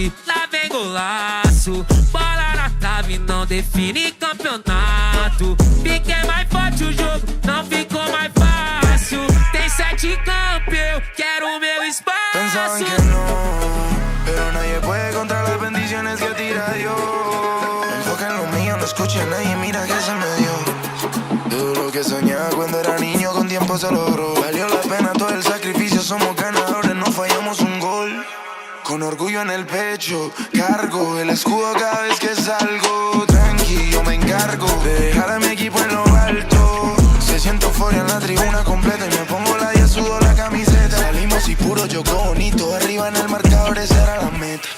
lance, lá vem golaço. Bola na trave não define campeonato. Fiquei mais forte, o jogo não ficou mais fácil. Tem 7 campos, eu quero meu espaço. Pensaban que no, pero nadie puede contra las bendiciones que tira Dios. Enfoca en lo mío, no escucha a nadie, mira que se me dio. Todo lo que soñaba cuando era niño con tiempo se logró. Valió la pena todo el sacrificio, somos ganadores, no fallamos un gol. Con orgullo en el pecho, cargo el escudo cada vez que salgo. Tranqui, yo me encargo de dejar a mi equipo en lo alto. Se siente euforia en la tribuna completa y me pongo la 10, sudo la camiseta. Salimos y puro jugó bonito, arriba en el marcador esa era la meta.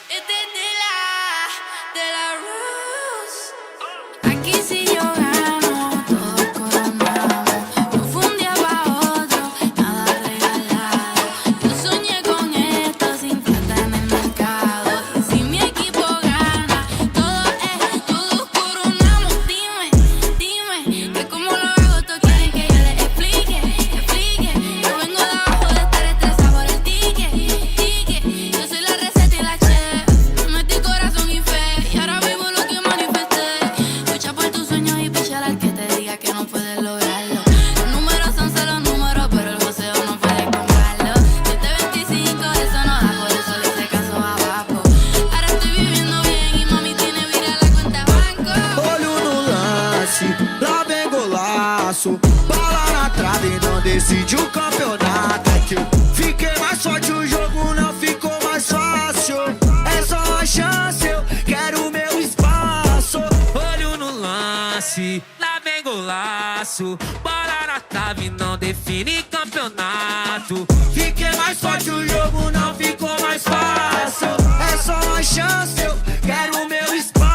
Este es de la Rose. Aquí si yo gano, todos coronamos. No fue un día pa' otro, nada regalado. Yo soñé con esto sin falta en el mercado. Y si mi equipo gana, todos coronamos. Dime, que como lo hago, todos quieren que yo les explique. Yo vengo de abajo de estar estresado por el ticket. Yo soy la receta y la chef. Metí corazón y fe, y ahora vivo lo que manifesté. Lucha por tus sueños y píchala al que te diga que no puedes lograrlo. Los números son solo números, pero el joseo no puede comprarlo. 725, eso no da, por eso le hice caso a Papo. Ahora estoy viviendo bien y mami tiene vira la cuenta de banco. Olho no lance, lá vem golaço. Bola na trave, não decide o campeonato. É que eu fiquei mais forte, o jogo não ficou mais fácil. É só uma chance, eu quero o meu espaço. Olho no lance, lá vem golaço. Bola na trave não define campeonato. Fiquei mais forte, o jogo não ficou mais fácil. É só uma chance, eu quero o meu espaço.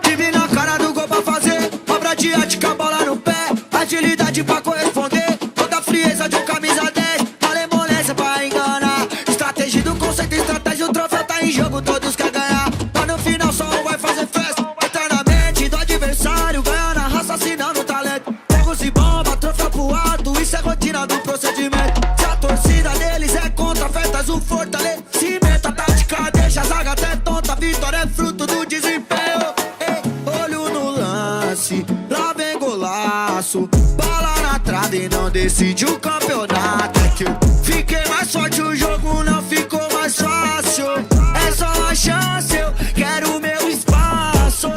Tive na cara do gol pra fazer obra de arte com a bola no pé. Agilidade pra corresponder, toda a frieza de um camisa 10. Malemolência pra enganar, estratégia do conceito, estratégia, o troféu tá em jogo, todos querem ganhar. Mas no final só um vai fazer festa, eternamente do adversário, ganhando a raça, assinando o talento. Fogo se bomba, troféu pro alto, isso é rotina do procedimento. Se a torcida deles é contra, festas o fortalecimento. A tática deixa a zaga até tonta, a vitória é fruto do desempenho. Ei, olho no lance, lá vem golaço. Bola na trave, não decide o campeonato. É que eu fiquei mais forte, o jogo não ficou mais fácil. É só uma chance, eu quero o meu espaço.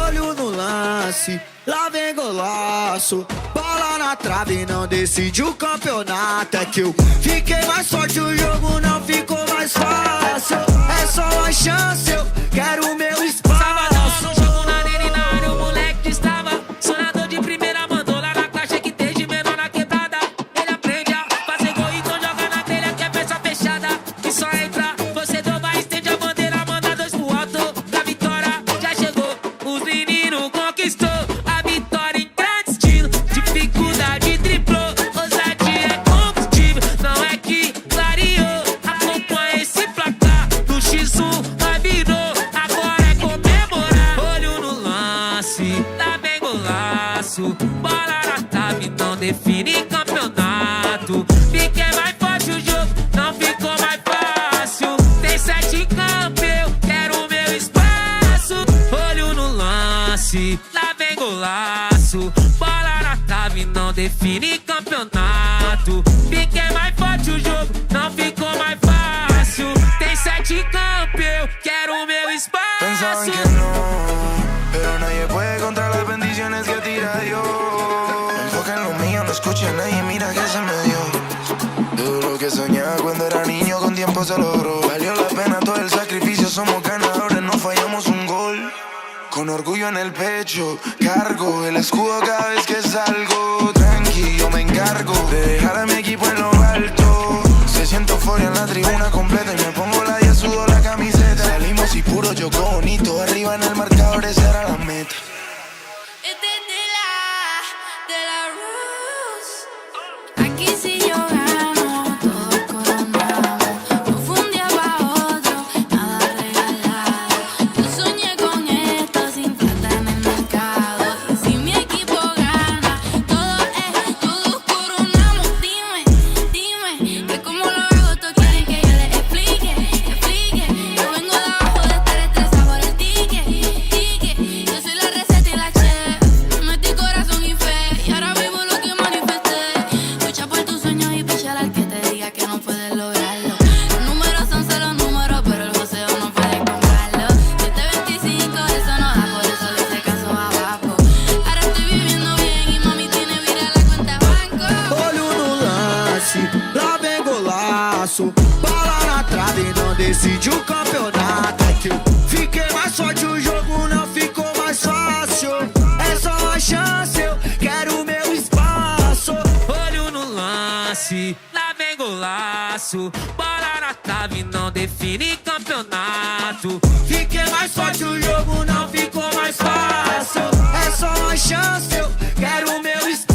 Olho no lance, lá vem golaço. Bola na trave, não decide o campeonato. É que eu fiquei mais forte, o jogo não ficou mais fácil. É só uma chance, eu quero o meu espaço. Sabadão no jogo, na arena e na área, o moleque estava. Sonador de primeira, mandou lá na caixa que tem de menor na quebrada. Ele aprende a fazer gol, então joga na telha que é peça fechada. E só entra, você vai, estende a bandeira, manda 2 pro alto. Da vitória já chegou, os meninos conquistou a vitória em grande estilo. Dificuldade driblou, ousadia é combustível. Não é que clareou, acompanha esse placar. No X1 vai virou, agora é comemorar. Olho no lance, lá vem golaço. Bola na trave, não define campeonato. Fiquei mais forte, o jogo não ficou mais fácil. Tem 7 campos, eu quero o meu espaço. Olho no lance, lá vem golaço. Bola na trave, não define campeonato. Fiquei mais forte, o jogo não ficou mais fácil. Tem 7 campos, eu quero o meu Pensaban espaço. que no, pero nadie puede contra las bendiciones que tira Dios. Enfoca en lo mío, no escucha a nadie, mira que se me dio. Todo lo que soñaba cuando era niño con tiempo se logró. Valió la pena todo el sacrificio, somos ganadores, no fallamos un gol. Con orgullo en el pecho, cargo el escudo cada vez que salgo. Tranqui, yo me encargo de dejar a mi equipo en lo alto. Se siente euforia en la tribuna completa y me pongo la 10, sudo la camiseta. Salimos y puro jugó bonito, arriba en el marcador esa era la meta. golaço. Bola na trave não define campeonato. Fiquei mais forte, o jogo não ficou mais fácil. É só uma chance, eu quero o meu espaço.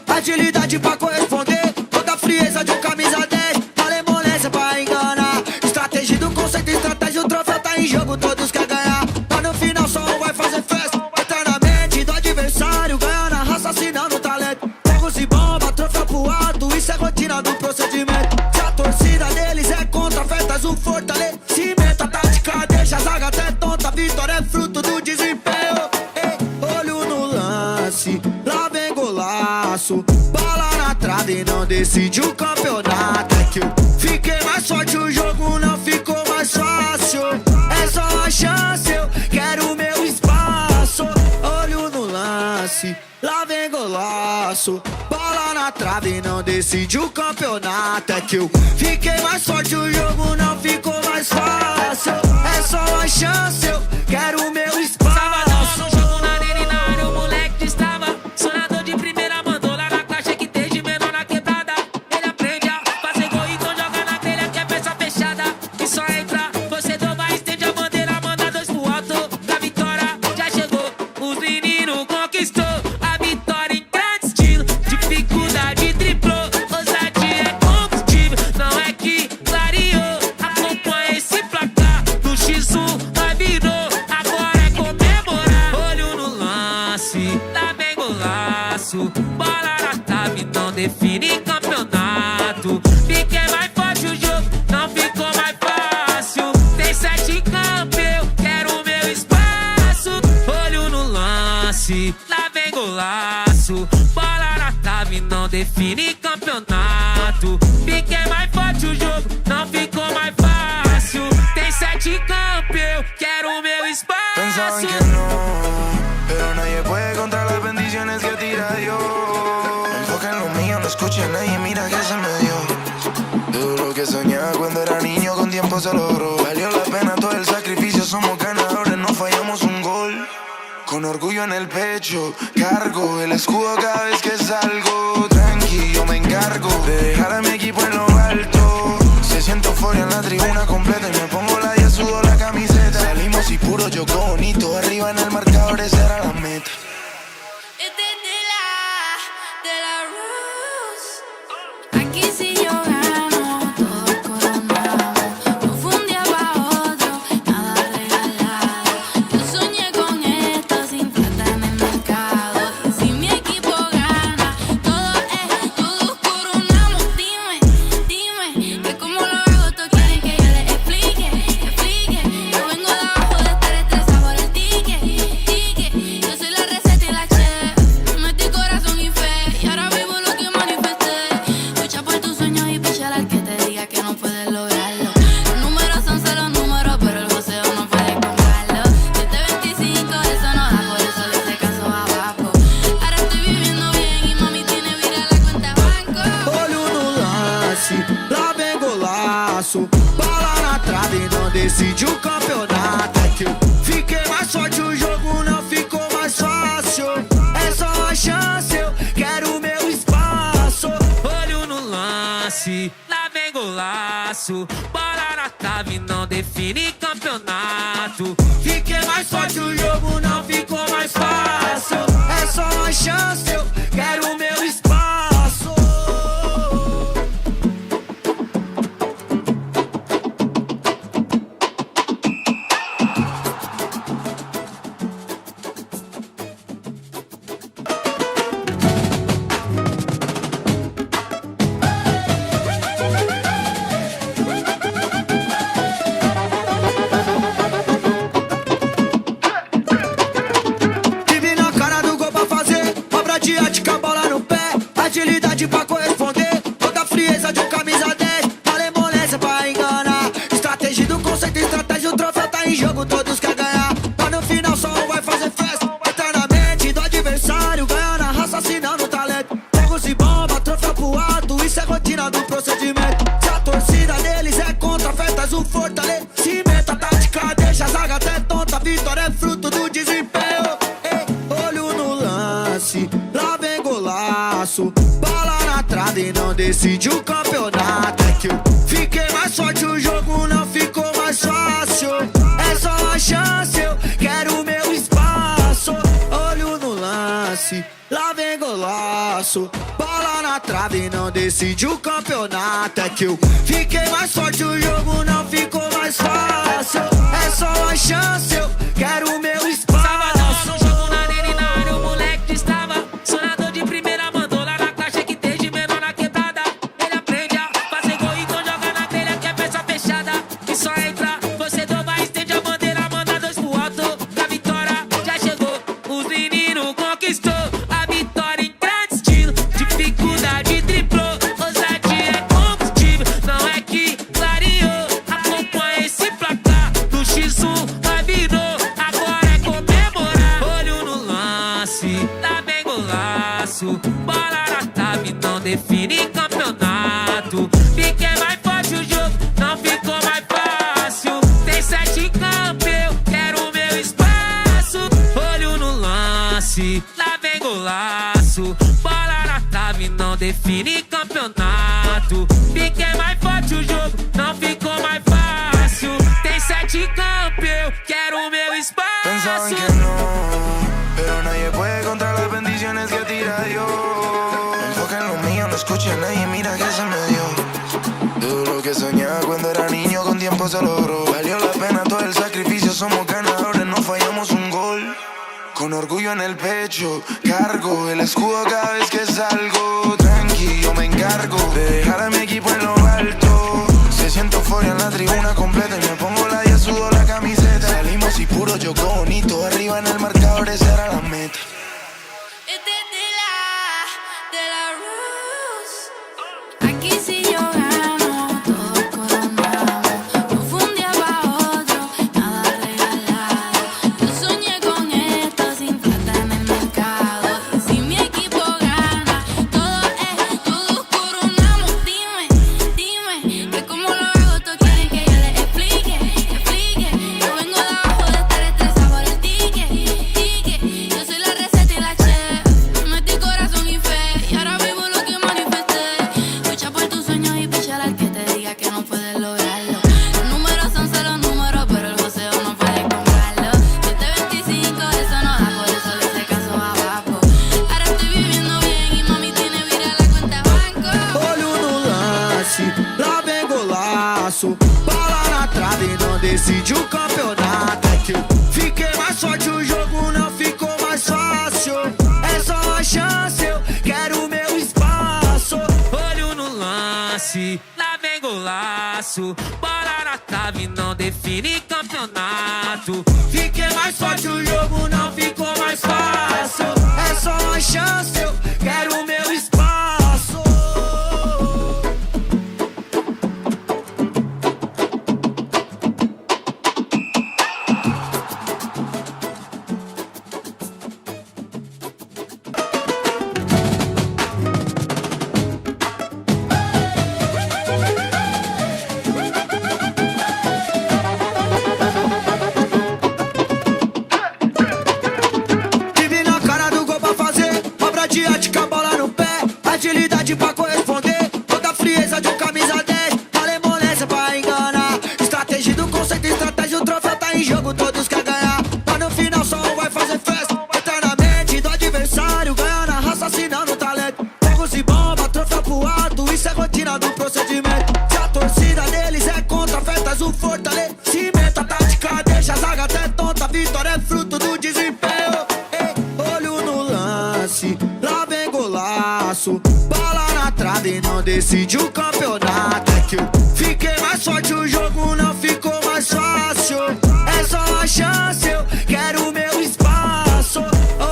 Agilidade pra corresponder, toda a frieza de um camisa 10. Malemolência pra enganar, estratégia do conceito, estratégia, o troféu tá em jogo, todos querem ganhar. Mas no final só um vai fazer festa, eternamente do adversário, ganhando a raça, assinando o talento. Fogos e bomba, troféu pro alto, isso é rotina do procedimento. Se a torcida deles é contra, festas o fortalecimento. A tática deixa a zaga até tonta, a vitória é fruto do desempenho. Ei, olho no lance, lá vem golaço. Bola na trave não decide o campeonato. É que eu fiquei mais forte, o jogo não ficou mais fácil. É só uma chance, eu quero o meu espaço. Olho no lance, lá vem golaço. Bola na trave não decide o campeonato. É que eu fiquei mais forte, o jogo não ficou mais fácil. É só uma chance, eu quero o meu espaço. Sabadão no jogo na arena e na área o moleque estava. Sonador de primeira mandou lá na caixa que tem de menor na quebrada. Ele aprende a fazer gol, então joga na telha que é peça fechada. E só entra, torcedor vai, estende a bandeira, manda dois pro alto. A vitória já chegou, os meninos conquistou a vitória em grande estilo. Dificuldade triplou, ousadia é combustível. Não é que clareou, acompanha esse placar. No X1 vai virou, agora é comemorar. Olho no lance, lá vem golaço. Bola na trave não define campeonato. Fiquei mais forte, o jogo não ficou mais fácil. Tem 7 campos, eu quero o meu espaço. Olho no lance, lá vem golaço. Bola na trave não define campeonato. Fiquei mais forte, o jogo não ficou mais fácil. Tem 7 campos, eu quero o meu Pensaban espaço. que no, pero nadie puede contra las bendiciones que tira Dios. Enfoca en lo mío, no escuche a nadie, mira que se me dio. Todo lo que soñaba cuando era niño con tiempo se logró. Valió la pena todo el sacrificio, somos ganadores, no fallamos un gol. Con orgullo en el pecho, cargo el escudo cada vez que salgo. Tranqui, yo me encargo de dejar a mi equipo en lo alto. Se siente euforia en la tribuna completa y me pongo la 10, sudo la camiseta. Salimos y puro jogó bonito, arriba en el marcador esa era la meta. Este es de la Rose. Aquí si yo gano, todos coronamos. No fue un día pa' otro, nada regalado. Yo soñé con esto sin plata en el mercado. Y si mi equipo gana, todos coronamos. Dime, que cómo lo hago, todos quieren que yo les explique. Yo vengo de abajo de estar estresado por el ticket. Yo soy la receta y la chef. Metí corazón y fe, y ahora vivo lo que manifesté. Lucha por tus sueños y pichar al que te diga que no puedes lograrlo. Los números son solo números, pero el joseo no puede comprarlo. 725, eso no da, por eso le hice caso abajo. Ahora estoy viviendo bien y mami tiene vira la cuenta banco. Olho no lance, lá vem golaço. Bola na trave não decide o campeonato. É que eu fiquei mais forte, o jogo não ficou mais fácil. É só uma chance, eu quero o meu espaço. Olho no lance, lá vem golaço. Bola na trave não define campeonato. Fiquei mais forte, o jogo não ficou mais fácil. É só uma chance, eu quero o meu espaço. Tive na cara do gol pra fazer obra de arte. todos quer ganhar. Mas no final só um vai fazer festa. Eternamente do adversário, ganhando a raça, assinando o talento. Fogos e bomba, troféu pro alto, isso é rotina do procedimento. Se a torcida deles é contra, festas o fortalecimento. A tática deixa a zaga até tonta, a vitória é fruto do desempenho. Ei, olho no lance, lá vem golaço. Bola na trave e não decide o campeonato. É que eu fiquei mais forte, o jogo não ficou mais fácil. É só uma chance, eu quero o meu espaço. Olho no lance, lá vem golaço. Bola na trave e não decide o campeonato. É que eu fiquei mais forte, o jogo não ficou mais fácil. É só uma chance, eu quero o meu espaço. Sabadão no jogo, na arena e na área, o moleque estava. Sonador de primeira, mandou lá na caixa que tem de menor na quebrada. Ele aprende a fazer gol, então joga na telha que é peça fechada. E só entra, você vai, estende a bandeira, manda dois pro alto. Que a vitória já chegou, os meninos conquistou a vitória em grande estilo. Dificuldade triplou, ousadia é combustível. Não é que clareou, acompanha esse placar. Do X1 vai virou, agora é comemorar. Olho no lance, tá bem golaço. Bola na trave, não define campeonato. Fiquei mais forte, o jogo não ficou mais fácil. Tem 7 em campo, eu quero o meu espaço. Olho no lance, lá vem golaço. Bola na trave, não define campeonato. Fiquei mais forte, o jogo não ficou mais fácil. Tem 7 em campo, eu quero o meu Pensaban espaço. que no, pero nadie puede contra las bendiciones que tira Dios. Enfoca en lo mío, no escucha a nadie, mira que se me dio. Todo lo que soñaba cuando era niño con tiempo se logró. Valió la pena todo el sacrificio, somos ganadores, no fallamos un gol. Con orgullo en el pecho, cargo el escudo cada vez que salgo. Tranqui, yo me encargo de dejar a mi equipo en lo alto. Se siente euforia en la tribuna completa y me pongo la 10, sudo la camiseta. Salimos y puro jogó bonito, arriba en el marcador esa era la meta. Este es de la Rose. Aquí si yo gano, todos coronamos. No fue un día pa' otro, nada regalado. Yo soñé con esto sin plata en el mercado. Y si mi equipo gana, todos coronamos. Dime, que como lo hago, todos quieren que yo les explique. Yo vengo de abajo de estar estresado por el ticket. Yo soy la receta y la chef. Metí corazón y fe, y ahora vivo lo que manifesté. Lucha por tus sueños y pichar al que te diga que no puedes lograrlo. Los números son solo números, pero el joseo no puede comprarlo. 725, eso no da, por eso le hice caso a Papo. Ahora estoy viviendo bien y mami tiene vira la cuenta de banco. Olho no lance, lá vem golaço. Bola na trave e não decide o campeonato. É que eu fiquei mais forte, o jogo não ficou mais fácil. É só uma chance, eu quero o meu espaço. Olho no lance, lá vem golaço. Bola na trave, não define campeonato. Fiquei mais forte, o jogo não ficou mais fácil. É só uma chance, eu quero o meu espaço. Vive na cara do gol pra fazer obra de arte com a bola no pé. Agilidade pra corresponder, toda a frieza de um camisa 10. Malemolência pra enganar, estratégia do conceito, estratégia, o troféu tá em jogo, todos quer ganhar. Mas no final só um vai fazer festa. Eternamente do adversário, ganhando a raça, assinando o talento. Fogos e bomba, troféu pro alto, isso é rotina do procedimento. Se a torcida deles é contra, festas o fortalecimento. A tática deixa a zaga até tonta, a vitória é fruto do desempenho. Ei, olho no lance, lá vem golaço. Bola na trave e não decide o campeonato. É que eu fiquei mais forte, o jogo não ficou mais fácil. É só uma chance, eu quero o meu espaço.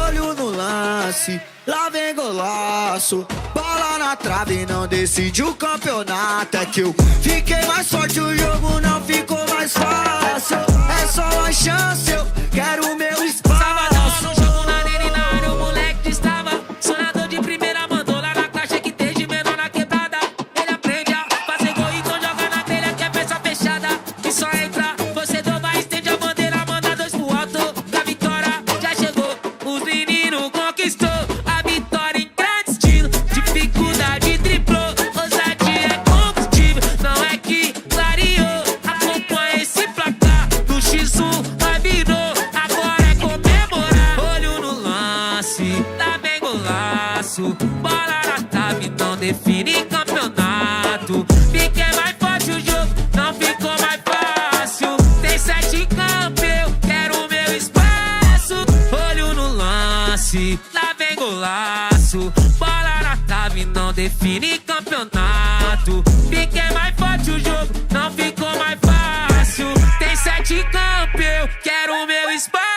Olho no lance, lá vem golaço. espaço. Bola na trave não decide o campeonato. É que eu fiquei mais forte, o jogo não ficou mais fácil. É só uma chance, eu quero o meu espaço. Sabadão no jogo, na arena e na área, o moleque estava. Sonador de primeira, mandou lá na caixa que tem de menor na quebrada. Ele aprende a fazer gol, então joga na telha que é peça fechada. E só entra, você vai, estende a bandeira, manda dois pro alto. Da vitória já chegou, os meninos conquistou a vitória em grande estilo. Dificuldade triplou, ousadia é combustível. Não é que clareou, acompanha esse placar. No X1 vai virou, agora é comemorar. Olho no lance, tá bem golaço. Bola na trave, não define campeonato. Fiquei mais forte, o jogo não ficou mais fácil. Tem 7 em campo, eu quero o meu espaço. Olho no lance, lá vem golaço. Bola na trave, não define campeonato. Fiquei mais forte, o jogo não ficou mais fácil. Tem 7 em campo, eu quero o meu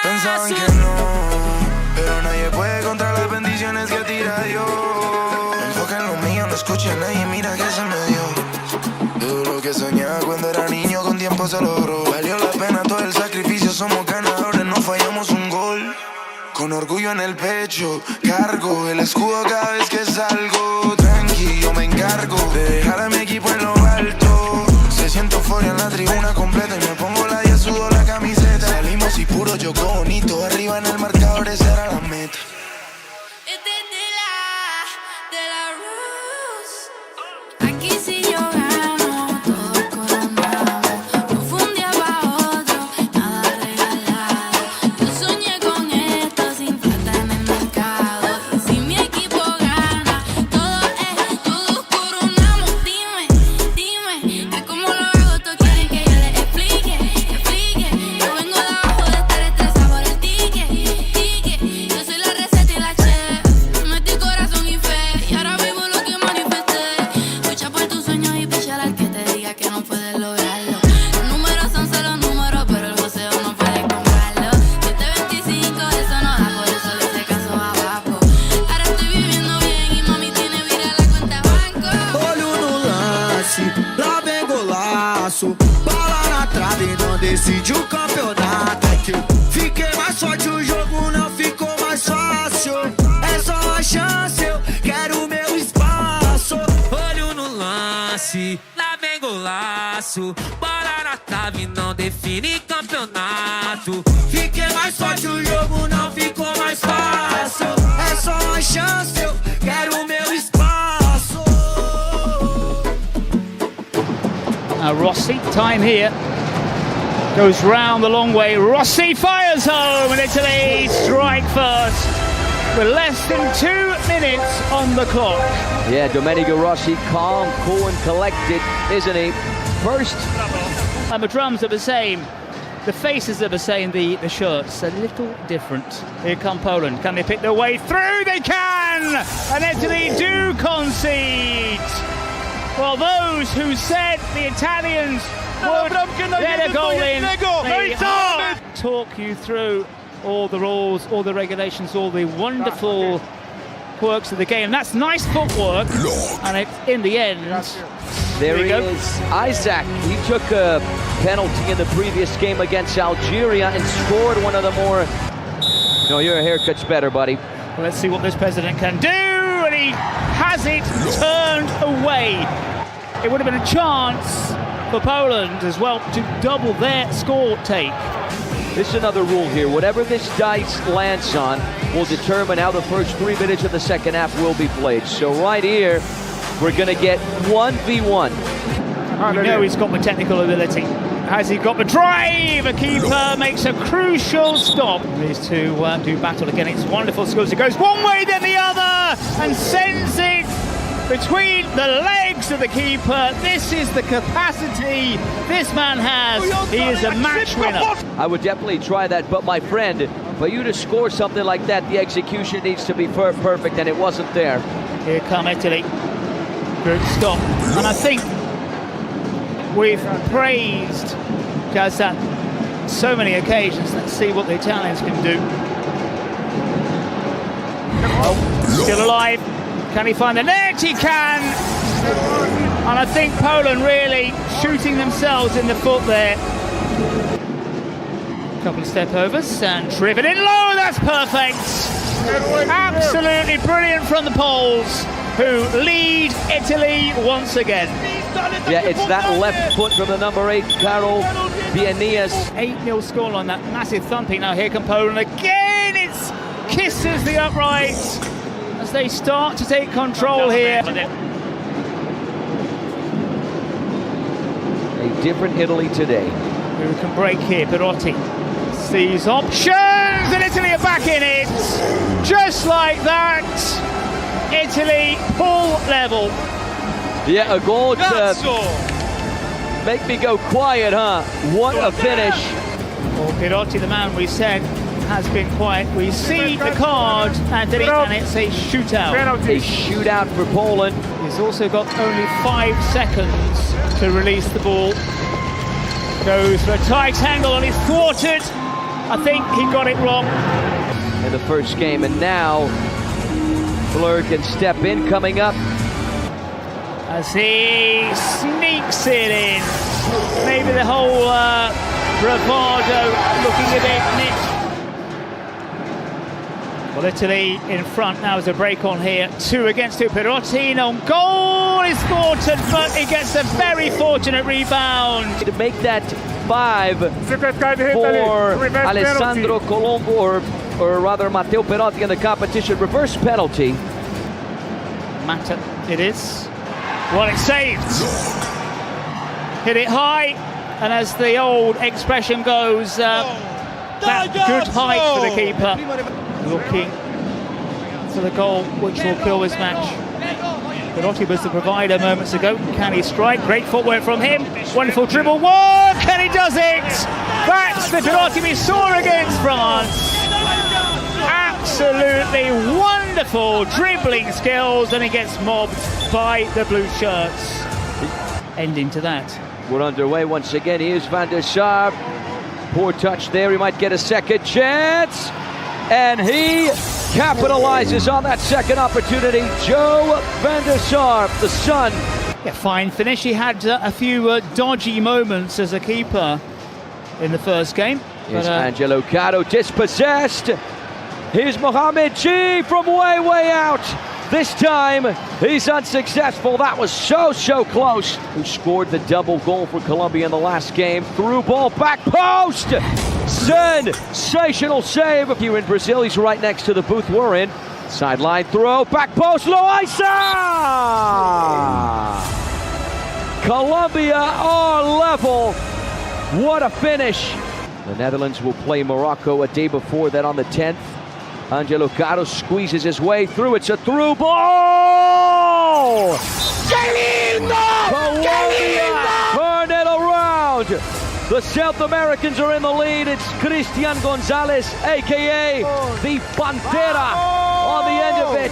Pensaban espaço. que no, pero nadie puede contra las bendiciones que tira Dios. Enfoca en lo mío, no escucha a nadie, mira que se me dio. Todo lo que soñaba cuando era niño con tiempo se logró. Valió la pena todo el sacrificio, somos ganadores, no fallamos un gol. Con orgullo en el pecho, cargo el escudo cada vez que salgo. Tranqui, yo me encargo de dejar a mi equipo en lo alto. Se siente euforia en la tribuna completa y me pongo la 10, sudo la camiseta. Salimos y puro jugó bonito, arriba en el marcador esa era la meta. Este es de la Rose. Aquí si yo gano, todos coronamos. No fue un día pa' otro, nada regalado. Yo soñé con esto sin plata en el mercado. Y si mi equipo gana, todos coronamos. Dime, que como lo hago, todos quieren que yo les explique. Yo vengo de abajo de estar estresado por el ticket. Yo soy la receta y la chef. Metí corazón y fe, y ahora vivo lo que manifesté. Lucha por tus sueños y pechar al que te diga que no puedes lograrlo. Los números son solo números, pero el joseo no puede comprarlo. 725, eso no da, por eso le hice caso abajo. Ahora estoy viviendo bien y mami tiene vira la cuenta banco. Olho no lance, lá vem golaço. Bola na trave não decide o campeonato. É que eu fiquei mais forte, o jogo não ficou mais fácil. É só uma chance, eu quero o meu espaço. Olho no lance, lá vem golaço. Bola na trave, não define campeonato. Fiquei mais forte, o jogo não ficou mais fácil. É só uma chance, eu quero o meu espaço. Rossi, time here. Goes round the long way. Rossi fires home, and Italy strike first. With less than 2 minutes on the clock. Yeah, Domenico Rossi, calm, cool and collected, isn't he? First. And the drums are the same. The faces are the same, the shirts a little different. Here come Poland. Can they pick their way through? They can! And Italy do concede. Well, those who said the Italians would let a goal in, they talk you through all the rules, all the regulations, all the wonderful quirks of the game. That's nice footwork, and in the end, There we he go. is, Isaac. He took a penalty in the previous game against Algeria and scored one of the more... No, your haircut's better, buddy. Well, let's see what this president can do, and he has it turned away. It would have been a chance for Poland as well to double their score take. This is another rule here. Whatever this dice lands on will determine how the first 3 minutes of the second half will be played. So right here, we're going to get 1v1. You know he's got the technical ability. Has he got the drive? A keeper makes a crucial stop. These two do battle again. It's wonderful skills. It goes one way, then the other, and sends it between the legs of the keeper. This is the capacity this man has. He is a match winner. I would definitely try that, but my friend, for you to score something like that, the execution needs to be perfect, and it wasn't there. Here come Italy. Good stop. And I think we've praised Kazan so many occasions. Let's see what the Italians can do. Oh, still alive. Can he find the net? He can! And I think Poland really shooting themselves in the foot there. Couple of step overs and driven in low, that's perfect! Absolutely brilliant from the Poles, who lead Italy once again. Yeah, it's that left foot from the number 8, Karol Bienias. 8-0 score on that massive thumping. Now here come Poland again. It's kisses the uprights as they start to take control here. A different Italy today. Who can break here? Perotti sees options and Italy are back in it. Just like that, Italy full level. Yeah, a goal to make me go quiet, huh? What a finish. Well, Perotti, the man we said has been quiet. We see the card and it's a shootout. A shootout for Poland. He's also got only 5 seconds to release the ball. Goes for a tight angle and he's thwarted. I think he got it wrong. In the first game, and now Fleur can step in, coming up. As he sneaks it in. Maybe the whole bravado looking a bit nipped. Well, Italy in front now as a break on here. 2 against 2. Perotti on goal is thwarted, but he gets a very fortunate rebound. To make that 5 for Alessandro Colombo, or rather Matteo Perotti in the competition. Reverse penalty. Mata, it is. Well, it's saved. Hit it high, and as the old expression goes, that good height for the keeper. Looking for the goal which will kill this match. Perotti was the provider moments ago. Can he strike? Great footwork from him. Wonderful dribble work, and he does it! That's the Perotti we saw against France. Absolutely wonderful dribbling skills, and he gets mobbed by the blue shirts. Ending to that. We're underway once again. Here's Van der Sar. Poor touch there. He might get a second chance. And he capitalizes on that second opportunity. Joe Van der Sar, the son. Yeah, fine finish. He had a few dodgy moments as a keeper in the first game. Here's Angelo Caro dispossessed. Here's Mohamed G from way out. This time, he's unsuccessful. That was so close. Who scored the double goal for Colombia in the last game. Through ball, back post! Sensational save. If you're in Brazil, he's right next to the booth we're in. Sideline throw, back post, Loaiza! Colombia are level. What a finish. The Netherlands will play Morocco a day before that on the 10th. Angelo Caro squeezes his way through. It's a through ball! Colombia turn it around. The South Americans are in the lead. It's Christian Gonzalez, a.k.a. the Pantera, on the end of it.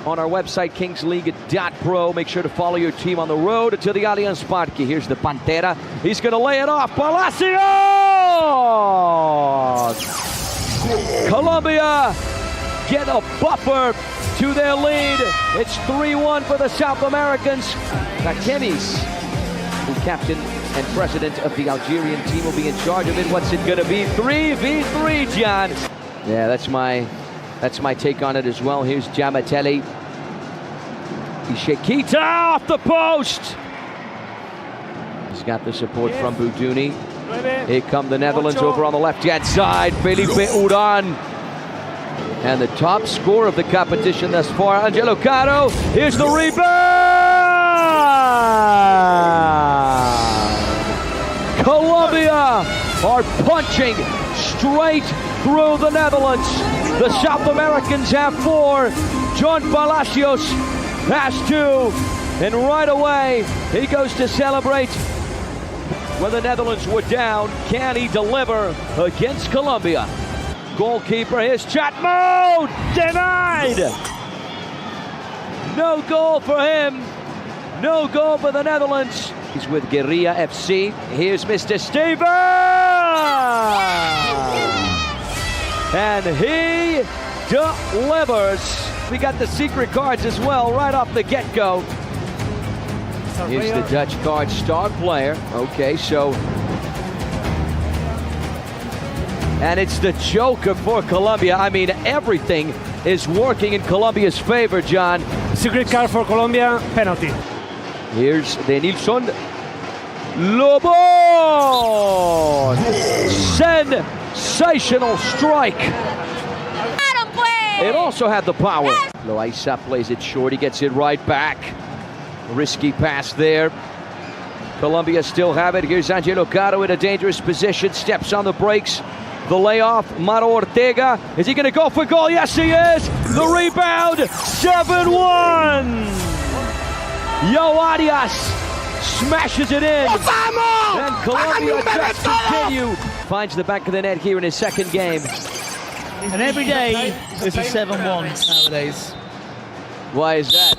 On our website, kingsleague.pro. Make sure to follow your team on the road to the Allianz Parque. Here's the Pantera. He's going to lay it off. Palacios! Colombia get a buffer to their lead. It's 3-1 for the South Americans. Kakemis, the captain and president of the Algerian team, will be in charge of it. What's it going to be? 3v3, John. Yeah, that's my take on it as well. Here's Giamatelli. Ishikita off the post. He's got the support from Buduni. Here come the Netherlands over on the left-hand side. Felipe Uran. And the top scorer of the competition thus far, Angelo Caro. Here's the rebound! Colombia are punching straight through the Netherlands. The South Americans have 4. John Palacios has 2. And right away, he goes to celebrate. When the Netherlands were down, can he deliver against Colombia? Goalkeeper, here's Chatmode! Denied! No goal for him. No goal for the Netherlands. He's with Guerrilla FC. Here's Mr. Steven! And he delivers. We got the secret cards as well, right off the get-go. Here's the Dutch card star player. Okay, so... And it's the joker for Colombia. I mean, everything is working in Colombia's favor, John. Secret card for Colombia, penalty. Here's Denilson. Lobon! Sensational strike. It also had the power. Loaiza plays it short, he gets it right back. Risky pass there. Colombia still have it. Here's Angelo Caro in a dangerous position, steps on the brakes. The layoff, Maro Ortega. Is he going to go for goal? Yes, he is. The rebound, 7-1. Yo Arias smashes it in. And Colombia just continue. Finds the back of the net here in his second game. And every day is a 7-1 nowadays. Why is that?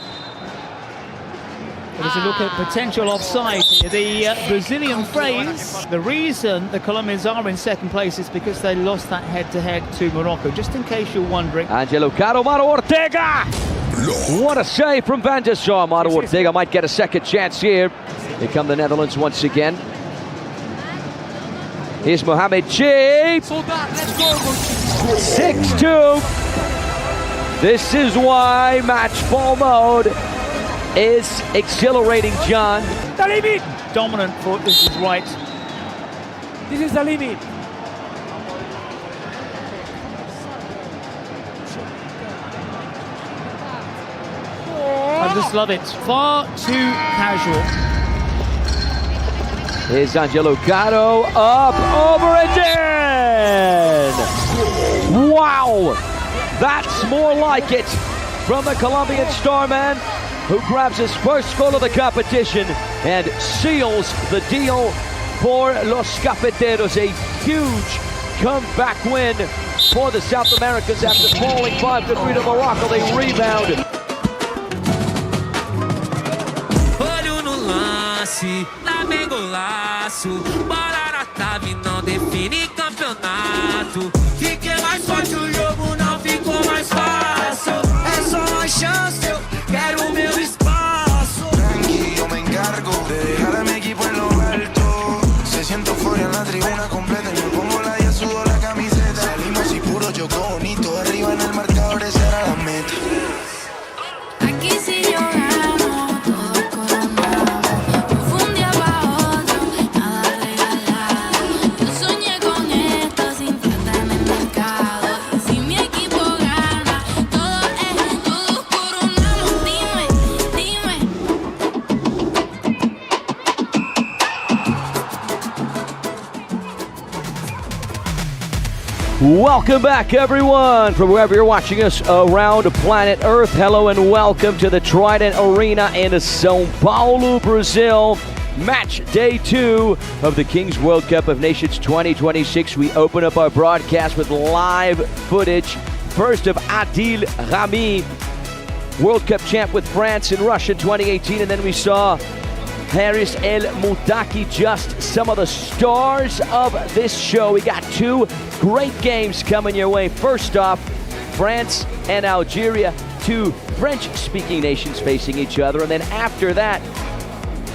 As you look at potential offside, the Brazilian phrase, the reason the Colombians are in second place is because they lost that head-to-head to Morocco. Just in case you're wondering. Angelo Caro, Maro Ortega! What a save from Van der Sar. Maro Ortega might get a second chance here. Here come the Netherlands once again. Here's Mohamed Cheep. 6-2. This is why match ball mode is exhilarating, John. The limit. Dominant foot, this is right. This is the limit. I just love it. Far too casual. Here's Angelo Caro, up, over and in! Wow! That's more like it from the Colombian starman, who grabs his first goal of the competition and seals the deal for Los Cafeteros. A huge comeback win for the South Americans after falling 5-3 to Morocco. They rebound. Olho no lance, lá vem golaço. Bola na trave, não define campeonato. Fiquei mais forte, o jogo não ficou mais fácil. É só uma chance, eu quero o meu espaço. Tranqui, yo me encargo de dejar a mi equipo en lo alto. Se siento euforia en la tribuna completa y me pongo la y sudo la camiseta. Salimos y puro jugó bonito, arriba en el marcador esa era la meta. Aquí si yo gano, todos coronamos. No fue un día pa' otro, nada regalado. Yo soñé con esto sin falta en el mercado. Y si mi equipo gana, todos coronamos. Dime, dime. Welcome back, everyone, from wherever you're watching us around planet Earth. Hello and welcome to the Trident Arena in São Paulo, Brazil. Match day 2 of the Kings World Cup of Nations 2026. We open up our broadcast with live footage. First of Adil Rami, World Cup champ with France and Russia in 2018. And then we saw Haris El Moutaki, just some of the stars of this show. We got 2 great games coming your way. First off, France and Algeria, 2 French-speaking nations facing each other. And then after that,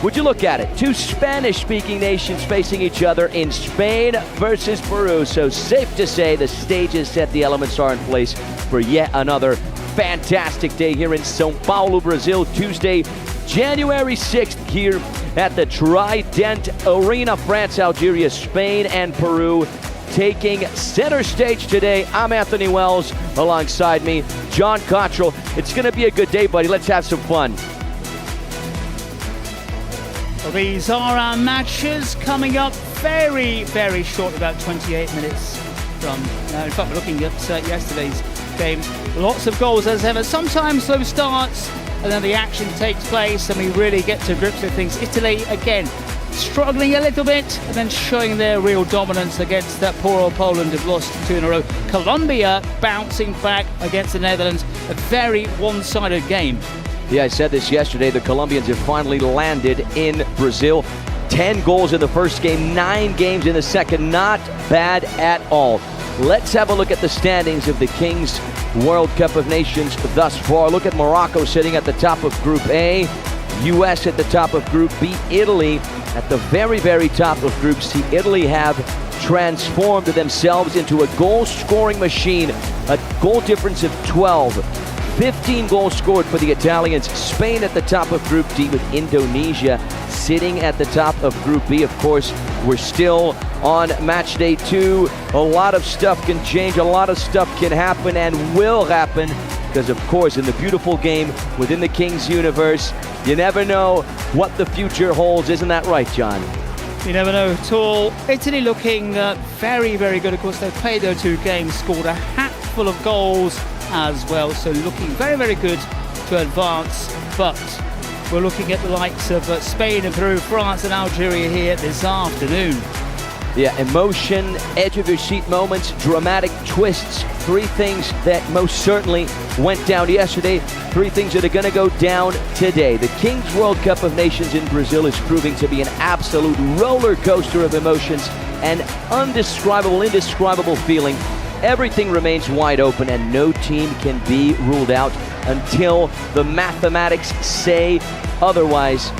would you look at it? 2 Spanish-speaking nations facing each other in Spain versus Peru. So safe to say the stage is set, the elements are in place for yet another fantastic day here in São Paulo, Brazil. Tuesday, January 6th here at the Trident Arena. France, Algeria, Spain, and Peru taking center stage today. I'm Anthony Wells, alongside me, John Cottrell. It's going to be a good day, buddy. Let's have some fun. Well, these are our matches coming up very, very short, about 28 minutes from now. In fact, we're looking at yesterday's games. Lots of goals as ever. Sometimes slow starts, and then the action takes place, and we really get to grips with things. Italy, again, struggling a little bit, and then showing their real dominance against that poor old Poland who've lost 2 in a row. Colombia bouncing back against the Netherlands. A very one-sided game. Yeah, I said this yesterday. The Colombians have finally landed in Brazil. 10 goals in the first game, 9 games in the second. Not bad at all. let's have a look at the standings of the Kings World Cup of Nations thus far. Look at Morocco sitting at the top of Group A, US at the top of Group B, Italy at the very, very top of Group C. Italy have transformed themselves into a goal-scoring machine, a goal difference of 12. 15 goals scored for the Italians. Spain at the top of Group D, with Indonesia sitting at the top of Group B. Of course, we're still on match day 2. A lot of stuff can change, a lot of stuff can happen and will happen, because of course in the beautiful game within the Kings universe, you never know what the future holds. Isn't that right, John? You never know at all. Italy looking very, very good. Of course, they've played their 2 games, scored a hatful of goals as well, so looking very, very good to advance. But we're looking at the likes of Spain and Peru, France and Algeria here this afternoon. Yeah, emotion, edge of your seat moments, dramatic twists, 3 things that most certainly went down yesterday, 3 things that are going to go down today. The Kings World Cup of Nations in Brazil is proving to be an absolute roller coaster of emotions, an indescribable feeling. Everything remains wide open and no team can be ruled out until the mathematics say otherwise.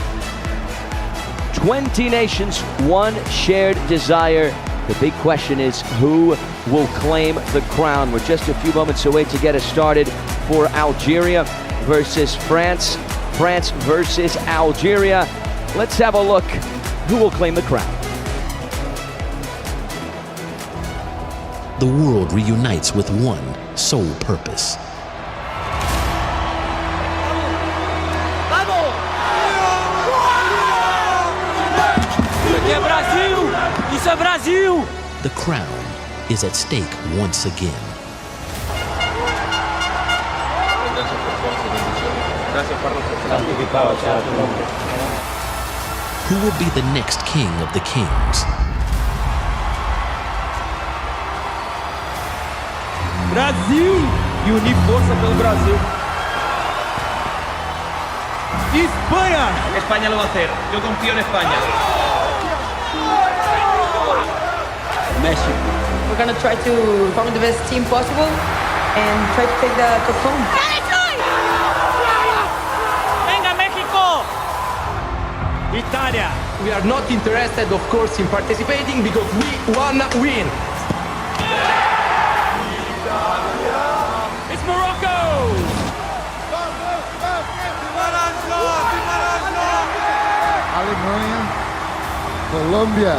20 nations, one shared desire. The big question is, who will claim the crown? We're just a few moments away to get us started for Algeria versus France. France versus Algeria. Let's have a look. Who will claim the crown? The world reunites with one sole purpose. Isso é Brasil! The crown is at stake once again. Who will be the next king of the kings? Brasil! E unir força pelo Brasil. Espanha! España lo va a hacer. Yo confío en España. México. We're gonna try to form the best team possible and try to take the cup home. Venga, México! Itália. We are not interested, of course, in participating because we wanna win. It's Morocco! Alemanha, Colômbia,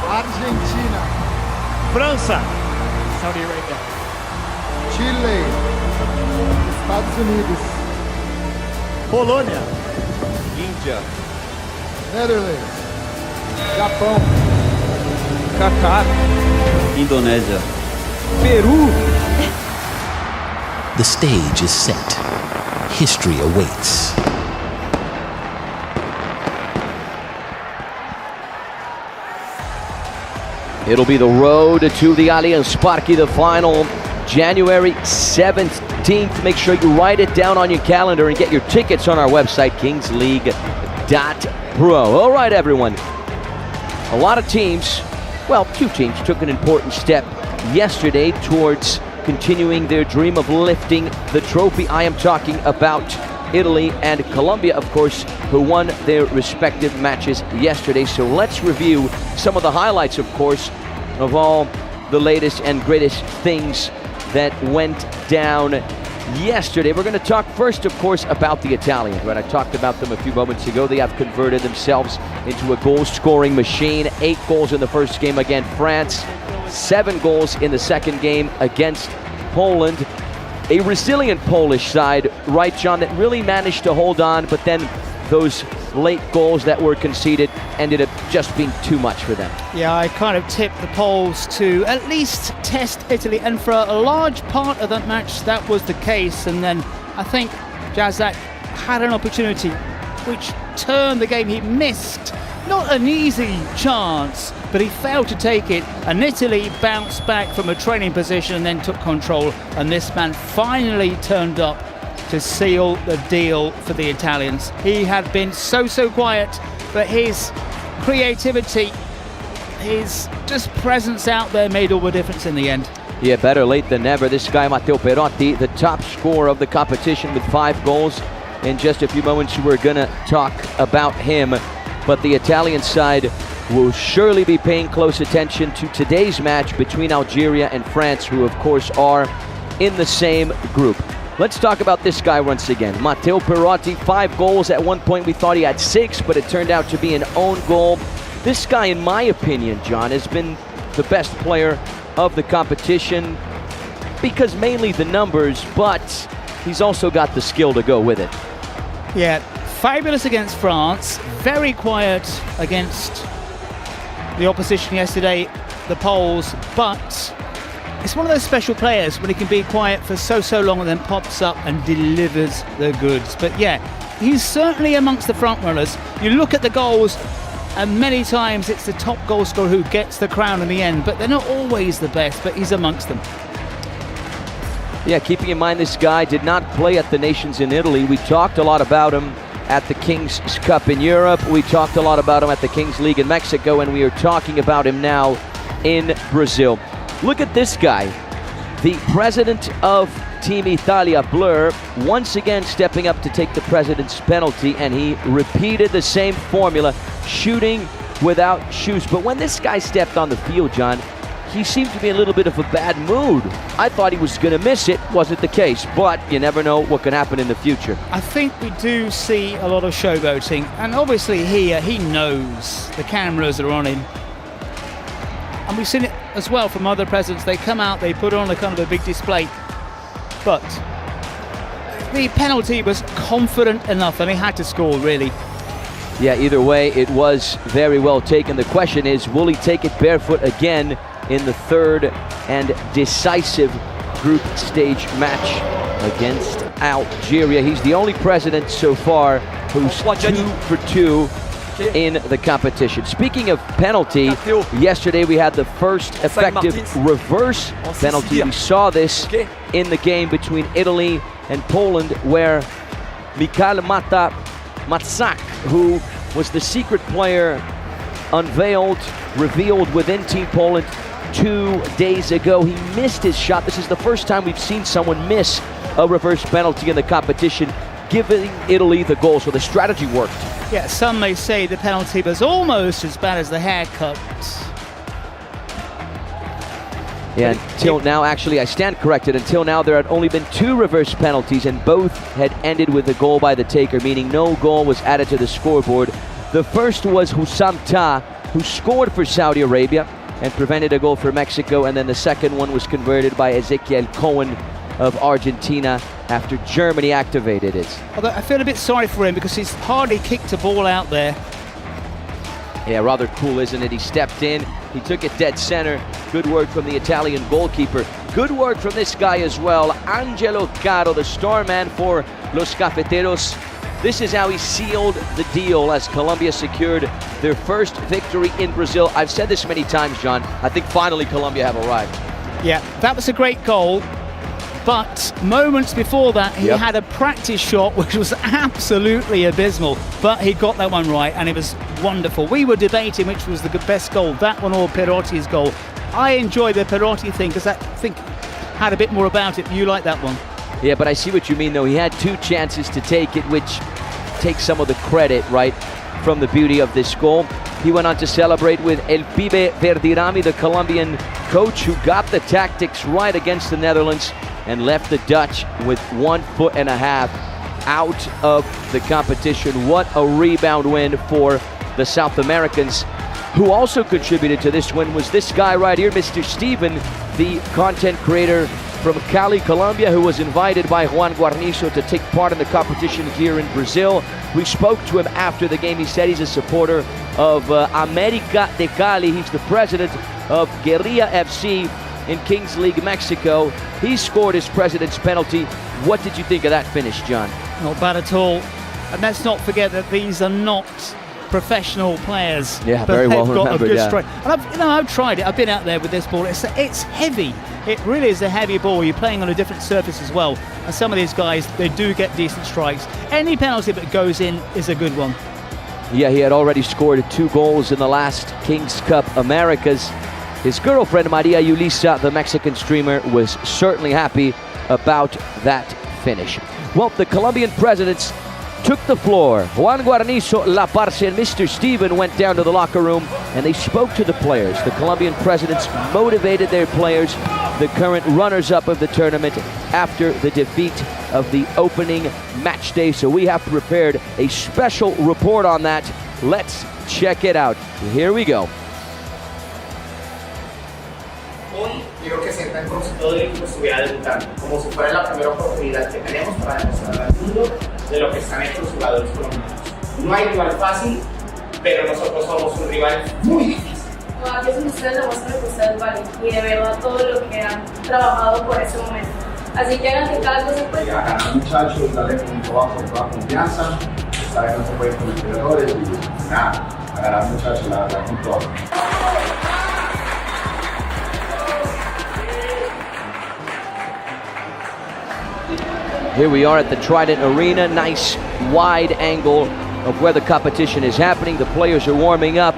Argentina, França. Saudi Arabia. Chile, Estados Unidos, Polônia. Índia, Netherlands, Japão, Catar. Indonésia. Peru. The stage is set. History awaits. It'll be the road to the Allianz Parque, the final, January 17th. Make sure you write it down on your calendar and get your tickets on our website, kingsleague.pro. All right, everyone. A lot of teams, well, 2 teams took an important step yesterday towards continuing their dream of lifting the trophy. I am talking about Italy and Colombia, of course, who won their respective matches yesterday. So let's review some of the highlights, of course, of all the latest and greatest things that went down yesterday. We're going to talk first, of course, about the Italians. Right? I talked about them a few moments ago. They have converted themselves into a goal-scoring machine. 8 goals in the first game against France, 7 goals in the second game against Poland. A resilient Polish side, right, John, that really managed to hold on, but then those late goals that were conceded ended up just being too much for them. Yeah, I kind of tipped the Poles to at least test Italy, and for a large part of that match that was the case. And then I think Jazak had an opportunity which turned the game. He missed not an easy chance, but he failed to take it, and Italy bounced back from a training position and then took control, and this man finally turned up to seal the deal for the Italians. He had been so quiet, but his creativity his just presence out there made all the difference in the end. Yeah, better late than never. This guy, Matteo Perotti, the top scorer of the competition with 5 goals. In just a few moments, we're going to talk about him. But the Italian side will surely be paying close attention to today's match between Algeria and France, who, of course, are in the same group. Let's talk about this guy once again. Matteo Perotti, 5 goals. At one point, we thought he had 6, but it turned out to be an own goal. This guy, in my opinion, John, has been the best player of the competition because mainly the numbers, but he's also got the skill to go with it. Yeah, fabulous against France, very quiet against the opposition yesterday, the Poles, but it's one of those special players when he can be quiet for so long and then pops up and delivers the goods. But yeah, he's certainly amongst the front runners. You look at the goals, and many times it's the top goal scorer who gets the crown in the end, but they're not always the best, but he's amongst them. Yeah, keeping in mind this guy did not play at the Nations in Italy. We talked a lot about him at the Kings Cup in Europe. We talked a lot about him at the Kings League in Mexico, and we are talking about him now in Brazil. Look at this guy, the president of Team Italia Blur, once again stepping up to take the president's penalty, and he repeated the same formula, shooting without shoes. But when this guy stepped on the field, John, he seemed to be in a little bit of a bad mood. I thought he was going to miss it. Wasn't the case, but you never know what can happen in the future. I think we do see a lot of showboating, and obviously here he knows the cameras are on him. And we've seen it as well from other presidents. They come out, they put on a kind of a big display. But the penalty was confident enough, and he had to score, really. Yeah, either way, it was very well taken. The question is, will he take it barefoot again in the third and decisive group stage match against Algeria? He's the only president so far who's 2 for 2 in the competition. Speaking of penalty, yesterday we had the first effective reverse penalty. We saw this in the game between Italy and Poland, where Mikhail Matczak, who was the secret player revealed within Team Poland 2 days ago, he missed his shot. This is the first time we've seen someone miss a reverse penalty in the competition, giving Italy the goal. So the strategy worked. Yeah, some may say the penalty was almost as bad as the haircut. Yeah, until now, actually, I stand corrected. Until now, there had only been 2 reverse penalties, and both had ended with a goal by the taker, meaning no goal was added to the scoreboard. The first was Hussam Tah, who scored for Saudi Arabia and prevented a goal for Mexico, and then the second one was converted by Ezequiel Cohen of Argentina after Germany activated it. Although I feel a bit sorry for him because he's hardly kicked a ball out there. Yeah, rather cool, isn't it? He stepped in, he took it dead center. Good work from the Italian goalkeeper. Good work from this guy as well, Angelo Caro, the star man for Los Cafeteros. This is how he sealed the deal as Colombia secured their first victory in Brazil. I've said this many times, John. I think finally Colombia have arrived. Yeah, that was a great goal. But moments before that, he had a practice shot which was absolutely abysmal. But he got that one right, and it was wonderful. We were debating which was the best goal, that one or Perotti's goal. I enjoy the Perotti thing because that thing had a bit more about it. You like that one? Yeah, but I see what you mean, though. He had 2 chances to take it, which takes some of the credit, right, from the beauty of this goal. He went on to celebrate with El Pibe Verdirami, the Colombian coach, who got the tactics right against the Netherlands and left the Dutch with 1.5 foot out of the competition. What a rebound win for the South Americans. Who also contributed to this win was this guy right here, Mr. Steven, the content creator from Cali, Colombia, who was invited by Juan Guarnizo to take part in the competition here in Brazil. We spoke to him after the game. He said he's a supporter of América de Cali. He's the president of Guerrilla FC in Kings League Mexico. He scored his president's penalty. What did you think of that finish, John? Not bad at all. And let's not forget that these are not professional players. Yeah, very well remembered. And I've tried it. I've been out there with this ball. It's heavy. It really is a heavy ball. You're playing on a different surface as well. And some of these guys, they do get decent strikes. Any penalty that goes in is a good one. Yeah, he had already scored 2 goals in the last Kings Cup Americas. His girlfriend, Maria Yulisa, the Mexican streamer, was certainly happy about that finish. Well, the Colombian presidents took the floor. Juan Guarnizo, La Parce, and Mr. Steven went down to the locker room and they spoke to the players. The Colombian presidents motivated their players, the current runners-up of the tournament, after the defeat of the opening match day. So we have prepared a special report on that. Let's check it out. Here we go. Hoy quiero que sientan como si todo el equipo estuviera debutando, como si fuera la primera oportunidad que tenemos para demostrar al mundo de lo que están hechos los jugadores colombianos. No hay rival fácil, pero nosotros somos un rival muy difícil. A veces ustedes demuestran que ustedes valen y de verdad todo lo que han trabajado por ese momento. Así que hagan que cada cosa pueda. A ganar, muchachos, darle con toda confianza, saben que no se puede cometer errores y nada, a ganar, muchachos, la verdad, con todo. Here we are at the Trident Arena. Nice wide angle of where the competition is happening. The players are warming up.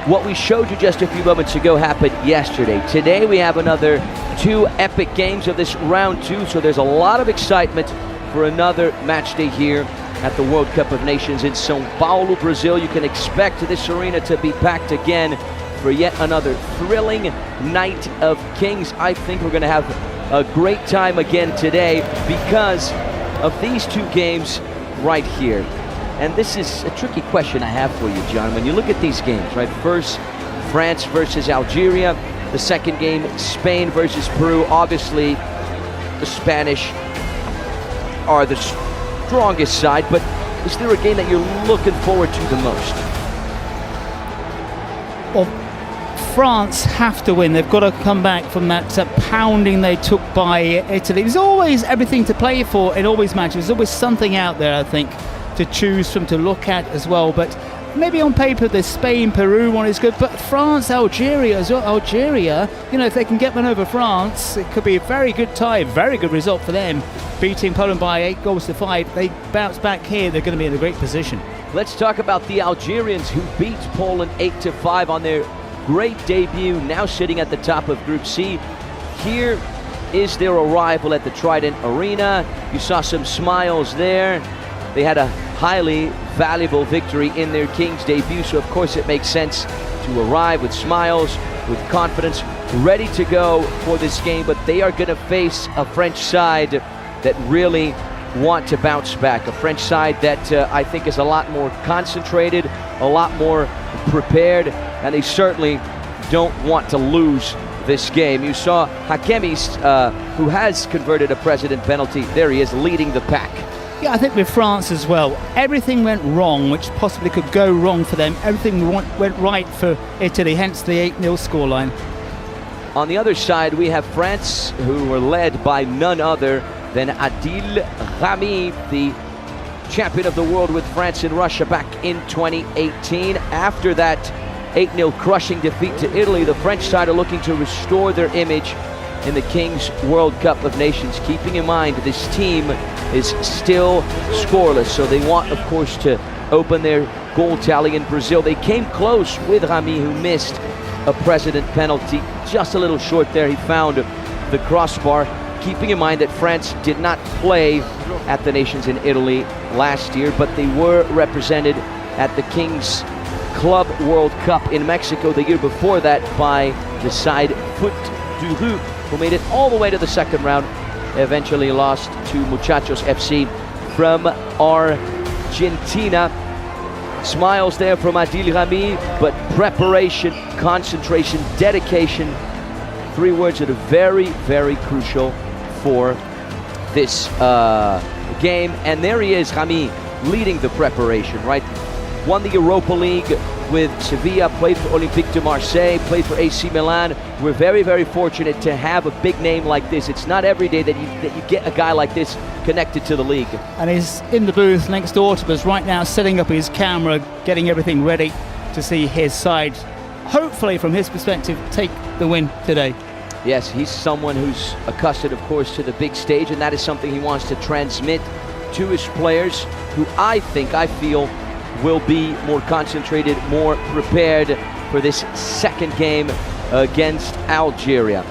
What we showed you just a few moments ago happened yesterday. Today we have another 2 epic games of this round 2, so there's a lot of excitement for another match day here at the World Cup of Nations in São Paulo, Brazil. You can expect this arena to be packed again for yet another thrilling night of Kings. I think we're going to have a great time again today because of these 2 games right here. And this is a tricky question I have for you, John. When you look at these games, right? First, France versus Algeria. The second game, Spain versus Peru. Obviously, the Spanish are the strongest side, but is there a game that you're looking forward to the most? Well, France have to win. They've got to come back from that pounding they took by Italy. There's always everything to play for in all these matches. There's always something out there, I think, to choose from, to look at as well. But maybe on paper the Spain-Peru one is good, but France-Algeria as well. Algeria, you know, if they can get one over France, it could be a very good tie, very good result for them. Beating Poland by 8 goals to 5. They bounce back here, they're going to be in a great position. Let's talk about the Algerians who beat Poland 8-5 on their great debut, now sitting at the top of Group C. Here is their arrival at the Trident Arena. You saw some smiles there. They had a highly valuable victory in their Kings debut, so of course it makes sense to arrive with smiles, with confidence, ready to go for this game. But they are going to face a French side that really want to bounce back, a French side that I think is a lot more concentrated, a lot more prepared, and they certainly don't want to lose this game. You saw Hakemis, who has converted a precedent penalty. There he is, leading the pack. Yeah, I think with France as well, everything went wrong, which possibly could go wrong for them. Everything went right for Italy, hence the 8-0 scoreline. On the other side, we have France, who were led by none other than Adil Rami, the champion of the world with France and Russia back in 2018. After that 8-0 crushing defeat to Italy, the French side are looking to restore their image in the Kings World Cup of Nations, keeping in mind this team is still scoreless, so they want, of course, to open their goal tally in Brazil. They came close with Rami, who missed a precedent penalty, just a little short there. He found the crossbar, keeping in mind that France did not play at the Nations in Italy last year, but they were represented at the Kings Club World Cup in Mexico the year before that by the side Foot du Rue, who made it all the way to the second round, eventually lost to Muchachos FC from Argentina. Smiles there from Adil Rami, but preparation, concentration, dedication, 3 words that are very, very crucial for this game. And there he is, Rami, leading the preparation, right? Won the Europa League with Sevilla, played for Olympique de Marseille, played for AC Milan. We're very, very fortunate to have a big name like this. It's not every day that you get a guy like this connected to the league. And he's in the booth next door to us right now, setting up his camera, getting everything ready to see his side, hopefully from his perspective, take the win today. Yes, he's someone who's accustomed, of course, to the big stage, and that is something he wants to transmit to his players, who I feel will be more concentrated, more prepared for this second game against Algeria.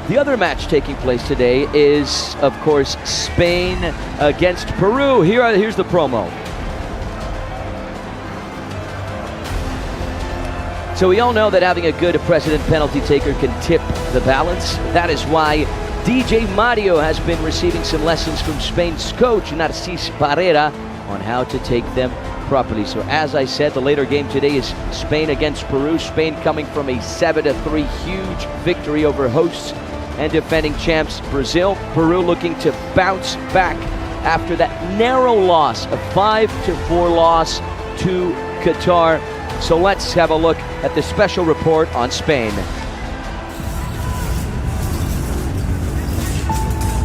The other match taking place today is, of course, Spain against Peru. Here's the promo. So we all know that having a good president penalty taker can tip the balance. That is why DJ Mario has been receiving some lessons from Spain's coach, Narcís Barrera, on how to take them properly. So as I said, the later game today is Spain against Peru. Spain coming from a 7-3 huge victory over hosts and defending champs Brazil. Peru looking to bounce back after that narrow loss, a 5-4 loss to Qatar. So let's have a look at the special report on Spain.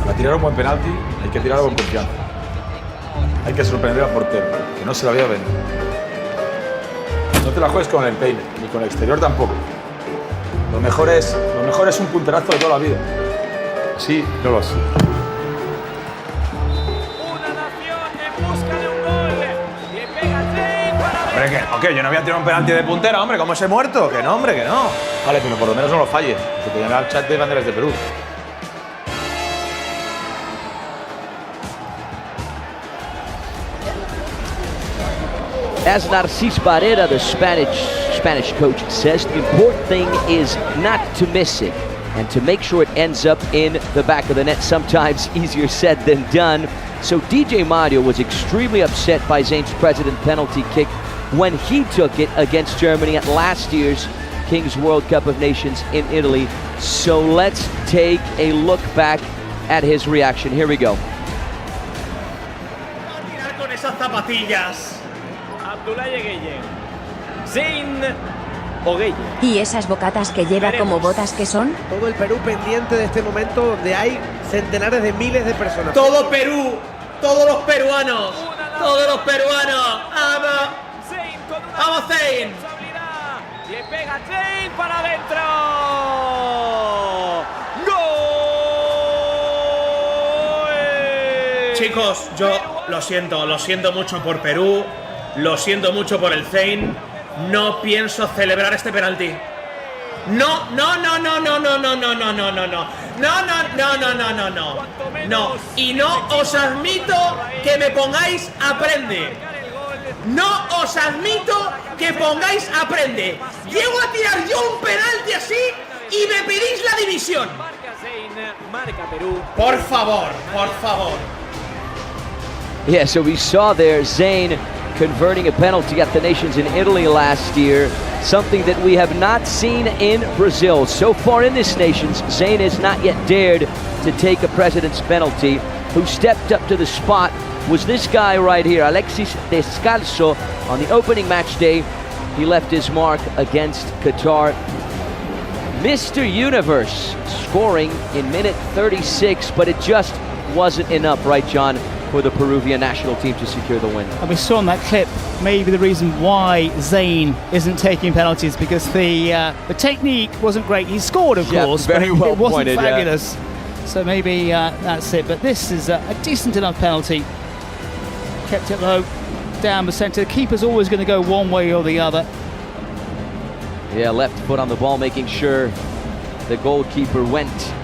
Para tirar un buen penalti hay que tirarlo con confianza. Hay que sorprender al portero, que no se la vea venir. No te la juegues con el peine, ni con el exterior tampoco. Lo mejor es un punterazo de toda la vida. Sí, no lo sé. Hombre, ¿qué? Yo no voy a tirar un penalti de puntera, hombre, como ese muerto. Que no, hombre, que no. Vale, pero por lo menos no lo falles. Se te llama el chat de banderas de Perú. As Narcís Barrera, the Spanish coach, says, the important thing is not to miss it and to make sure it ends up in the back of the net. Sometimes easier said than done. So DJ Mario was extremely upset by Zane's president penalty kick when he took it against Germany at last year's Kings World Cup of Nations in Italy. So let's take a look back at his reaction. Here we go. Con esas zapatillas. Zane o Gueye. ¿Y esas bocatas que lleva como botas que son? Todo el Perú pendiente de este momento donde hay centenares de miles de personas. Todo Perú, todos los peruanos, ¡Vamos! ¡Vamos, Zane! Le pega Zane para adentro. ¡Gol! Chicos, yo lo siento mucho por Perú. Lo siento mucho por el Zane. No pienso celebrar este penalti. No. Y no os admito que me pongáis aprende. No os admito que pongáis aprende. Llego a tirar yo un penalti así y me pedís la dimisión. Por favor. Yeah, so we saw there Zane converting a penalty at the Nations in Italy last year, something that we have not seen in Brazil. So far in this Nations, Zane has not yet dared to take a president's penalty. Who stepped up to the spot was this guy right here, Alexis Descalzo, on the opening match day. He left his mark against Qatar. Mr. Universe scoring in minute 36, but it just wasn't enough, right, John, for the Peruvian national team to secure the win. And we saw in that clip maybe the reason why Zane isn't taking penalties, because the technique wasn't great. He scored, of course, very but well it wasn't pointed, fabulous. So maybe that's it. But this is a decent enough penalty. Kept it low, down the centre. The keeper's always going to go one way or the other. Yeah, left foot on the ball, making sure the goalkeeper went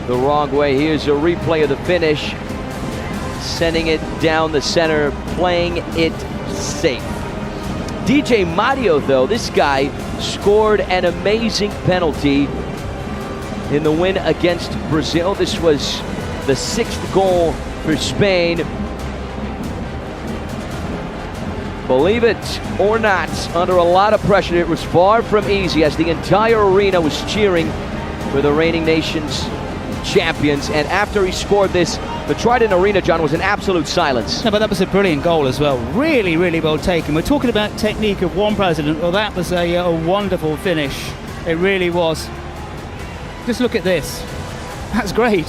the wrong way. Here's a replay of the finish. Sending it down the center, playing it safe. DJ Mario, though, this guy scored an amazing penalty in the win against Brazil. This was the 6th goal for Spain. Believe it or not, under a lot of pressure, it was far from easy as the entire arena was cheering for the reigning nations champions. And after he scored this, the Trident Arena, John, was in absolute silence. No, but that was a brilliant goal as well. Really, really well taken. We're talking about technique of one president. Well, that was a wonderful finish. It really was. Just look at this. That's great.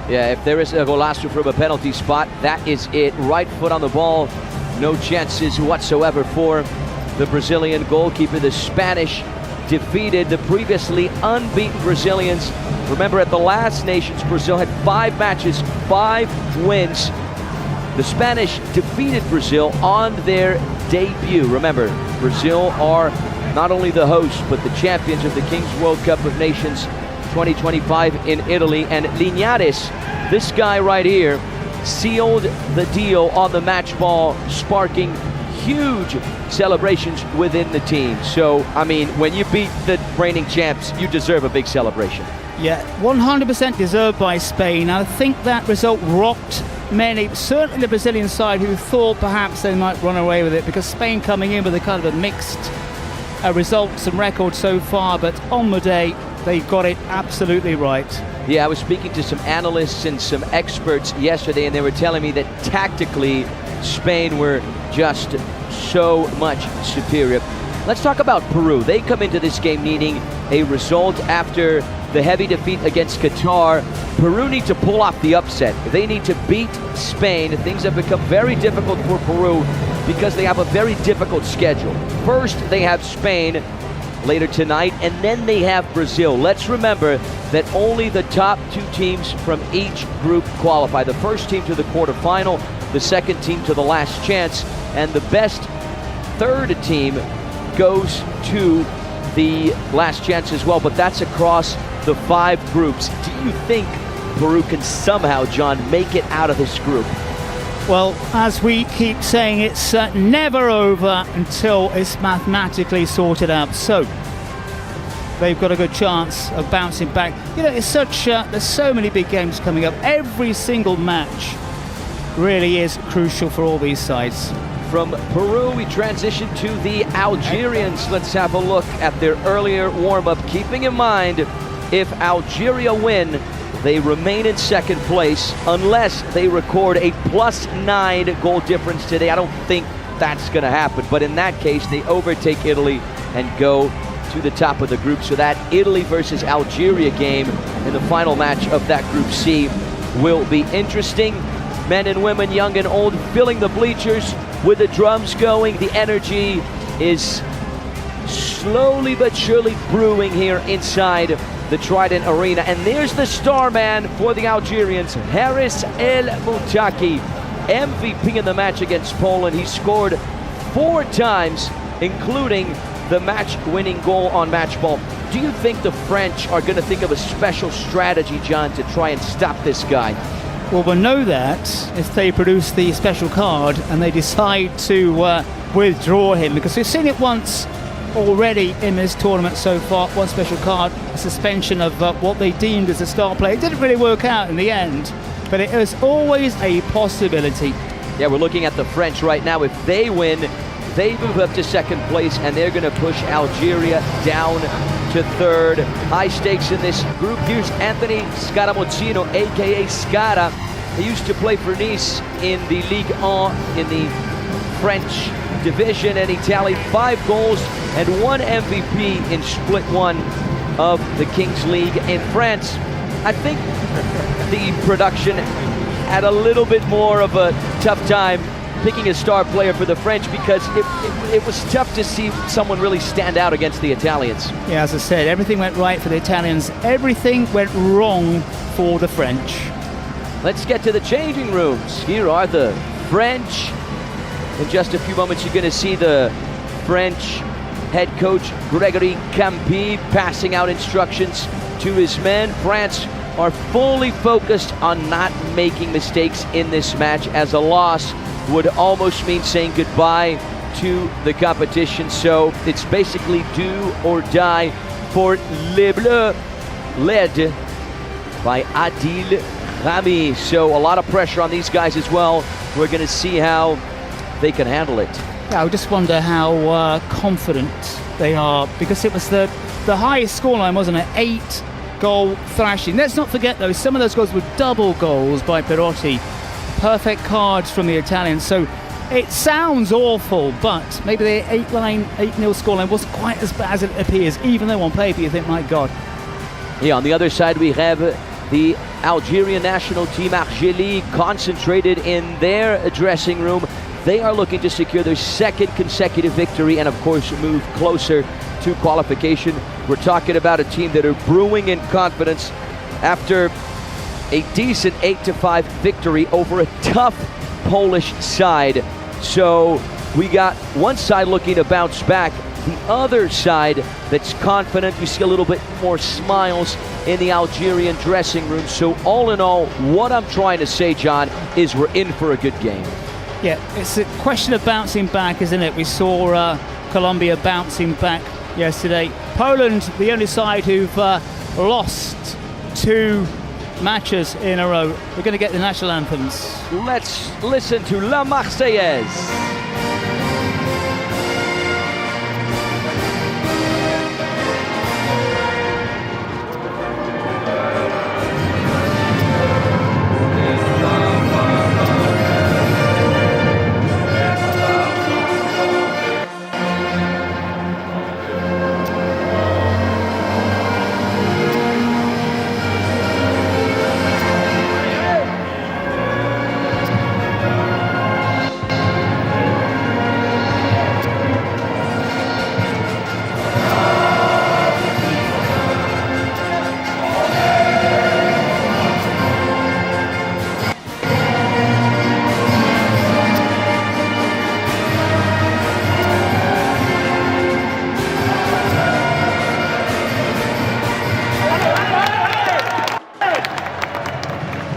Yeah, if there is a golazo from a penalty spot, that is it. Right foot on the ball. No chances whatsoever for the Brazilian goalkeeper. The Spanish defeated the previously unbeaten Brazilians. Remember, at the last Nations, Brazil had 5 matches, 5 wins. The Spanish defeated Brazil on their debut. Remember, Brazil are not only the hosts, but the champions of the Kings World Cup of Nations 2025 in Italy. And Linares, this guy right here, sealed the deal on the match ball, sparking huge celebrations within the team. So, I mean, when you beat the reigning champs, you deserve a big celebration. Yeah, 100% deserved by Spain. I think that result rocked many, certainly the Brazilian side, who thought perhaps they might run away with it, because Spain coming in with a kind of a mixed results and record so far, but on the day, they got it absolutely right. Yeah, I was speaking to some analysts and some experts yesterday, and they were telling me that tactically, Spain were just so much superior. Let's talk about Peru. They come into this game needing a result after the heavy defeat against Qatar. Peru need to pull off the upset. They need to beat Spain. Things have become very difficult for Peru because they have a very difficult schedule. First, they have Spain later tonight, and then they have Brazil. Let's remember that only the top 2 teams from each group qualify. The first team to the quarterfinal, the second team to the last chance, and the best third team goes to the last chance as well, but that's across the 5 groups. Do you think Peru can somehow, John, make it out of this group? Well, as we keep saying, it's never over until it's mathematically sorted out. So they've got a good chance of bouncing back. You know, it's there's so many big games coming up. Every single match really is crucial for all these sides. From Peru, we transition to the Algerians. Let's have a look at their earlier warm-up, keeping in mind if Algeria win, they remain in second place unless they record a +9 goal difference today. I don't think that's going to happen, but in that case, they overtake Italy and go to the top of the group. So that Italy versus Algeria game in the final match of that Group C will be interesting. Men and women, young and old, filling the bleachers with the drums going. The energy is slowly but surely brewing here inside the Trident Arena. And there's the star man for the Algerians, Haris El Moutaki, MVP in the match against Poland. He scored 4 times, including the match-winning goal on match ball. Do you think the French are going to think of a special strategy, John, to try and stop this guy? Well, we'll know that if they produce the special card and they decide to withdraw him, because we've seen it once already in this tournament so far. One special card, a suspension of what they deemed as a star player. It didn't really work out in the end, but it was always a possibility. Yeah, we're looking at the French right now. If they win, they move up to second place, and they're going to push Algeria down to third. High stakes in this group. Here's Anthony Scaramuzzino, a.k.a. Scara. He used to play for Nice in the Ligue 1 in the French division, and he tallied 5 goals and 1 MVP in split 1 of the Kings League in France. I think the production had a little bit more of a tough time picking a star player for the French, because it was tough to see someone really stand out against the Italians. Yeah, as I said, everything went right for the Italians. Everything went wrong for the French. Let's get to the changing rooms. Here are the French. In just a few moments, you're going to see the French head coach Gregory Campi passing out instructions to his men. France are fully focused on not making mistakes in this match, as a loss would almost mean saying goodbye to the competition. So it's basically do or die for Les Bleus, led by Adil Rami. So a lot of pressure on these guys as well. We're going to see how they can handle it. Yeah, I just wonder how confident they are, because it was the highest scoreline, wasn't it? 8-goal thrashing. Let's not forget, though, some of those goals were double goals by Perotti. Perfect cards from the Italians. So it sounds awful, but maybe the 8-0 scoreline wasn't quite as bad as it appears, even though on paper you think, my God. Yeah, on the other side we have the Algerian national team, Argelie, concentrated in their dressing room. They are looking to secure their 2nd consecutive victory and, of course, move closer to qualification. We're talking about a team that are brewing in confidence after a decent 8-5 victory over a tough Polish side. So we got one side looking to bounce back, the other side that's confident. You see a little bit more smiles in the Algerian dressing room. So all in all, what I'm trying to say, John, is we're in for a good game. Yeah, it's a question of bouncing back, isn't it? We saw Colombia bouncing back yesterday. Poland, the only side who've lost 2 matches in a row. We're going to get the national anthems. Let's listen to La Marseillaise.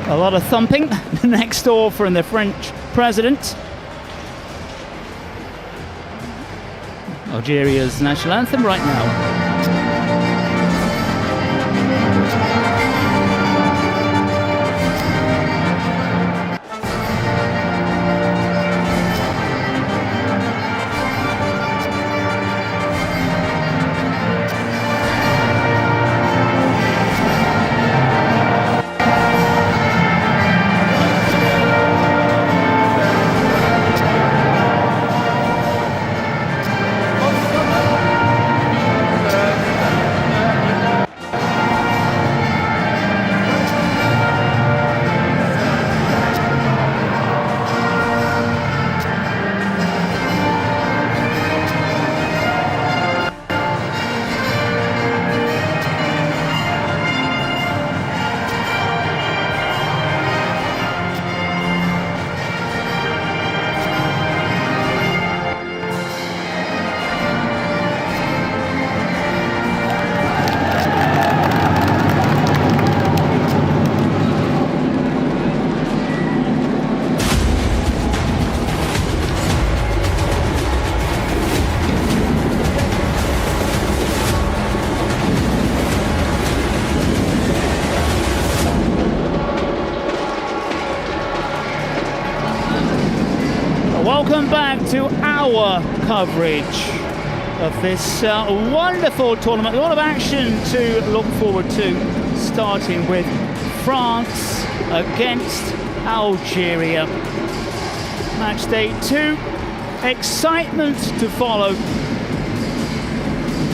A lot of thumping next door from the French president. Algeria's national anthem right now. Welcome back to our coverage of this wonderful tournament. A lot of action to look forward to, starting with France against Algeria. Match day 2, excitement to follow.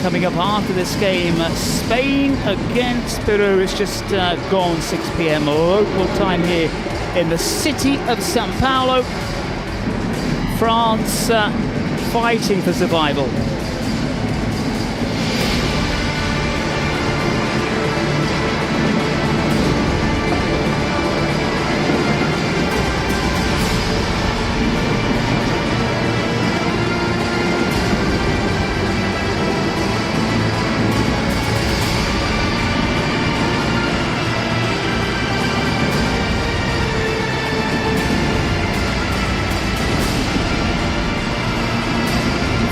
Coming up after this game, Spain against Peru. It's just gone 6 p.m. local time here in the city of São Paulo. France fighting for survival.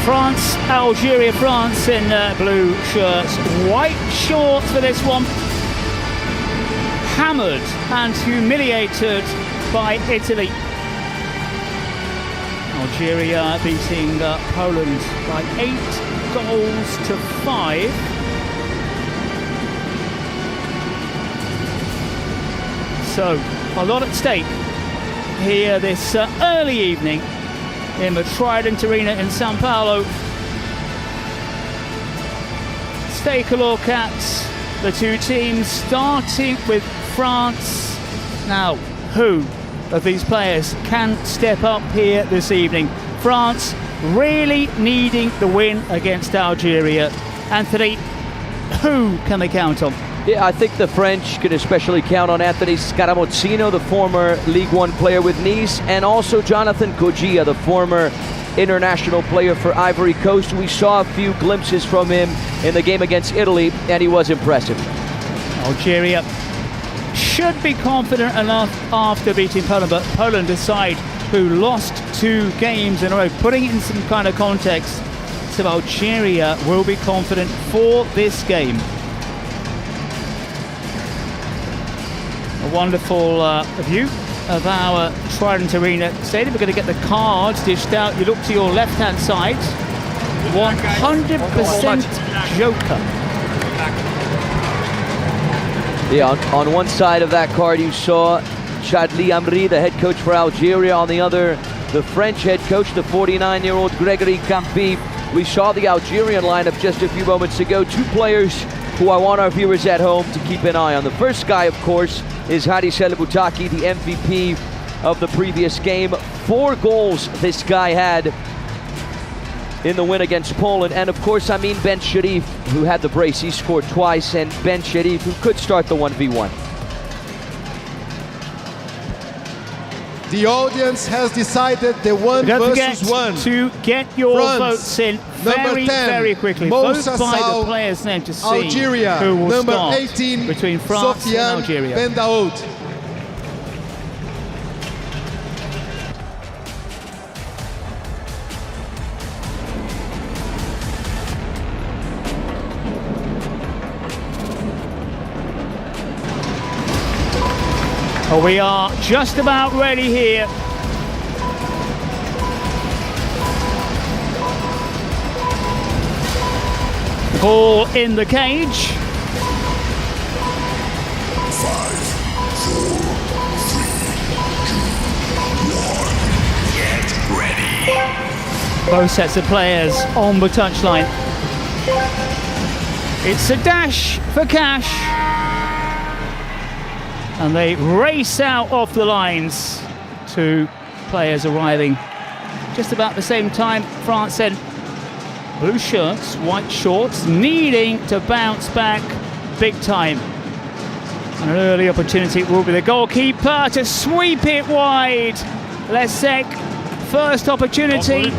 France, Algeria, France in blue shirts, white shorts for this one. Hammered and humiliated by Italy. Algeria beating Poland by 8-5. So, a lot at stake here this early evening in the Trident Arena in São Paulo. Let's take a look at the two teams, starting with France. Now, who of these players can step up here this evening? France really needing the win against Algeria. Anthony, who can they count on? Yeah, I think the French can especially count on Anthony Scaramuzzino, the former Ligue 1 player with Nice, and also Jonathan Kojia, the former international player for Ivory Coast. We saw a few glimpses from him in the game against Italy, and he was impressive. Algeria should be confident enough after beating Poland, but Poland aside, who lost 2 games in a row, putting it in some kind of context, so Algeria will be confident for this game. A wonderful view of our Trident Arena stadium. We're going to get the cards dished out. You look to your left-hand side. 100% Joker. Yeah, on one side of that card you saw Chadli Amri, the head coach for Algeria. On the other, the French head coach, the 49-year-old Gregory Campi. We saw the Algerian lineup just a few moments ago. 2 players who I want our viewers at home to keep an eye on. The first guy, of course, is Hadis El Boutaki, the MVP of the previous game. 4 goals this guy had in the win against Poland. And of course, I mean Ben Sharif, who had the brace. He scored twice, and Ben Sharif, who could start the 1v1. The audience has decided the 1 versus 1. To get your France, votes in very, 10, very quickly. Vote by the players' name to see Algeria, who will number start 18, between France Sofiane and Algeria. Bendaoud. Oh, we are just about ready here. Ball in the cage. 5, 4, 3, 2, 1. Get ready. Both sets of players on the touchline. It's a dash for cash. And they race out off the lines. 2 players arriving just about the same time. France sent blue shirts, white shorts, needing to bounce back big time. And an early opportunity will be the goalkeeper to sweep it wide. Lesek, first opportunity,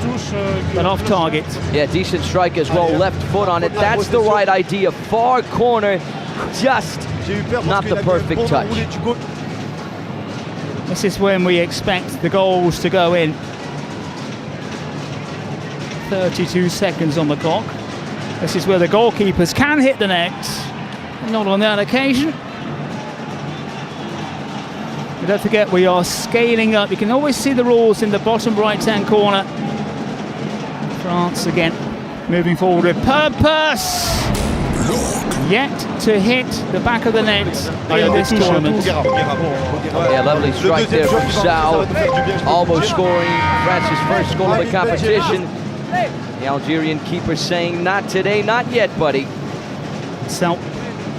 but off target. Yeah, decent strike as well, left foot on it. That's the right idea. Far corner, just not the perfect touch. This is when we expect the goals to go in. 32 seconds on the clock. This is where the goalkeepers can hit the net. Not on that occasion. But don't forget, we are scaling up. You can always see the rules in the bottom right-hand corner. France again, moving forward with purpose. Yet to hit the back of the net in this tournament. Yeah, lovely strike there from Sal. Almost scoring France's first goal of the competition. The Algerian keeper saying, not today, not yet, buddy. So,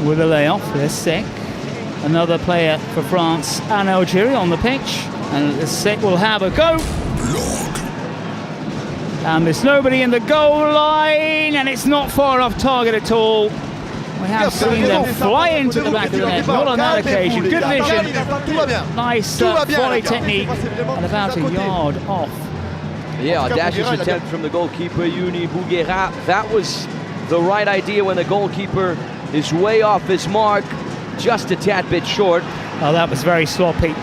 with a layoff, there's Sek. Another player for France and Algeria on the pitch. And Sek will have a go. And there's nobody in the goal line, and it's not far off target at all. We have seen them fly into the back of the net, not on that occasion. Good vision, nice volley technique, and about a yard off. Yeah, audacious attempt from the goalkeeper, Uni Bouguera. That was the right idea when the goalkeeper is way off his mark, just a tad bit short. Oh, that was very sloppy.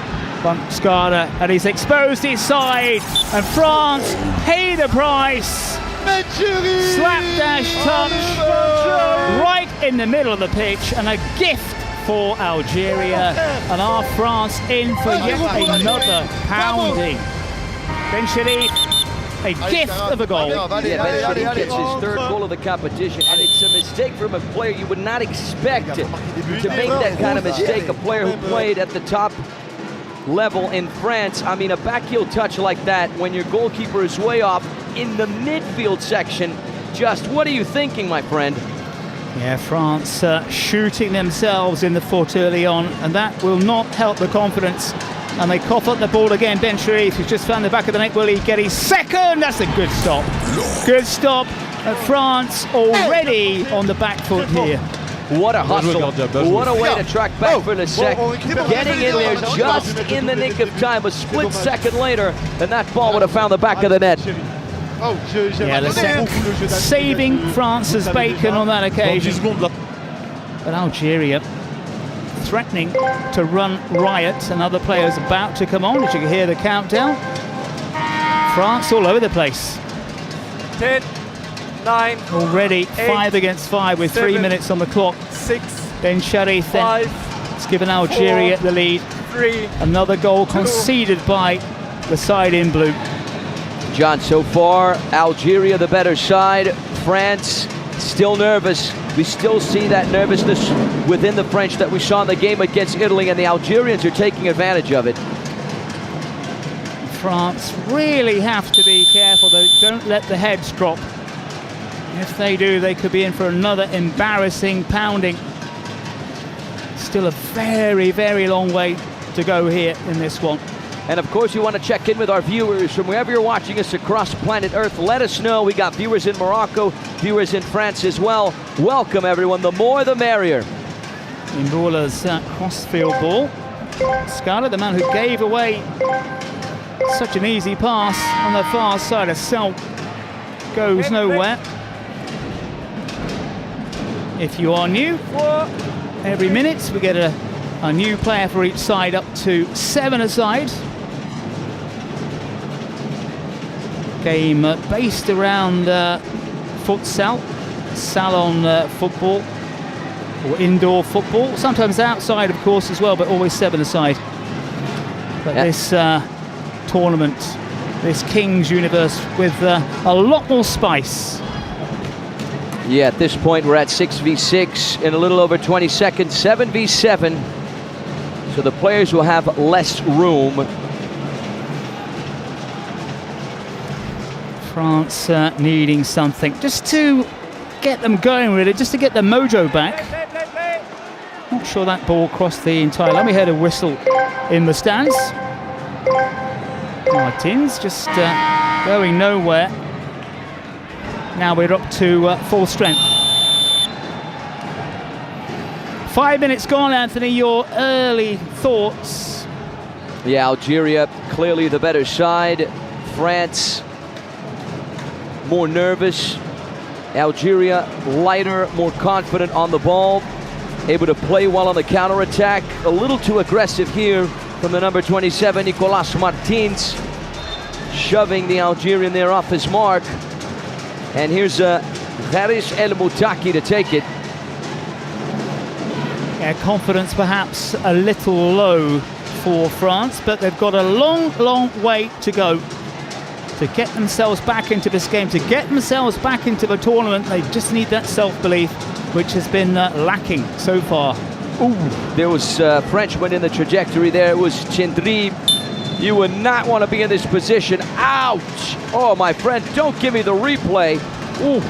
Skarda, and he's exposed his side, and France pay the price. Slapdash touch right in the middle of the pitch, and a gift for Algeria, and our France in for yet another pounding. Ben Sharif, a gift of a goal. Yeah, Ben Sharif gets his 3rd goal of the competition, and it's a mistake from a player you would not expect to make that kind of mistake. A player who played at the top level in France. I mean, a backheel touch like that when your goalkeeper is way off in the midfield section. Just what are you thinking, my friend? Yeah, France shooting themselves in the foot early on, and that will not help the confidence. And they cough up the ball again. Ben Sharif, who's just found the back of the net. Will he get his 2nd? That's a good stop. Good stop. France already on the back foot here. What a hustle. What a way to track back for the sec. Getting in there just in the nick of time. A split second later, and that ball would have found the back of the net. Yeah, saving France's bacon on that occasion. But Algeria threatening to run riot, and other players about to come on. As you can hear the countdown. France all over the place. 10, 9. Already 5 against 5 with 3 minutes on the clock. 6. Ben Sharif then has given Algeria the lead. 3. Another goal conceded by the side in blue. John, so far, Algeria the better side. France still nervous. We still see that nervousness within the French that we saw in the game against Italy, and the Algerians are taking advantage of it. France really have to be careful. They don't let the heads drop. If they do, they could be in for another embarrassing pounding. Still a very, very long way to go here in this one. And of course, you want to check in with our viewers from wherever you're watching us across planet Earth. Let us know. We got viewers in Morocco, viewers in France as well. Welcome, everyone. The more, the merrier. Imbula's crossfield ball. Scala, the man who gave away such an easy pass on the far side of Sal, goes nowhere. If you are new, every minute we get a new player for each side, up to 7 aside. Game based around futsal, salon football, or indoor football. Sometimes outside, of course, as well, but always 7 aside. But this tournament, this King's Universe, with a lot more spice. Yeah, at this point, we're at 6v6 in a little over 20 seconds, 7v7. So the players will have less room. France needing something just to get them going, really, just to get the mojo back. Not sure that ball crossed the entire line. We heard a whistle in the stands. Martins just going nowhere. Now we're up to full strength. 5 minutes gone, Anthony. Your early thoughts? Yeah, Algeria clearly the better side. France more nervous. Algeria lighter, more confident on the ball, able to play well on the counter-attack. A little too aggressive here from the number 27, Nicolas Martins, shoving the Algerian there off his mark. And here's Haris El Moutaki to take it. Yeah, confidence perhaps a little low for France, but they've got a long, long way to go to get themselves back into this game, to get themselves back into the tournament. They just need that self-belief, which has been lacking so far. Ooh, there was Frenchman in the trajectory there. It was Chendri. You would not want to be in this position. Ouch! Oh, my friend, don't give me the replay. Ooh.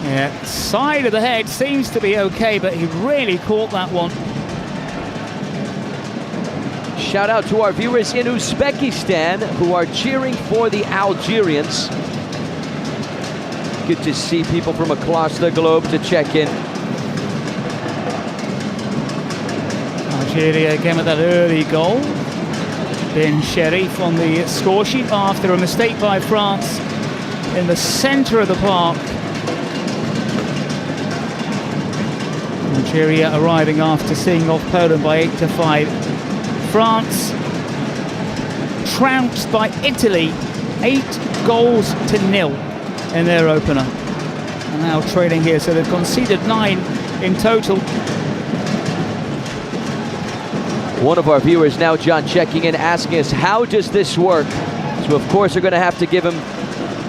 Yeah, side of the head seems to be okay, but he really caught that one. Shout out to our viewers in Uzbekistan who are cheering for the Algerians. Good to see people from across the globe to check in. Algeria again with that early goal. Ben Sharif on the score sheet after a mistake by France in the centre of the park. Algeria arriving after seeing off Poland by 8-5. France trounced by Italy 8-0 in their opener. And now trailing here, so they've conceded 9 in total. One of our viewers now, John, checking in, asking us, how does this work? So of course we're going to have to give him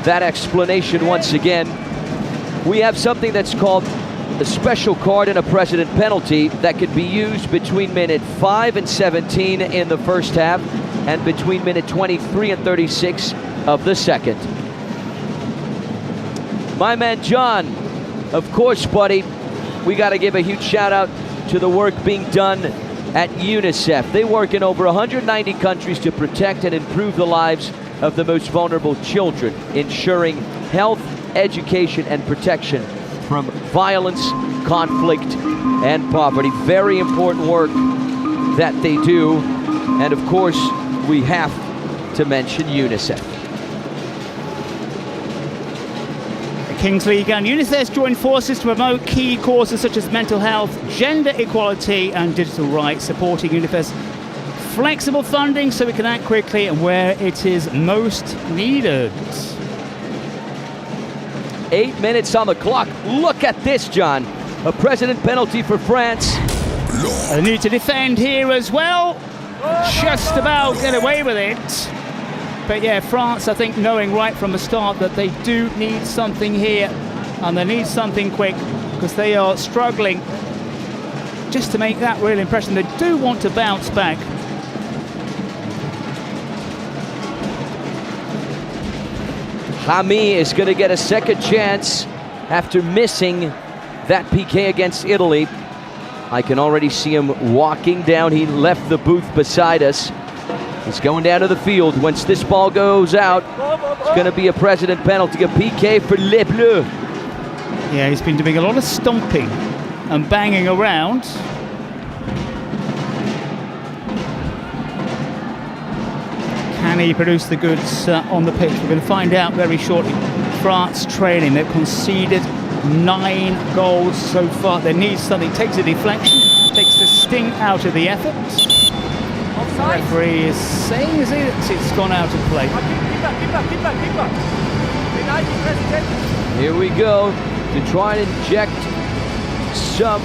that explanation once again. We have something that's called a special card and a precedent penalty that could be used between minute 5 and 17 in the first half and between minute 23 and 36 of the second. My man John, of course, buddy, we got to give a huge shout out to the work being done at UNICEF. They work in over 190 countries to protect and improve the lives of the most vulnerable children, ensuring health, education, and protection from violence, conflict, and poverty. Very important work that they do. And of course, we have to mention UNICEF. The Kings League and UNICEF join forces to promote key causes such as mental health, gender equality and digital rights, supporting UNICEF's flexible funding so we can act quickly and where it is most needed. 8 minutes on the clock. Look at this, John. A precedent penalty for France. They need to defend here as well. Just about get away with it. But yeah, France, I think, knowing right from the start that they do need something here, and they need something quick, because they are struggling just to make that real impression. They do want to bounce back. Rami is going to get a second chance after missing that PK against Italy. I can already see him walking down. He left the booth beside us. He's going down to the field. Once this ball goes out, it's going to be a precedent penalty, a PK for Les Bleus. Yeah, he's been doing a lot of stomping and banging around. Can he produce the goods on the pitch? We're going to find out very shortly. France trailing. They've conceded 9 goals so far. They need something. Takes a deflection, takes the sting out of the effort. The referee is saying that it's gone out of play. Here we go to try and inject some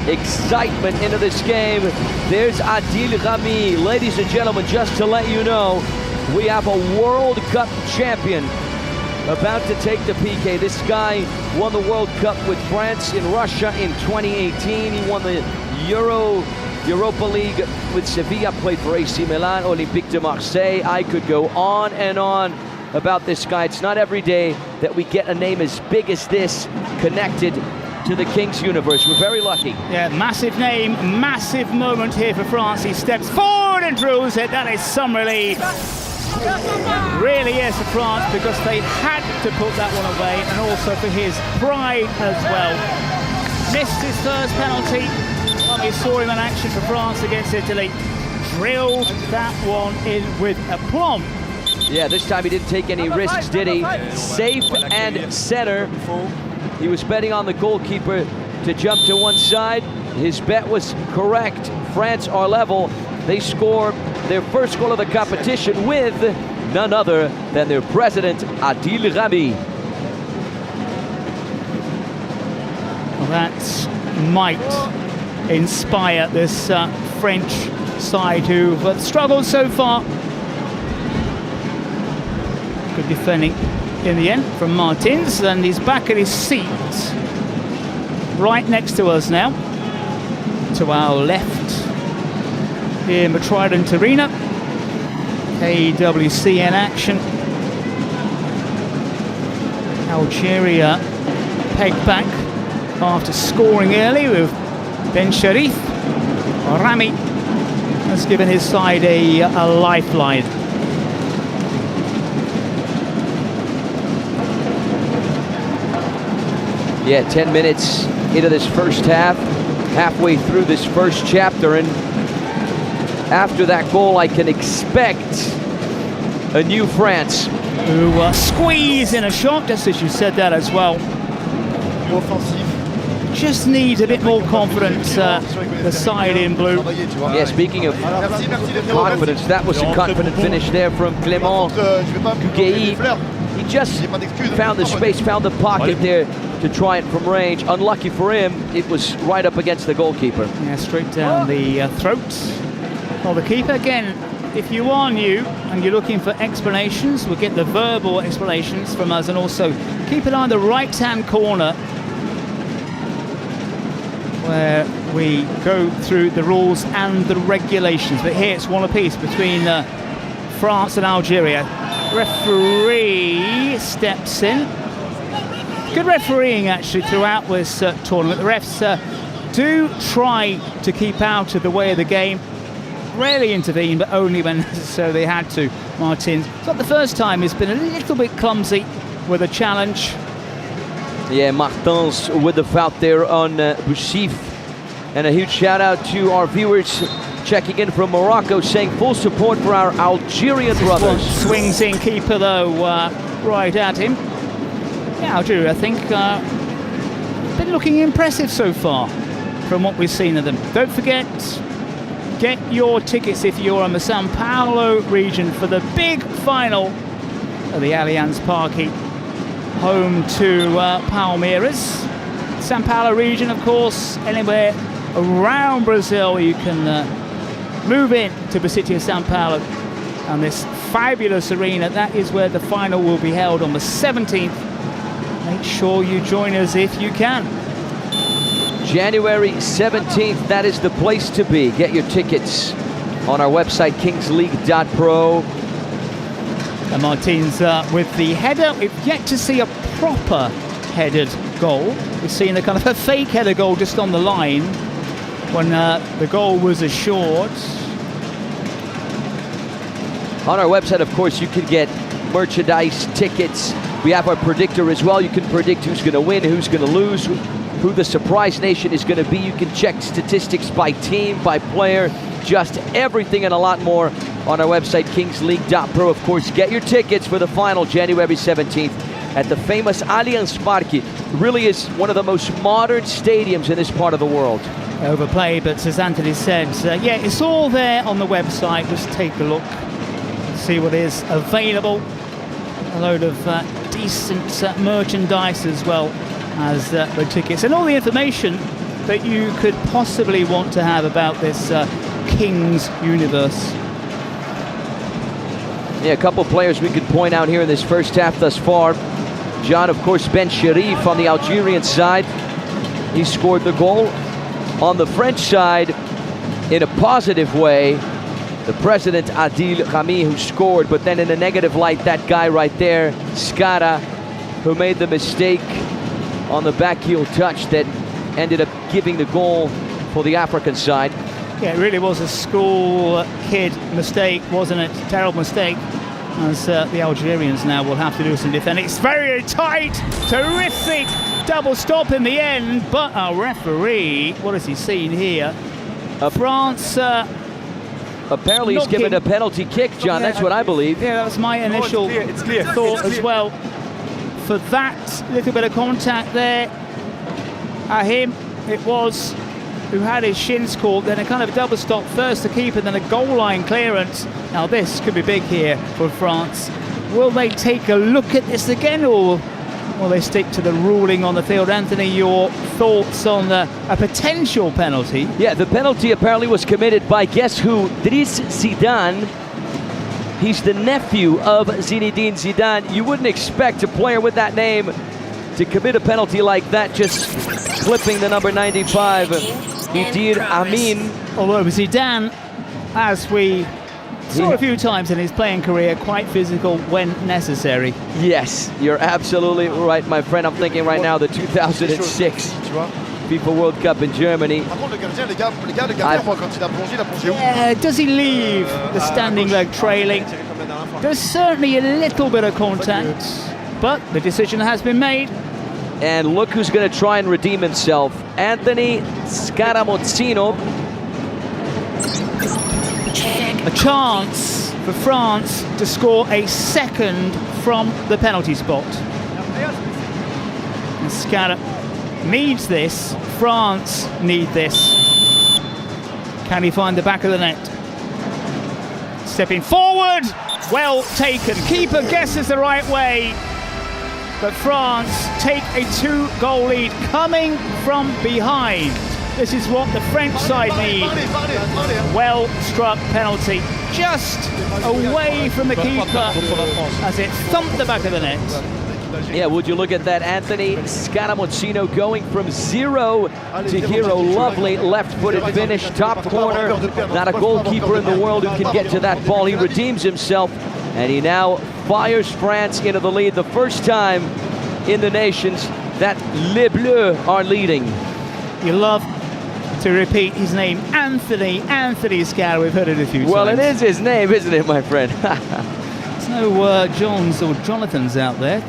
excitement into this game. There's Adil Rami. Ladies and gentlemen, just to let you know, we have a World Cup champion about to take the PK. This guy won the World Cup with France in Russia in 2018. He won the Europa League with Sevilla, played for AC Milan, Olympique de Marseille. I could go on and on about this guy. It's not every day that we get a name as big as this connected to the Kings universe. We're very lucky. Yeah, massive name, massive moment here for France. He steps forward and drills it. That is some relief. Really is for France, because they had to put that one away, and also for his pride as well. Missed his first penalty. Well, we saw him in action for France against Italy. Drilled that one in with aplomb. Yeah, this time he didn't take any risks, did he? Safe and center. He was betting on the goalkeeper to jump to one side. His bet was correct. France are level. They score their first goal of the competition with none other than their president, Adil Rami. Well, that might inspire this French side who've struggled so far. Good defending in the end from Martins, and he's back at his seat right next to us now, to our left here in the Trident Arena. KWC in action. Algeria pegged back after scoring early with Ben Sharif. Rami has given his side a lifeline. Yeah, 10 minutes into this first half, halfway through this first chapter, and after that goal, I can expect a new France. Who squeeze in a shot, just as you said that as well. Just needs a bit more confidence, the side in blue. Yeah, speaking of confidence, that was a confident finish there from Clément Gueye. He just found the space, found the pocket there to try it from range. Unlucky for him, it was right up against the goalkeeper. Yeah, straight down the throat of the keeper. Again, if you are new and you're looking for explanations, we'll get the verbal explanations from us, and also keep an eye on the right-hand corner where we go through the rules and the regulations. But here it's one apiece between France and Algeria. Referee steps in. Good refereeing actually throughout this tournament. The refs do try to keep out of the way of the game. Rarely intervene, but only when necessary they had to. Martins, it's not the first time he's been a little bit clumsy with a challenge. Yeah, Martins with the foul there on Boussif. And a huge shout out to our viewers checking in from Morocco, saying full support for our Algerian brothers. Swings in keeper though, right at him. Yeah, Algeria, I think, been looking impressive so far from what we've seen of them. Don't forget, get your tickets if you're on the São Paulo region for the big final of the Allianz Parque, home to Palmeiras. São Paulo region, of course, anywhere around Brazil you can move in to the city of São Paulo and this fabulous arena. That is where the final will be held on the 17th. Make sure you join us if you can. January 17th, that is the place to be. Get your tickets on our website, kingsleague.pro. And Martins with the header. We've yet to see a proper headed goal. We've seen a kind of a fake header goal just on the line when the goal was assured. On our website, of course, you can get merchandise, tickets. We have our predictor as well. You can predict who's going to win, who's going to lose, who the surprise nation is going to be. You can check statistics by team, by player, just everything and a lot more on our website, kingsleague.pro. Of course, get your tickets for the final January 17th at the famous Allianz Parque. Really is one of the most modern stadiums in this part of the world. Overplayed, but as Anthony said, yeah, it's all there on the website. Just take a look, see what is available. A load of decent merchandise as well as the tickets and all the information that you could possibly want to have about this Kings universe. Yeah, a couple players we could point out here in this first half thus far. John, of course, Ben Sherif on the Algerian side. He scored the goal. On the French side, in a positive way, the president Adil Rami, who scored, but then in a negative light, that guy right there, Skara, who made the mistake on the back heel touch that ended up giving the goal for the African side. Yeah, it really was a school kid mistake, wasn't it? Terrible mistake, as the Algerians now will have to do some defending. It's very tight, terrific double stop in the end, but our referee, what has he seen here? France... apparently he's given a penalty kick, John, that's what I believe. Yeah, that was my initial thought as well. For that little bit of contact there, him, it was, who had his shins caught, then a kind of double stop, first the keeper, then a goal line clearance. Now this could be big here for France. Will they take a look at this again, or will they stick to the ruling on the field? Anthony, your thoughts on a potential penalty? Yeah, the penalty apparently was committed by, guess who? Driss Zidane. He's the nephew of Zinedine Zidane. You wouldn't expect a player with that name to commit a penalty like that, just clipping the number 95, Idir Amin. Although Zidane, as we saw a few times in his playing career, quite physical when necessary. Yes, you're absolutely right, my friend. I'm thinking right now the 2006 FIFA World Cup in Germany. Yeah, does he leave the standing leg trailing? There's certainly a little bit of contact, but the decision has been made. And look who's going to try and redeem himself. Anthony Scaramuzzino. A chance for France to score a second from the penalty spot. And Scara needs this. France need this. Can he find the back of the net? Stepping forward. Well taken. Keeper guesses the right way. But France take a 2-goal lead coming from behind. This is what the French side need. Well struck penalty, just away from the keeper as it thumped the back of the net. Yeah, would you look at that? Anthony Scaramuzzino going from 0 to hero. Lovely left-footed finish, top corner. Not a goalkeeper in the world who can get to that ball. He redeems himself, and he now fires France into the lead. The first time in the nations that Les Bleus are leading. You love to repeat his name, Anthony Scara. We've heard it a few times. Well, it is his name, isn't it, my friend? There's no Johns or Jonathans out there.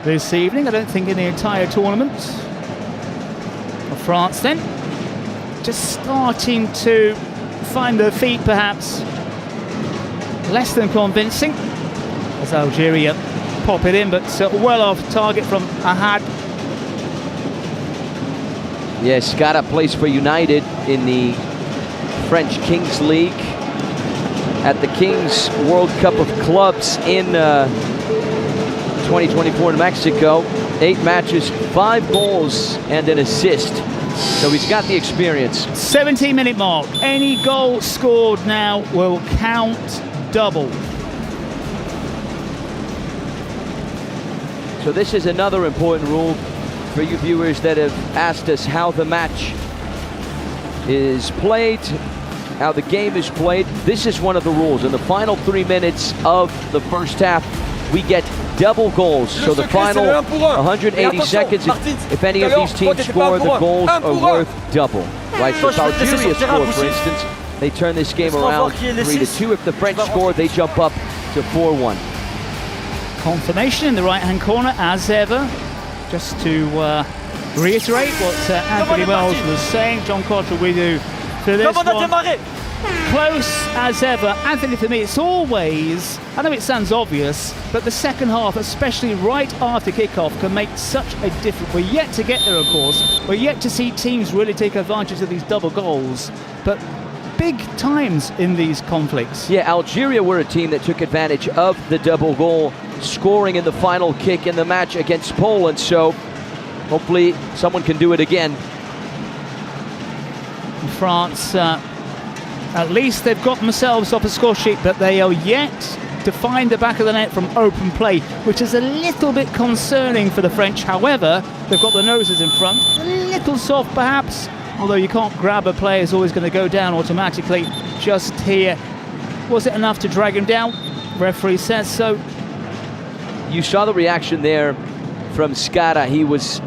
this evening. I don't think in the entire tournament. Of France then. Just starting to find their feet perhaps. Less than convincing as Algeria pop it in, but well off target from Ahad. Yeah, Scata plays for United in the French Kings League at the Kings World Cup of Clubs in 2024 in Mexico. 8 matches, 5 goals and an assist. So he's got the experience. 17-minute mark. Any goal scored now will count double. So this is another important rule for you viewers that have asked us how the match is played, how the game is played. This is one of the rules. In the final 3 minutes of the first half, we get double goals. So the final 180 seconds, if any of these teams score, the goals are worth double. Right, so if Algeria scored, for instance, they turn this game around 3-2. If the French score, they jump up to 4-1. Confirmation in the right-hand corner, as ever. Just to reiterate what Anthony Wells was saying, John Cottrell with you for this one. Close as ever. Anthony, for me, it's always, I know it sounds obvious, but the second half, especially right after kickoff, can make such a difference. We're yet to get there, of course. We're yet to see teams really take advantage of these double goals, but big times in these conflicts. Yeah, Algeria were a team that took advantage of the double goal scoring in the final kick in the match against Poland, so hopefully someone can do it again. France, at least they've got themselves off a score sheet, but they are yet to find the back of the net from open play, which is a little bit concerning for the French. However, they've got the noses in front, a little soft perhaps, although you can't grab a player who's always going to go down automatically. Just here, was it enough to drag him down? Referee says so. You saw the reaction there from Scata. He was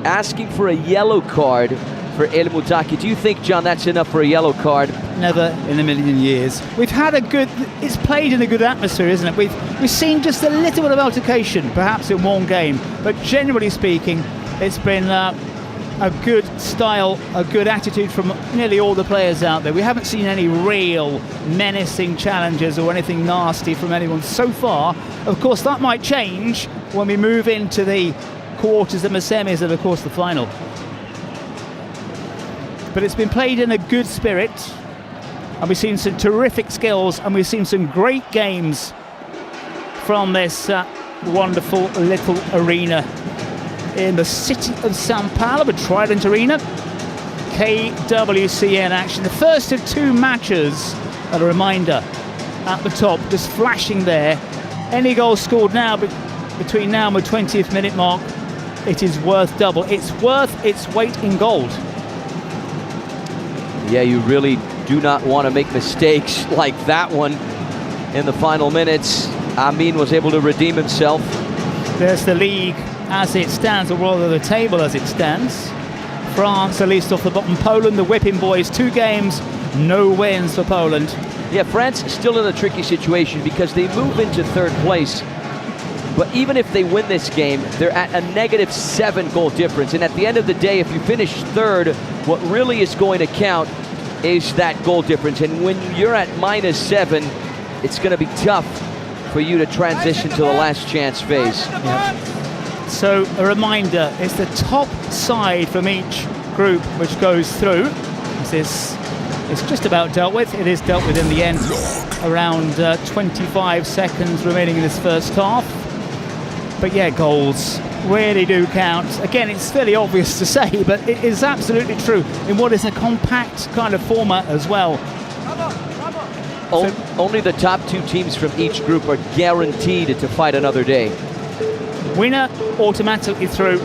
asking for a yellow card for El Moutaki. Do you think, John, that's enough for a yellow card? Never in a million years. We've had a good, it's played in a good atmosphere, isn't it? We've seen just a little bit of altercation, perhaps in one game, but generally speaking, it's been a good style, a good attitude from nearly all the players out there. We haven't seen any real menacing challenges or anything nasty from anyone so far. Of course, that might change when we move into the quarters and the semis and, of course, the final. But it's been played in a good spirit, and we've seen some terrific skills, and we've seen some great games from this wonderful little arena in the city of São Paulo, a Trident Arena. KWCN action. The first of 2 matches, a reminder at the top, just flashing there. Any goal scored now between now and the 20th minute mark, it is worth double. It's worth its weight in gold. Yeah, you really do not want to make mistakes like that one in the final minutes. Amin was able to redeem himself. There's the league as it stands, or rather the table as it stands. France, at least off the bottom. Poland, the whipping boys, 2 games, no wins for Poland. Yeah, France is still in a tricky situation because they move into 3rd place. But even if they win this game, they're at a -7 goal difference. And at the end of the day, if you finish 3rd, what really is going to count is that goal difference. And when you're at -7, it's going to be tough for you to transition to the last chance phase. Yep. So a reminder, it's the top side from each group which goes through. This is just about dealt with. It is dealt with in the end. Around 25 seconds remaining in this first half. But yeah, goals really do count. Again, it's fairly obvious to say, but it is absolutely true in what is a compact kind of format as well. Only the top 2 teams from each group are guaranteed to fight another day. Winner automatically through.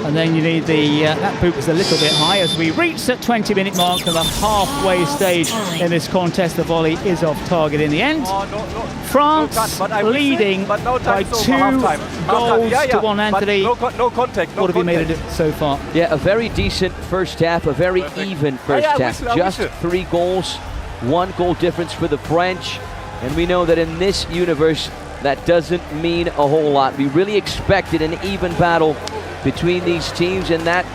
And then you need the, that boot was a little bit high as we reach that 20-minute mark of the halfway stage in this contest. The volley is off target in the end. France leading by 2 goals to 1, Anthony. No contact. What have you made of it so far? Yeah, a very decent first half, a very even first half. Just 3 goals, 1 goal difference for the French. And we know that in this universe, that doesn't mean a whole lot. We really expected an even battle between these teams, and that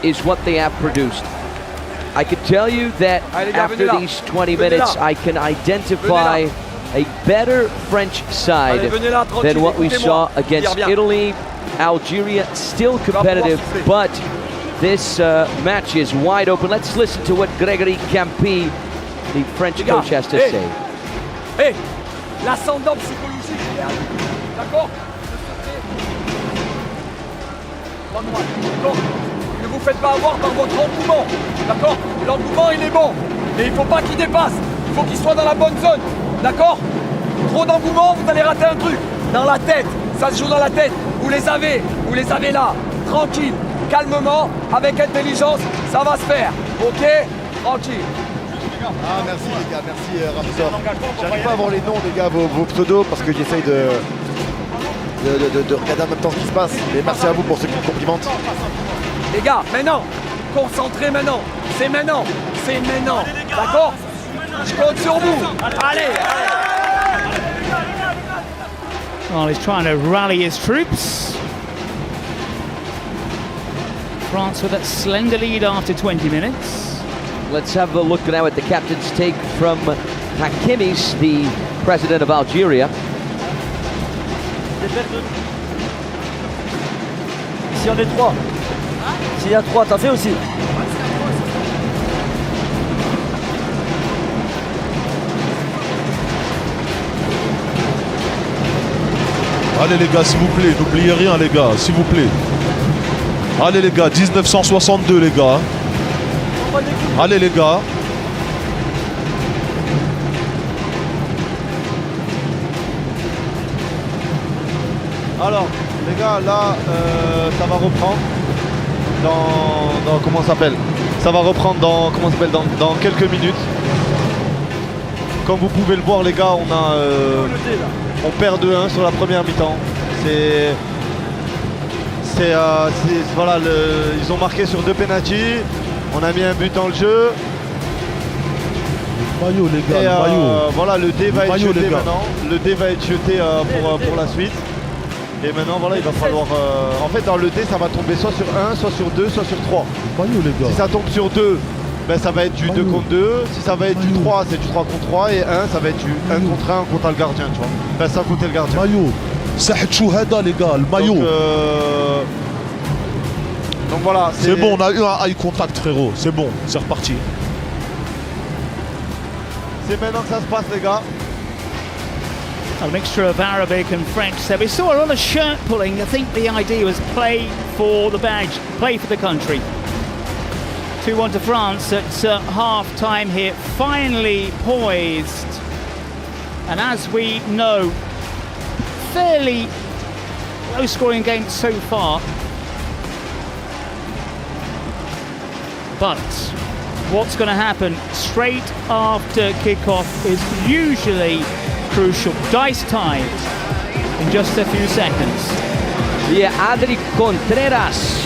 is what they have produced. I can tell you that after these 20 minutes, I can identify a better French side than what we saw against Italy. Algeria still competitive, but this match is wide open. Let's listen to what Grégory Campi, the French coach, has to say. Hey, l'ascendant psychologique, d'accord? Ne vous faites pas avoir par votre engouement, d'accord? L'engouement, il est bon, mais il ne faut pas qu'il dépasse. Il faut qu'il soit dans la bonne zone, d'accord? Trop d'engouement, vous allez rater un truc. Dans la tête, ça se joue dans la tête. Vous les avez là, tranquille, calmement, avec intelligence, ça va se faire, ok? Tranquille. Ah merci les gars, merci Raptor. J'arrive pas à voir les noms les gars, vos pseudos, parce que j'essaye de regarder en même temps ce qui se passe. Mais merci à vous pour ceux qui me complimentent. Les gars, maintenant, concentrez maintenant, c'est maintenant, d'accord? Je compte sur vous, allez. Well, he's trying to rally his troops. France with a slender lead after 20 minutes. Let's have a look now at the captain's take from Hakimis, the president of Algeria. Si on est trois. S'il y a trois, t'as fait aussi. Allez les gars, s'il vous plaît, n'oubliez rien les gars, s'il vous plaît. Allez les gars, 1962 les gars. Allez les gars. Alors, les gars, là, ça va reprendre dans comment ça s'appelle? Ça va reprendre dans quelques minutes. Comme vous pouvez le voir, les gars, on perd 2-1 sur la première mi-temps. Voilà, ils ont marqué sur 2 pénaltys. On a mis un but dans le jeu. Le maillot, les gars, et, le maillot. voilà, le dé va être maillot, jeté maintenant. Le dé va être jeté pour la suite. Et maintenant, voilà, il va falloir... en fait, dans le dé, ça va tomber soit sur 1, soit sur 2, soit sur 3. Maillot, les gars. Si ça tombe sur 2, ben, ça va être du 2 contre 2. Si ça va être du 3, c'est du 3 contre 3. Et 1, ça va être du 1 contre 1 contre le gardien, tu vois. Ben, sans compter le gardien. Maillot. Sahid Chouhada, les gars, le maillot. Donc voilà. C'est bon, on a eu un eye contact, frérot. C'est bon, c'est reparti. C'est maintenant que ça se passe, les gars. A mixture of Arabic and French. So we saw a lot of shirt pulling. I think the idea was play for the badge, play for the country. 2-1 to France at half time here, finally poised. And as we know, fairly low scoring game so far. But what's going to happen straight after kickoff is usually crucial. Dice tied in just a few seconds. Yeah, Adri Contreras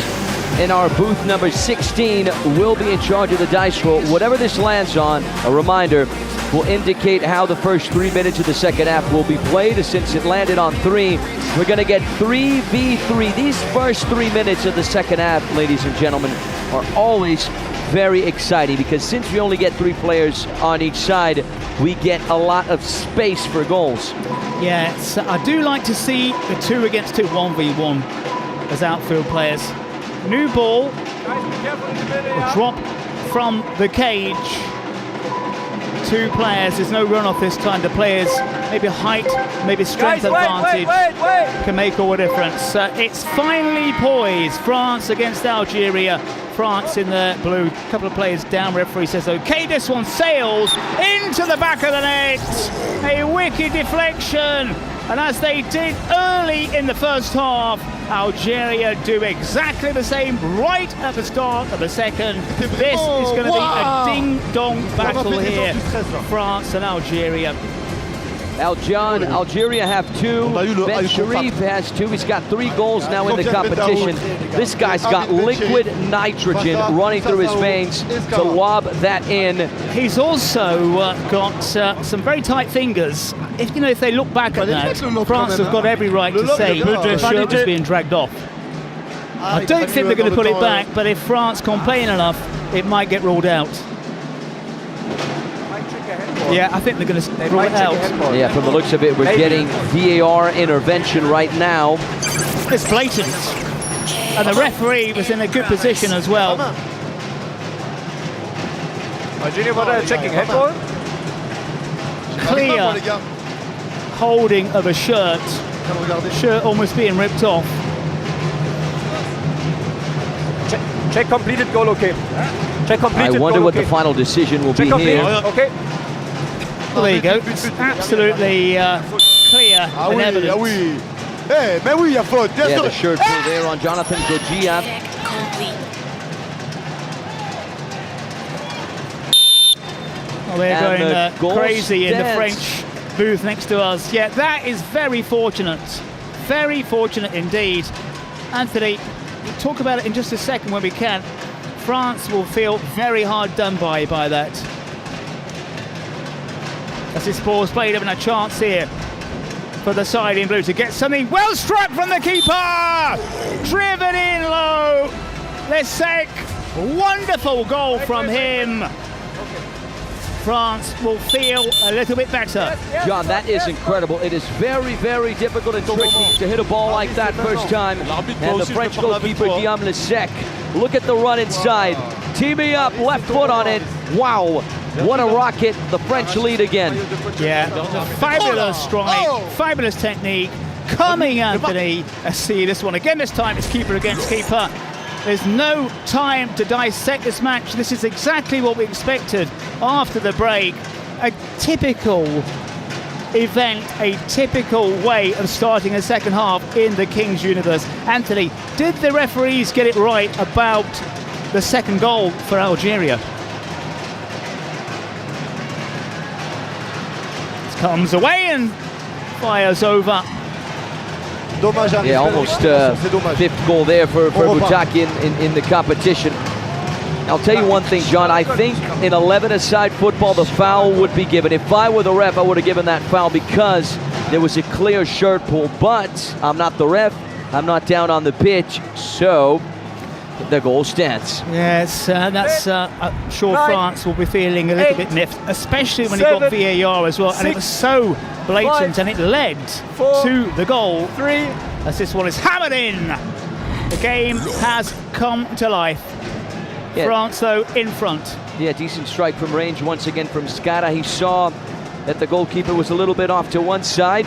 in our booth number 16 will be in charge of the dice roll. Whatever this lands on, a reminder, will indicate how the first 3 minutes of the second half will be played. Since it landed on 3, we're going to get 3v3. These first 3 minutes of the second half, ladies and gentlemen, are always very exciting because since we only get 3 players on each side, we get a lot of space for goals. Yes, I do like to see the 2 against 2 1v1 as outfield players. New ball, a drop from the cage. 2 players, there's no runoff this time. The players, maybe height, maybe strength advantage can make all the difference. It's finally poised. France against Algeria. France in the blue. A couple of players down. Referee says, okay, this one sails into the back of the net. A wicked deflection. And as they did early in the first half, Algeria do exactly the same right at the start of the second. This is going to be a ding-dong battle here, France and Algeria. Algeria have 2. Ben Sharif has 2. He's got 3 goals now in the competition. This guy's got liquid nitrogen running through his veins to lob that in. He's also got some very tight fingers. If they look back at that, France have got every right to say the shirt was being dragged off. I don't think they're going to put it back, but if France complain enough, it might get ruled out. Yeah, I think they're going to rule it out. Yeah, from the looks of it, we're getting VAR intervention right now. It's blatant. And the referee was in a good position as well. Checking headball. Clear holding of a shirt. Shirt almost being ripped off. Check completed, goal okay. Check completed, I wonder what the final decision will be here. Okay. Well, there you go. It's absolutely clear and evident. Mais oui, il y a faute. Yeah, the shirt pull there on Jonathan Gogia. Oh, they're going crazy in the French booth next to us. Yeah, that is very fortunate. Very fortunate indeed. Anthony, we'll talk about it in just a second when we can. France will feel very hard done by that. As this ball's played, having a chance here for the side in blue to get something well struck from the keeper. Driven in low. Lesek, wonderful goal from him. France will feel a little bit better. John, that is incredible. It is very, very difficult and tricky to hit a ball like that first time. And the French goalkeeper, Guillaume Lesec, look at the run inside. Teaming up, left foot on it. Wow. What a rocket. The French lead again. Yeah, fabulous strike, fabulous technique. Coming, Anthony. Let's see this one again. This time it's keeper against keeper. There's no time to dissect this match. This is exactly what we expected after the break. A typical event, a typical way of starting a second half in the King's Universe. Anthony, did the referees get it right about the second goal for Algeria? Comes away and fires over. Yeah, almost 5th goal there for Boutaki in the competition. I'll tell you one thing, John. I think in 11-a-side football, the foul would be given. If I were the ref, I would have given that foul because there was a clear shirt pull. But I'm not the ref. I'm not down on the pitch. So the goal stands. Yes, I'm sure France will be feeling a little bit miffed, especially when it got VAR as well, and it was so blatant, and it led to the goal. As this one is hammered in. The game has come to life. Yeah. France, though, in front. Yeah, decent strike from range once again from Scata. He saw that the goalkeeper was a little bit off to one side.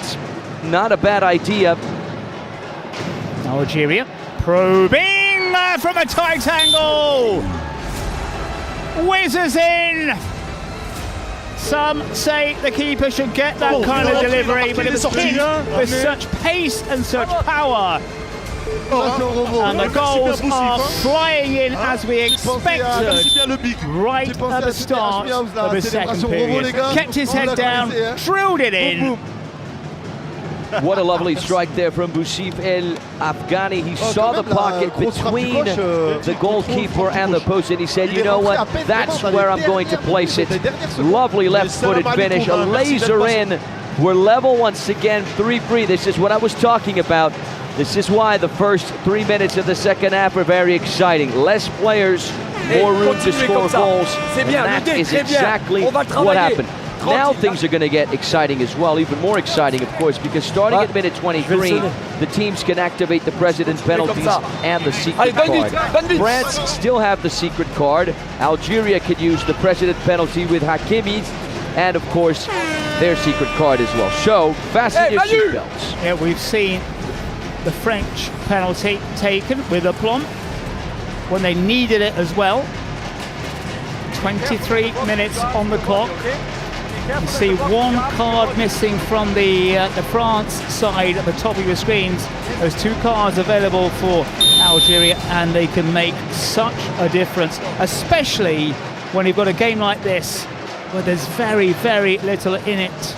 Not a bad idea. Algeria probing from a tight angle. Whizzes in. Some say the keeper should get that kind of delivery, but it was hit with such pace and such power. And the goals are flying in as we expected right at the start of the second period. Kept his head down, drilled it in. What a lovely strike there from Boussif El Afghani. He saw the pocket between the goalkeeper and the post, and he said, you know what, that's where I'm going to place it. Lovely left-footed finish, a laser in. We're level once again, 3-3. This is what I was talking about. This is why the first 3 minutes of the second half are very exciting. Less players, more room to score goals, and that is exactly what happened. Now things are going to get exciting as well, even more exciting, of course, because starting at minute 23, the teams can activate the president's penalties and the secret card. France still have the secret card. Algeria could use the president penalty with Hakimi, and of course, their secret card as well. So, fasten your seatbelts. Yeah, we've seen the French penalty taken with aplomb when they needed it as well. 23 minutes on the clock. You see one card missing from the France side at the top of your screens. There's 2 cards available for Algeria, and they can make such a difference, especially when you've got a game like this where there's very, very little in it.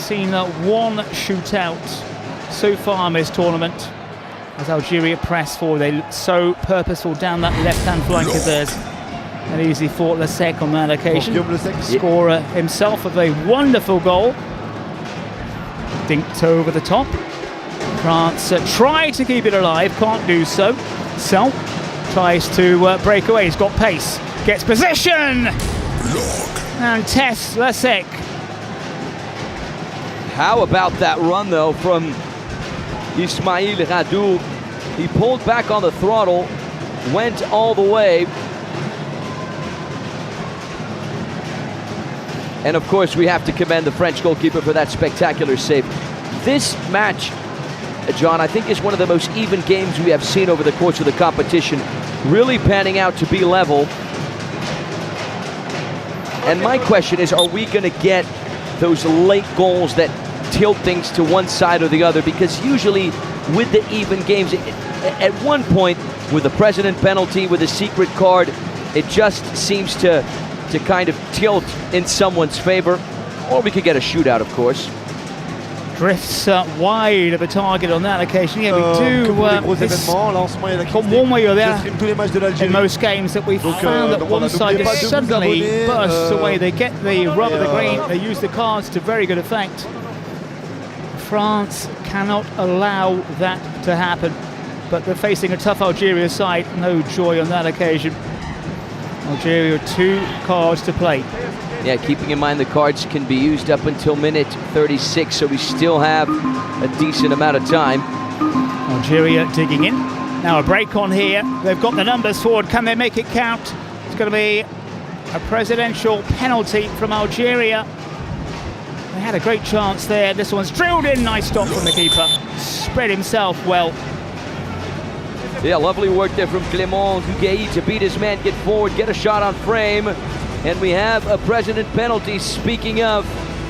seen one shootout so far in this tournament. As Algeria press forward, they look so purposeful down that left-hand flank of theirs. And easily fought Lasek on that occasion. Scorer himself with a wonderful goal. Dinked over the top. France try to keep it alive, can't do so. Sel tries to break away, he's got pace. Gets position! And tests Lasek. How about that run though from Ismail Radoul? He pulled back on the throttle, went all the way. And of course we have to commend the French goalkeeper for that spectacular save. This match, John, I think is one of the most even games we have seen over the course of the competition. Really panning out to be level. And my question is, are we going to get those late goals that tilt things to one side or the other? Because usually with the even games, at one point with the president penalty, with a secret card, it just seems to kind of tilt in someone's favor. Or we could get a shootout, of course. Drifts wide of a target on that occasion. Yeah, we do. One way or the other, in most games that we've found that one side just suddenly bursts away. They get the rub of the green, they use the cards to very good effect. France cannot allow that to happen, but they're facing a tough Algeria side. No joy on that occasion. Algeria 2 cards to play. Yeah, keeping in mind the cards can be used up until minute 36, so we still have a decent amount of time. Algeria digging in. Now a break on here. They've got the numbers forward. Can they make it count? It's going to be a presidential penalty from Algeria. They had a great chance there. This one's drilled in. Nice stop from the keeper. Spread himself well. Yeah, lovely work there from Clément Gugaï to beat his man, get forward, get a shot on frame. And we have a president penalty. Speaking of,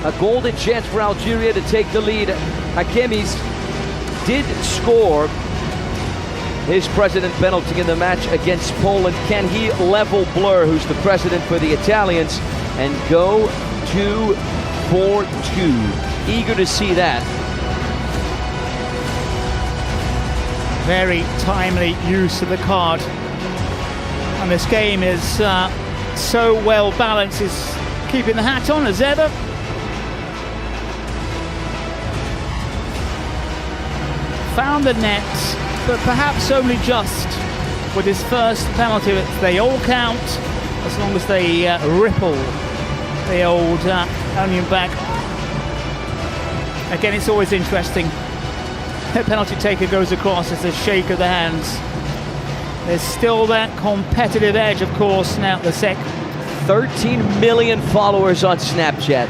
a golden chance for Algeria to take the lead. Hakemis did score his president penalty in the match against Poland. Can he level Blur, who's the president for the Italians, and go 2-4-2? Eager to see that. Very timely use of the card. And this game is so well balanced. Is keeping the hat on as ever. Found the net, but perhaps only just with his first penalty. They all count as long as they ripple the old onion back. Again, it's always interesting. The penalty taker goes across as a shake of the hands. There's still that competitive edge, of course, now the sec. 13 million followers on Snapchat.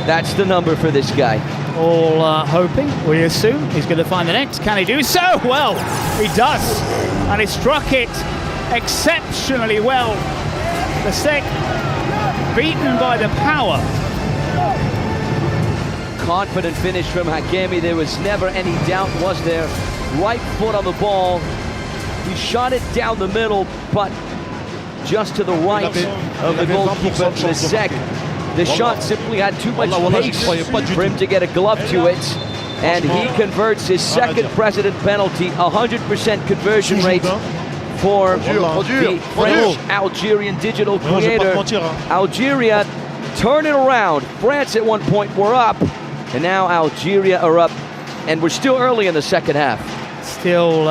That's the number for this guy. All hoping, we assume, he's going to find the net. Can he do so? Well, he does. And he struck it exceptionally well. The sec beaten by the power. Confident finish from Hakimi. There was never any doubt, was there? Right foot on the ball. He shot it down the middle, but just to the right of the goalkeeper, Lasek. The shot simply had too much pace for him to get a glove to it. And he converts his second president penalty, 100% conversion rate for the French-Algerian digital creator. Algeria turn it around. France at one point were up, and now Algeria are up, and we're still early in the second half. Still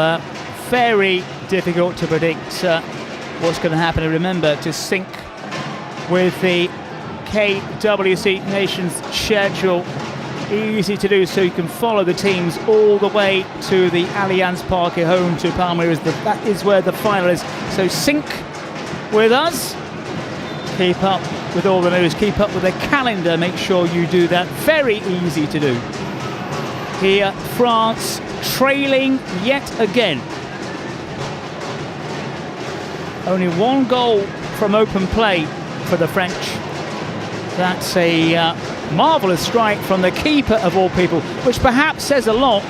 very difficult to predict what's going to happen. And remember to sync with the KWC Nations schedule. Easy to do, so you can follow the teams all the way to the Allianz Parque home to Palmeiras. That is where the final is. So sync with us. Keep up with all the news. Keep up with the calendar. Make sure you do that. Very easy to do. Here, France trailing yet again. Only one goal from open play for the French. That's a marvellous strike from the keeper of all people, which perhaps says a lot,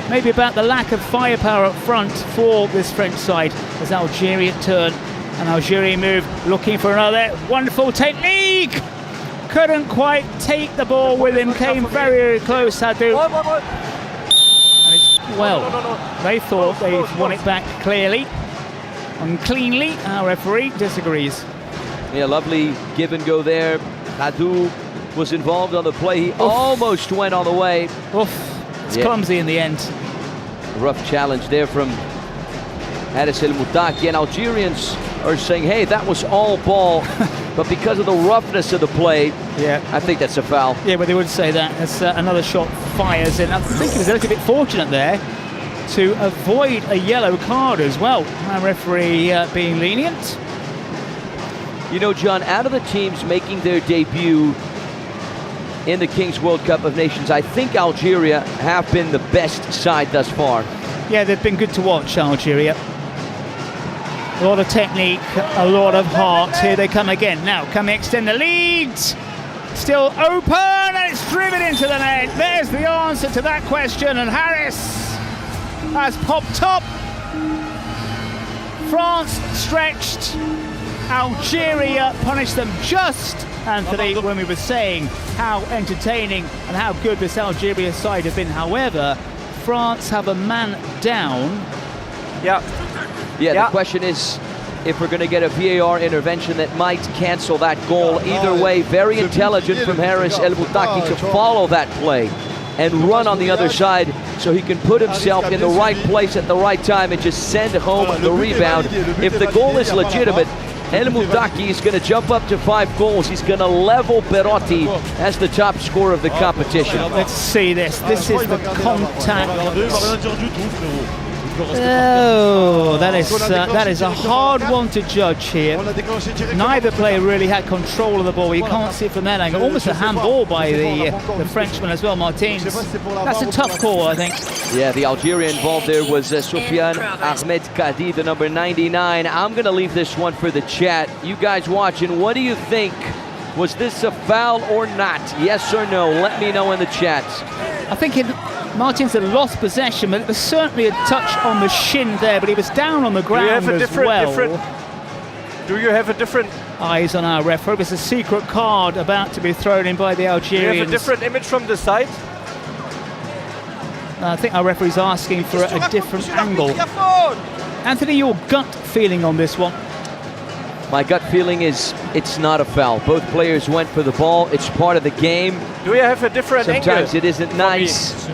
maybe about the lack of firepower up front for this French side. As Algeria turn and Algeria move, looking for another wonderful technique. couldn't quite take the ball with him, came very, very close, Hadu. And it's, well, they thought they'd won it back clearly and cleanly. Our referee disagrees. Yeah, lovely give and go there. Hadu was involved on the play. He almost went all the way. It's clumsy in the end. Rough challenge there from Haris El Moutaki, and Algerians are saying, hey, that was all ball, but because of the roughness of the play, I think that's a foul. Yeah, but they would say that as another shot fires in. I think he was a little bit fortunate there to avoid a yellow card as well. Our referee being lenient. You know, John, out of the teams making their debut in the Kings World Cup of Nations, I think Algeria have been the best side thus far. Yeah, they've been good to watch, Algeria. A lot of technique, a lot of heart. Here they come again. Now, can they extend the lead? Still open, and it's driven into the net. There's the answer to that question, and Harris has popped up. France stretched. Algeria punished them just, Anthony, when we were saying how entertaining and how good this Algeria side have been. However, France have a man down. The question is if we're going to get a VAR intervention that might cancel that goal. Either way, very intelligent from Haris El Moutaki to follow that play and run on the other side so he can put himself in the right place at the right time and just send home the rebound. If the goal is legitimate, El Moutaki is going to jump up to 5 goals. He's going to level Perotti as the top scorer of the competition. Let's see this. This is the contact. Oh, that is a hard one to judge here. Neither player really had control of the ball. You can't see it from that angle. Almost a handball by the Frenchman as well, Martins. That's a tough call, I think. Yeah, the Algerian involved there was Soufiane Ahmed Kadi, the number 99. I'm going to leave this one for the chat. You guys watching, what do you think? Was this a foul or not? Yes or no? Let me know in the chat. I think Martins had lost possession, but it was certainly a touch on the shin there, but he was down on the ground as well. Do you have a different... Eyes on our referee. It's a secret card about to be thrown in by the Algerians. Do you have a different image from the side? I think our referee's asking for a different angle. Anthony, your gut feeling on this one? My gut feeling is it's not a foul. Both players went for the ball. It's part of the game. Do you have a different angle? Sometimes it isn't nice.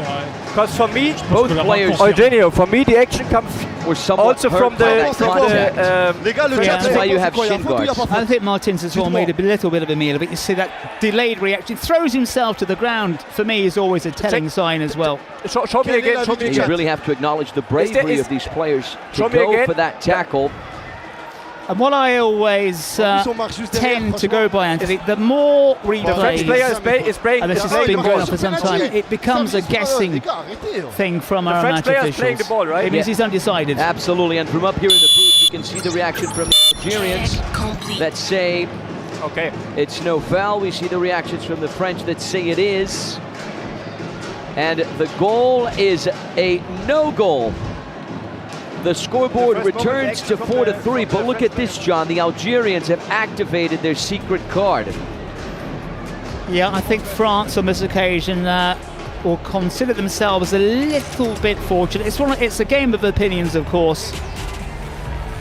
Because for me, both players... Eugenio, for me the action comes also from the... That's why you have shin guards. I think Martins as well made a little bit of a meal of it. You see that delayed reaction. Throws himself to the ground, for me, is always a telling sign as well. Show me again. You really have to acknowledge the bravery of these players to go for that tackle. And what I always tend to go by, Anthony, the more replays, and this has been going on for some time, it becomes a guessing thing from our match officials. It means he's undecided. Absolutely, and from up here in the booth, you can see the reaction from the Algerians that say it's no foul. We see the reactions from the French that say it is. And the goal is a no goal. The scoreboard returns to 4-3, but look at this, John. The Algerians have activated their secret card. Yeah, I think France on this occasion will consider themselves a little bit fortunate. It's a game of opinions, of course,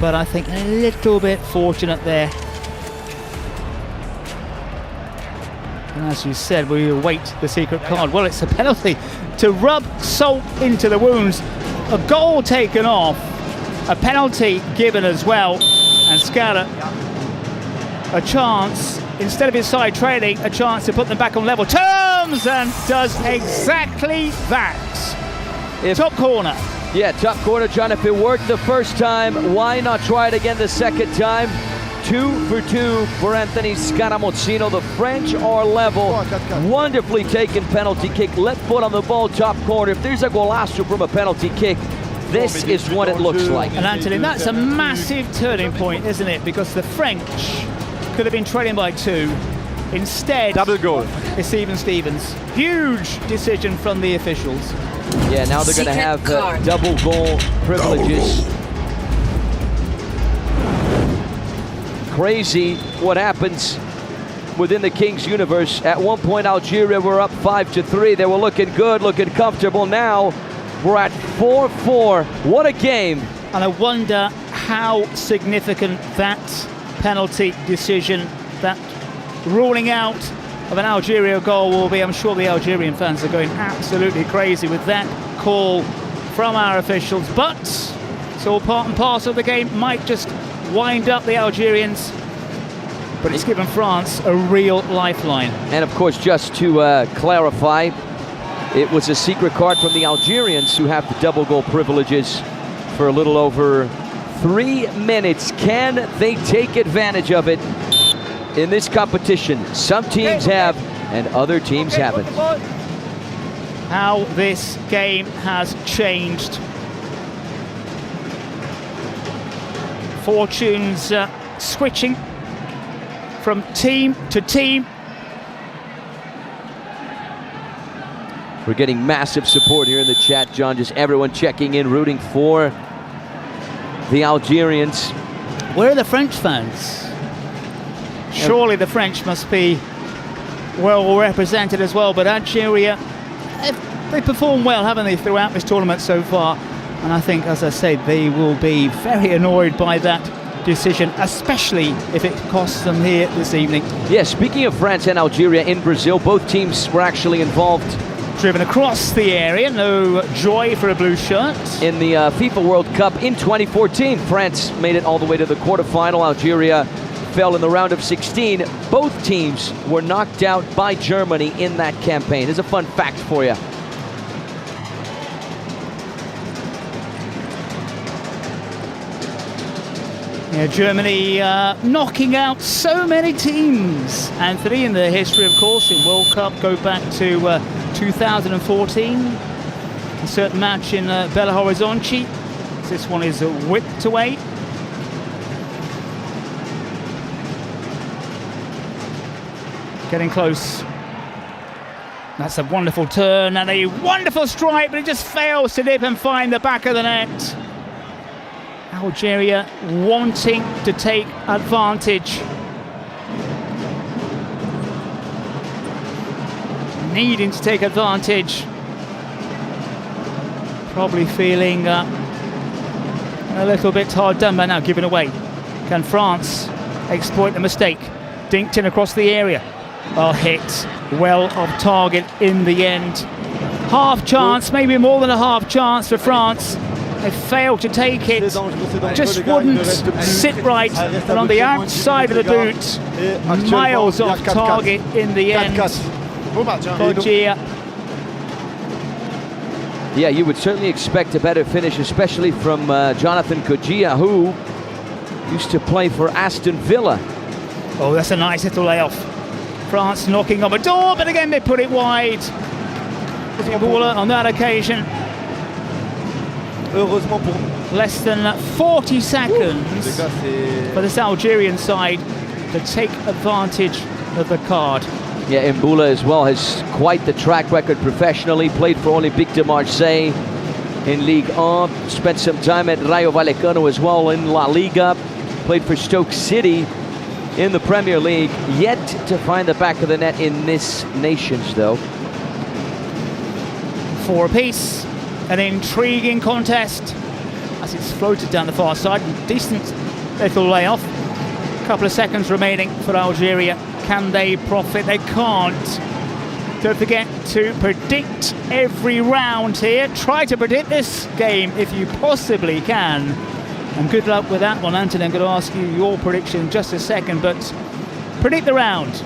but I think a little bit fortunate there. And as you said, we await the secret card. Well, it's a penalty to rub salt into the wounds. A goal taken off, a penalty given as well, and Scala a chance, instead of his side trailing, a chance to put them back on level terms, and does exactly that. Top corner. Yeah, top corner, John. If it worked the first time, why not try it again the second time? 2 for 2 for Anthony Scaramuzzino. The French are level. Wonderfully taken penalty kick. Left foot on the ball, top corner. If there's a golazo from a penalty kick, this is what it looks like. And Anthony, that's a massive turning point, isn't it? Because the French could have been trailing by 2. Instead, double goal. It's even Stevens. Huge decision from the officials. Yeah, now they're going to have double goal privileges. Crazy what happens within the Kings universe. At one point, Algeria were up 5-3. They were looking good, looking comfortable. Now we're at 4-4. What a game. And I wonder how significant that penalty decision, that ruling out of an Algeria goal will be. I'm sure the Algerian fans are going absolutely crazy with that call from our officials, but it's all part and parcel of the game. Might just wind up the Algerians, but it's given France a real lifeline. And of course, just to clarify, it was a secret card from the Algerians, who have the double goal privileges for a little over 3 minutes. Can they take advantage of it in this competition? Some teams have, and other teams haven't. How this game has changed. Fortunes switching from team to team. We're getting massive support here in the chat, John. Just everyone checking in, rooting for the Algerians. Where are the French fans? Surely the French must be well represented as well, but Algeria, they performed well, haven't they, throughout this tournament so far? And I think, as I said, they will be very annoyed by that decision, especially if it costs them here this evening. Yeah, speaking of France and Algeria in Brazil, both teams were actually involved. Driven across the area, no joy for a blue shirt. In the FIFA World Cup in 2014, France made it all the way to the quarterfinal. Algeria fell in the round of 16. Both teams were knocked out by Germany in that campaign. Here's a fun fact for you. Yeah, Germany knocking out so many teams, Anthony, in the history, of course, in World Cup. Go back to 2014, a certain match in Belo Horizonte. This one is whipped away. Getting close. That's a wonderful turn and a wonderful strike, but it just fails to dip and find the back of the net. Algeria wanting to take advantage. Needing to take advantage. Probably feeling a little bit hard done by now, giving away. Can France exploit the mistake? Dinked in across the area. Well hit, well off target in the end. Half chance, maybe more than a half chance for France. They failed to take it, just wouldn't sit right, and on the outside of the boot, miles off target in the end. Algeria. Yeah, you would certainly expect a better finish, especially from Jonathan Kodjia, who used to play for Aston Villa. Oh, that's a nice little layoff. France knocking on the door, but again they put it wide. Baller on that occasion. Less than 40 seconds for this Algerian side to take advantage of the card. Yeah, Mbula as well has quite the track record professionally. Played for Olympique de Marseille in Ligue 1. Spent some time at Rayo Vallecano as well in La Liga. Played for Stoke City in the Premier League. Yet to find the back of the net in this Nations, though. 4 apiece. An intriguing contest as it's floated down the far side. Decent little layoff. A couple of seconds remaining for Algeria. Can they profit? They can't. Don't forget to predict every round here. Try to predict this game if you possibly can. And good luck with that one, Anthony. I'm going to ask you your prediction in just a second, but predict the round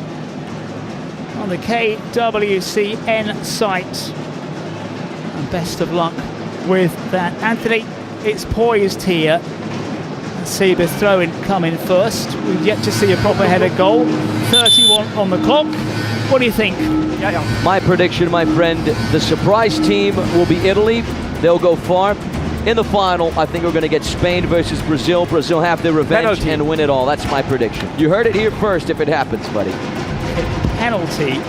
on the KWCN site. And best of luck with that. Anthony, it's poised here. Let's see the throw-in coming first. We've yet to see a proper header goal. 31 on the clock. What do you think? My prediction, my friend, the surprise team will be Italy. They'll go far. In the final, I think we're going to get Spain versus Brazil. Brazil have their revenge and win it all. That's my prediction. You heard it here first if it happens, buddy. Penalty.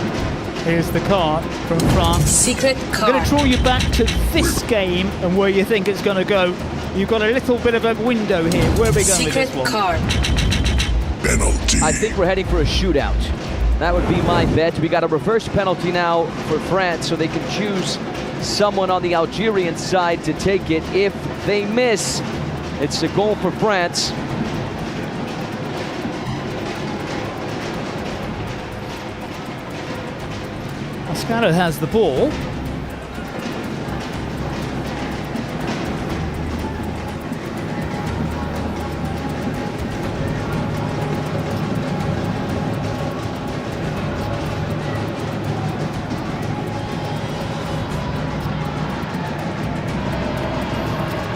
Here's the card from France. Secret card. I'm going to draw you back to this game and where you think it's going to go. You've got a little bit of a window here. Where are we going with this one? Secret card. Penalty. I think we're heading for a shootout. That would be my bet. We got a reverse penalty now for France, so they can choose someone on the Algerian side to take it. If they miss, it's a goal for France. Moscato has the ball.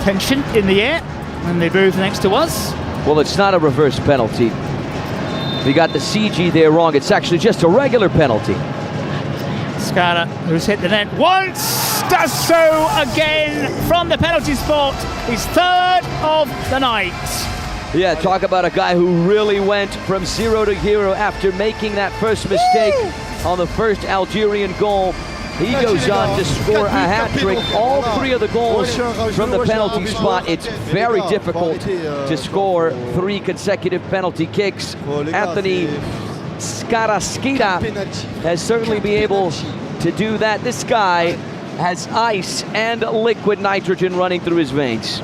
Tension in the air when they move next to us. Well, it's not a reverse penalty. We got the CG there wrong. It's actually just a regular penalty. Scala, who's hit the net once, does so again from the penalty spot. He's third of the night. Yeah, talk about a guy who really went from 0 to hero after making that first mistake on the first Algerian goal. He goes on to score a hat-trick. All 3 of the goals from the penalty spot. It's very difficult to score 3 consecutive penalty kicks. Anthony Scaraschita has certainly been able to do that. This guy has ice and liquid nitrogen running through his veins.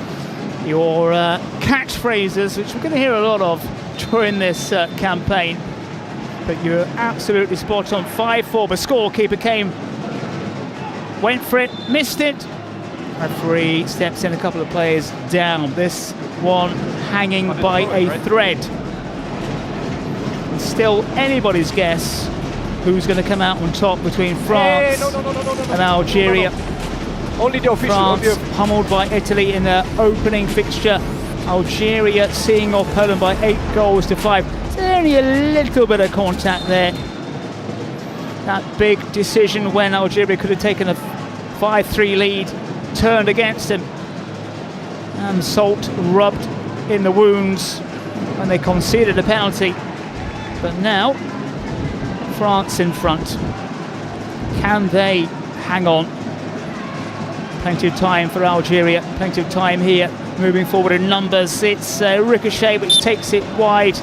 Your catchphrases, which we're going to hear a lot of during this campaign. But you're absolutely spot on. 5-4, the scorekeeper went for it, missed it. Referee steps in, a couple of players down. This one hanging by a thread. And still anybody's guess who's going to come out on top between France and Algeria. Only the official. France pummeled by Italy in the opening fixture. Algeria seeing off Poland by 8-5. There's only a little bit of contact there. That big decision when Algeria could have taken a 5-3 lead turned against him. And salt rubbed in the wounds when they conceded a penalty. But now, France in front. Can they hang on? Plenty of time for Algeria, plenty of time here. Moving forward in numbers, it's Ricochet which takes it wide.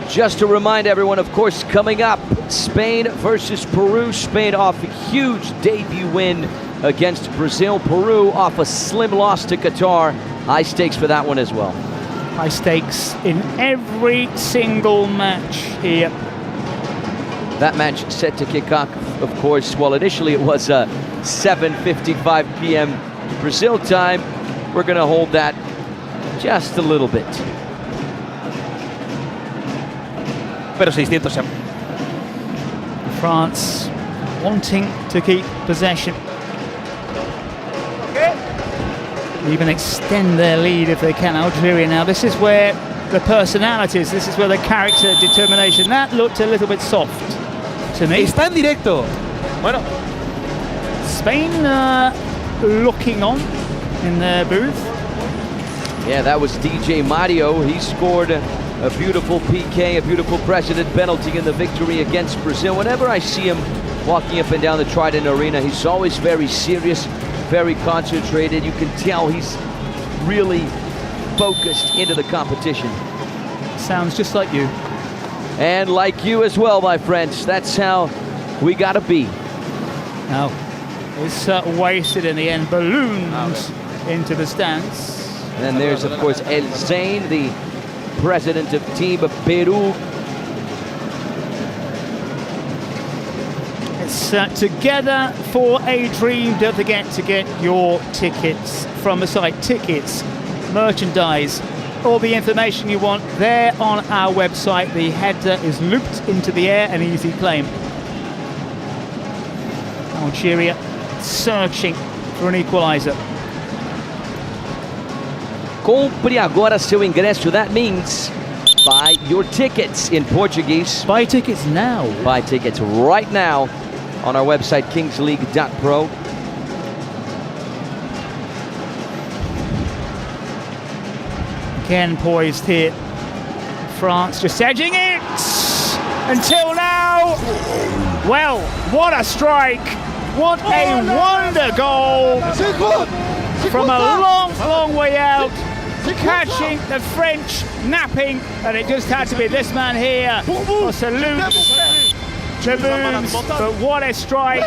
Just to remind everyone, of course, coming up, Spain versus Peru. Spain off a huge debut win against Brazil. Peru off a slim loss to Qatar. High stakes for that one as well. High stakes in every single match here. That match set to kick off, of course, well, initially it was 7:55 p.m. Brazil time. We're going to hold that just a little bit. France wanting to keep possession. Even extend their lead if they can. Algeria now, this is where the personalities, this is where the character determination, that looked a little bit soft to me. Está en directo. Bueno. Spain looking on in their booth. Yeah, that was DJ Mario. He scored a beautiful PK, a beautiful precedent penalty in the victory against Brazil. Whenever I see him walking up and down the Trident Arena, he's always very serious, very concentrated. You can tell he's really focused into the competition. Sounds just like you. And like you as well, my friends. That's how we gotta be. Now, it's wasted in the end, balloons into the stands. And there's, of course, El Zain, the president of Team Peru. It's Together for a Dream. Don't forget to get your tickets from the site. Tickets, merchandise, all the information you want there on our website. The header is looped into the air, an easy claim. Algeria searching for an equalizer. Compre agora seu ingresso. That means buy your tickets in Portuguese. Buy tickets now. Buy tickets right now on our website, kingsleague.pro. Again poised here. France just edging it until now. Well, what a strike. What a wonder goal from a long, long way out. catching the French napping, and it just had to be this man here. A salute the moons, but what a strike.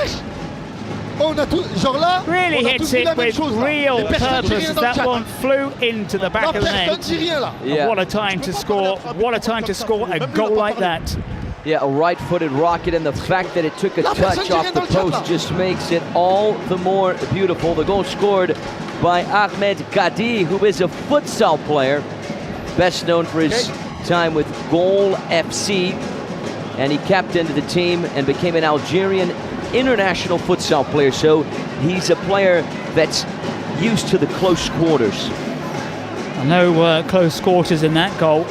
Really hits it with real purpose. That one flew into the back of the net. Yeah. What a time to score. What a time to score a goal like that. Yeah, a right-footed rocket, and the fact that it took a touch off the post just makes it all the more beautiful. The goal scored by Ahmed Kadi, who is a futsal player, best known for his time with Goal FC, and he captained the team and became an Algerian international futsal player, so he's a player that's used to the close quarters. No close quarters in that goal.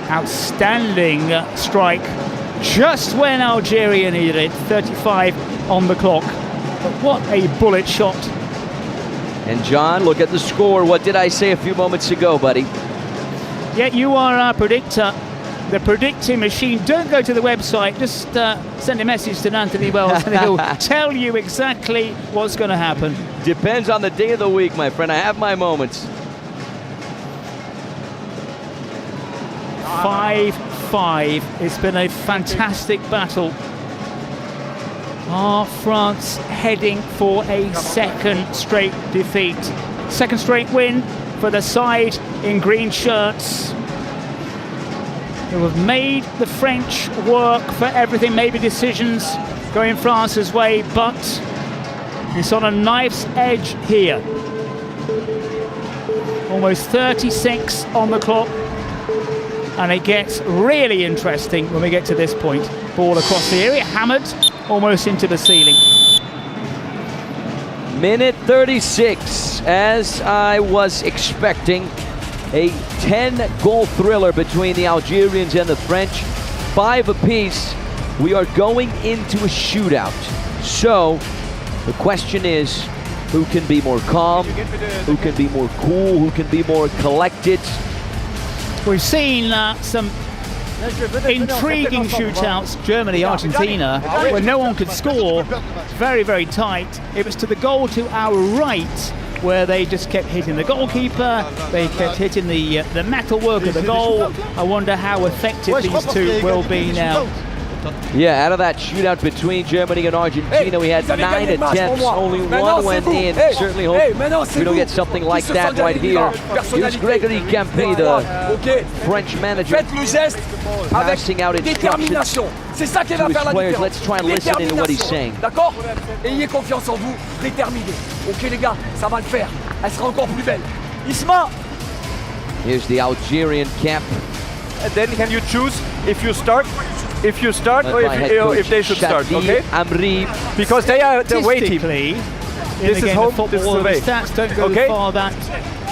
Outstanding strike just when Algeria needed it. 35 on the clock. But what a bullet shot. And John, look at the score. What did I say a few moments ago, buddy? Yeah, you are our predictor. The predicting machine. Don't go to the website, just send a message to Anthony Wells and he'll tell you exactly what's going to happen. Depends on the day of the week, my friend. I have my moments. 5-5. It's been a fantastic battle. Are France heading for a second straight defeat? Second straight win for the side in green shirts. Who have made the French work for everything, maybe decisions going France's way, but it's on a knife's edge here. Almost 36 on the clock, and it gets really interesting when we get to this point. Ball across the area, hammered almost into the ceiling. Minute 36, as I was expecting. A 10-goal thriller between the Algerians and the French, 5 apiece. We are going into a shootout. So the question is, who can be more calm, who can be more cool, who can be more collected? We've seen some intriguing shootouts, Germany, Argentina, where no one could score. Very, very tight. It was to the goal to our right, where they just kept hitting the goalkeeper, they kept hitting the metalwork of the goal. I wonder how effective these two will be now. Yeah, out of that shootout between Germany and Argentina, we had 9 attempts, only one went in. Certainly hope we don't get something like that right here. Here's Gregory Campé, the French manager, passing out instructions to his players. Let's try and listen into what he's saying. D'accord? Ayez confiance en vous, déterminés. Ok les gars, ça va le faire. Elle sera encore plus belle. Isma! Here's the Algerian camp. And then can you choose if you start or if they should start, okay? Amri. Because they are the away team. This is home, this is away. The stats don't go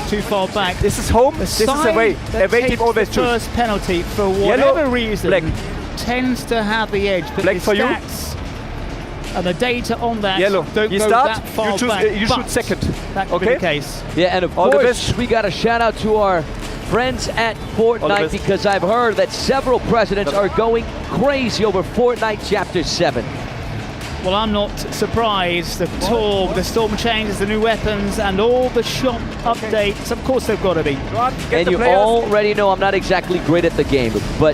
too far back. This is home, this is away. Away team always choose. First penalty, for whatever reason, tends to have the edge. But Black the for stats and the data on that don't you go start, that far you choose, back. you shoot second. That could be the case. Yeah, and of course, we got a shout out to our friends at Fortnite, because I've heard that several presidents are going crazy over Fortnite Chapter 7. Well, I'm not surprised at all. The storm changes, the new weapons, and all the shop updates. Of course, they've got to be. And you already know I'm not exactly great at the game, but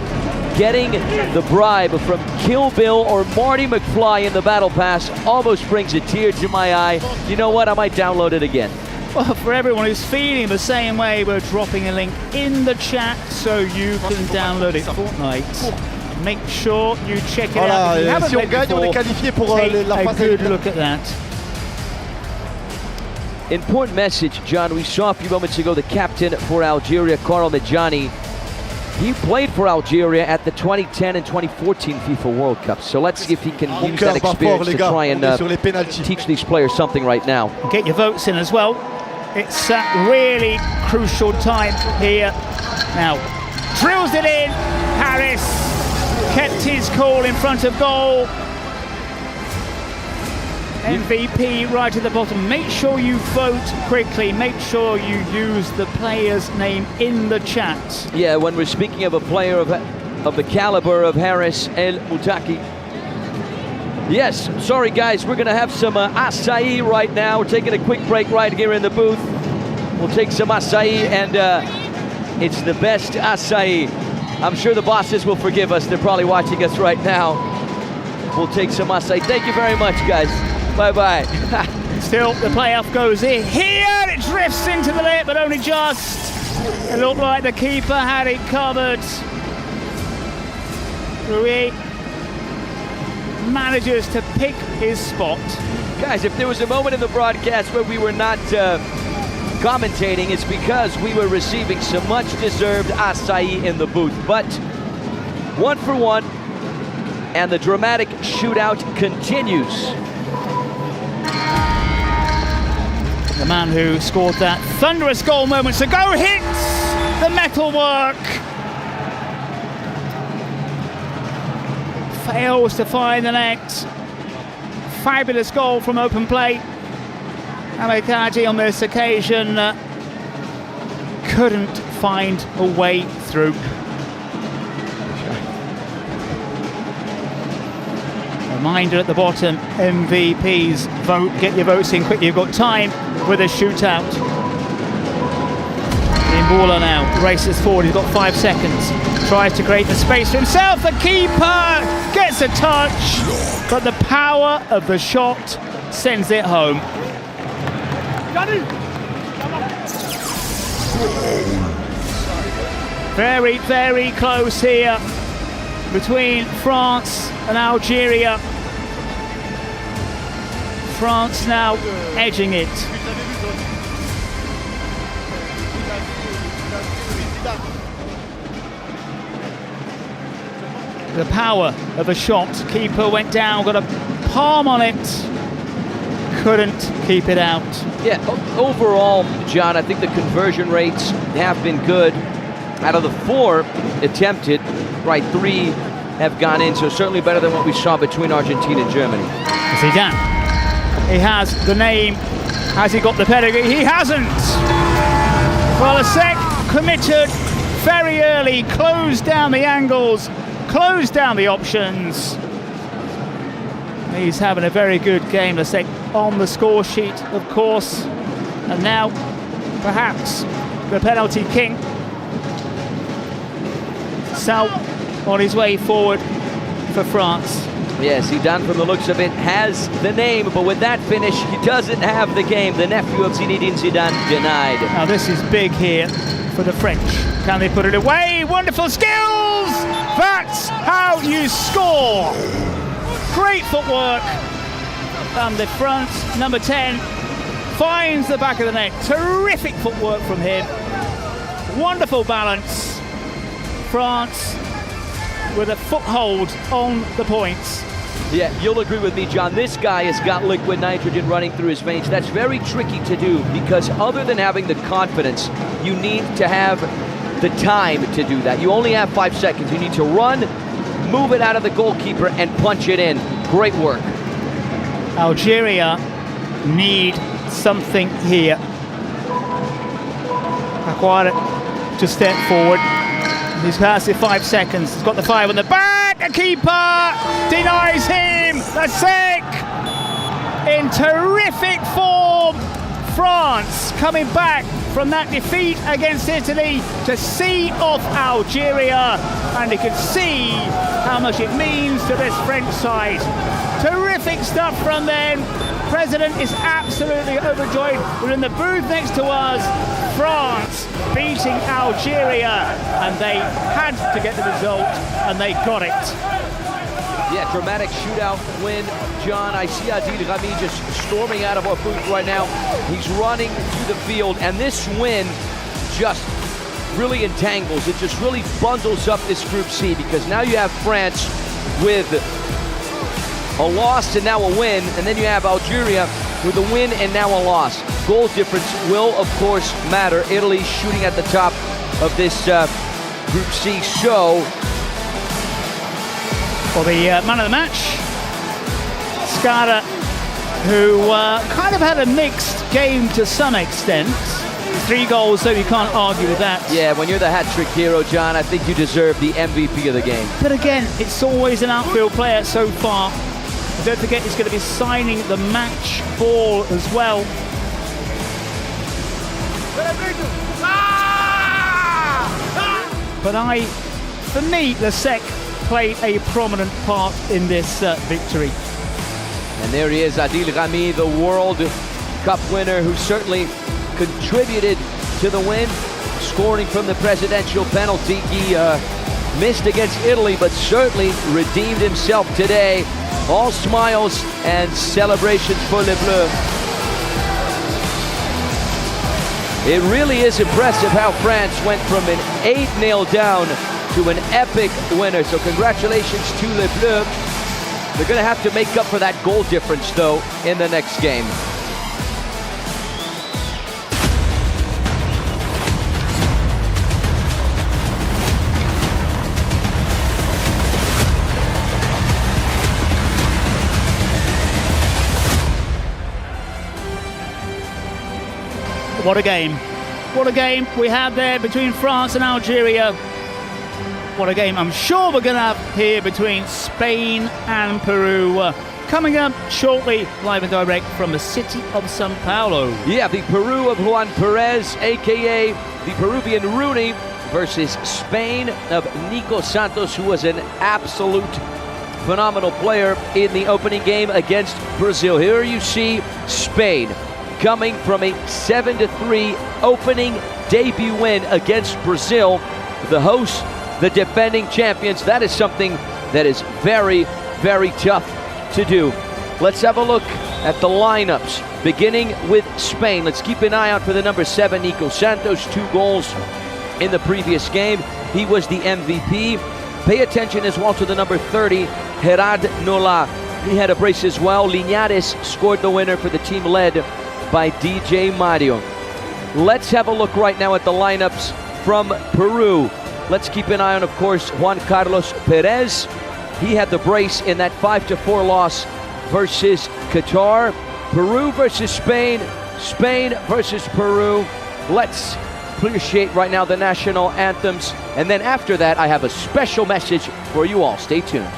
getting the bribe from Kill Bill or Marty McFly in the Battle Pass almost brings a tear to my eye. You know what? I might download it again. Well, for everyone who's feeling the same way, we're dropping a link in the chat so you can download it. Fortnite. Make sure you check it out. If you haven't take a good look at that. Important message, John. We saw a few moments ago the captain for Algeria, Karl Medjani. He played for Algeria at the 2010 and 2014 FIFA World Cup. So let's see if he can use that experience to try and teach these players something right now. Get your votes in as well. It's a really crucial time here. Now, drills it in. Harris kept his cool in front of goal. MVP right at the bottom. Make sure you vote quickly. Make sure you use the player's name in the chat. Yeah, when we're speaking of a player of the caliber of Harris El Moutaki. Yes, sorry guys, we're going to have some acai right now. We're taking a quick break right here in the booth. We'll take some acai, and it's the best acai. I'm sure the bosses will forgive us. They're probably watching us right now. We'll take some acai. Thank you very much, guys. Bye-bye. Still, the playoff goes in. Here, it drifts into the net, but only just. It looked like the keeper had it covered. Rui manages to pick his spot. Guys, if there was a moment in the broadcast where we were not commentating, it's because we were receiving some much-deserved acai in the booth. But 1-for-1, and the dramatic shootout continues. The man who scored that thunderous goal moments ago hits the metalwork. Fails to find the net. Fabulous goal from open play. Amikaji on this occasion couldn't find a way through. Reminder at the bottom, MVPs vote. Get your votes in quick, you've got time with a shootout. Imbula now races forward, he's got 5 seconds. Tries to create the space for himself, the keeper gets a touch, but the power of the shot sends it home. Very, very close here between France and Algeria. France now edging it. The power of a shot. Keeper went down, got a palm on it. Couldn't keep it out. Yeah, overall, John, I think the conversion rates have been good. Out of the 4 attempted, right, 3 have gone in, so certainly better than what we saw between Argentina and Germany. Zidane, he has the name. Has he got the pedigree? He hasn't. Well, a sec committed very early, closed down the angles, closed down the options. He's having a very good game, Lasek, on the score sheet, of course. And now, perhaps, the penalty king. Sal on his way forward for France. Yes, Zidane, from the looks of it, has the name, but with that finish, he doesn't have the game. The nephew of Zinedine Zidane denied. Now this is big here for the French. Can they put it away? Wonderful skills! That's how you score! Great footwork. And the front, number 10, finds the back of the net. Terrific footwork from him. Wonderful balance. France with a foothold on the points. Yeah, you'll agree with me, John. This guy has got liquid nitrogen running through his veins. That's very tricky to do because other than having the confidence, you need to have the time to do that. You only have 5 seconds. You need to run, move it out of the goalkeeper, and punch it in. Great work. Algeria need something here. Aquara to step forward. He's past it 5 seconds. He's got the 5 on the back. A keeper denies him. That's sick. In terrific form. France coming back from that defeat against Italy to see off Algeria. And you can see how much it means to this French side. Terrific stuff from them. President is absolutely overjoyed. We're in the booth next to us. France beating Algeria, and they had to get the result, and they got it. Yeah, dramatic shootout win, John. I see Adil Rami just storming out of our booth right now. He's running to the field, and this win just really entangles. It just really bundles up this Group C, because now you have France with a loss and now a win, and then you have Algeria with a win and now a loss. Goal difference will, of course, matter. Italy shooting at the top of this Group C show. For the man of the match, Scada, who kind of had a mixed game to some extent. 3 goals, so you can't argue with that. Yeah, when you're the hat-trick hero, John, I think you deserve the MVP of the game. But again, it's always an outfield player so far. Don't forget, he's going to be signing the match ball as well. But for me, the SEC played a prominent part in this victory. And there he is, Adil Rami, the World Cup winner, who certainly contributed to the win, scoring from the presidential penalty. He missed against Italy, but certainly redeemed himself today. All smiles and celebrations for Les Bleus. It really is impressive how France went from an 8-0 down to an epic winner. So congratulations to Les Bleus. They're going to have to make up for that goal difference, though, in the next game. What a game. What a game we had there between France and Algeria. What a game I'm sure we're going to have here between Spain and Peru. Coming up shortly, live and direct from the city of São Paulo. Yeah, the Peru of Juan Perez, a.k.a. the Peruvian Rooney, versus Spain of Nico Santos, who was an absolute phenomenal player in the opening game against Brazil. Here you see Spain coming from a 7-3 opening debut win against Brazil, the hosts, the defending champions. That is something that is very, very tough to do. Let's have a look at the lineups, beginning with Spain. Let's keep an eye out for the number 7, Nico Santos, 2 goals in the previous game. He was the MVP. Pay attention as well to the number 30, Gerard Nola. He had a brace as well. Linares scored the winner for the team led by DJ Mario. Let's have a look right now at the lineups from Peru. Let's keep an eye on, of course, Juan Carlos Perez. He had the brace in that 5-4 loss versus Qatar. Peru versus Spain, Spain versus Peru. Let's appreciate right now the national anthems. And then after that, I have a special message for you all. Stay tuned.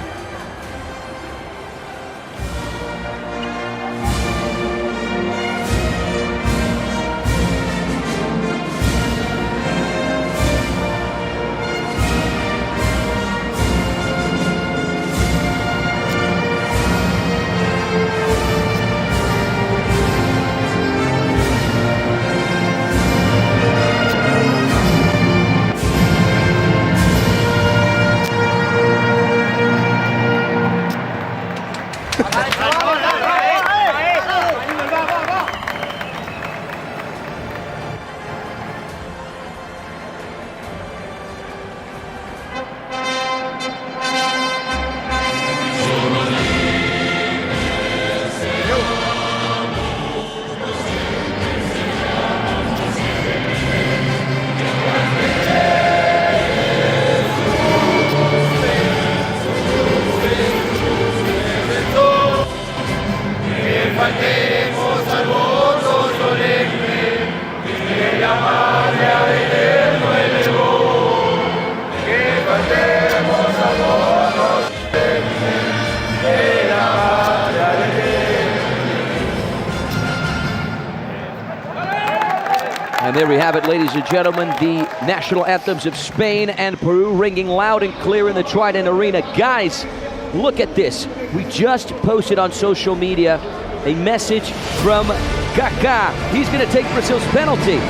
And there we have it, ladies and gentlemen, the national anthems of Spain and Peru ringing loud and clear in the Trident Arena. Guys, look at this. We just posted on social media a message from Kaká. He's going to take Brazil's penalty.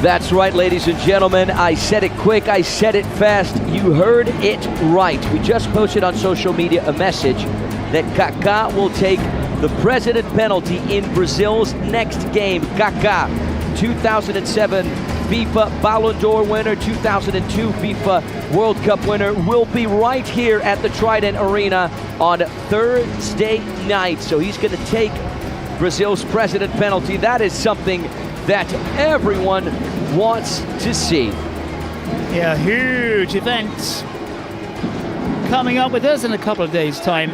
That's right, ladies and gentlemen. I said it quick, I said it fast. You heard it right. We just posted on social media a message that Kaká will take the president penalty in Brazil's next game. Kaká, 2007 FIFA Ballon d'Or winner, 2002 FIFA World Cup winner, will be right here at the Trident Arena on Thursday night. So he's going to take Brazil's president penalty. That is something that everyone wants to see. Yeah, huge events coming up with us in a couple of days' time.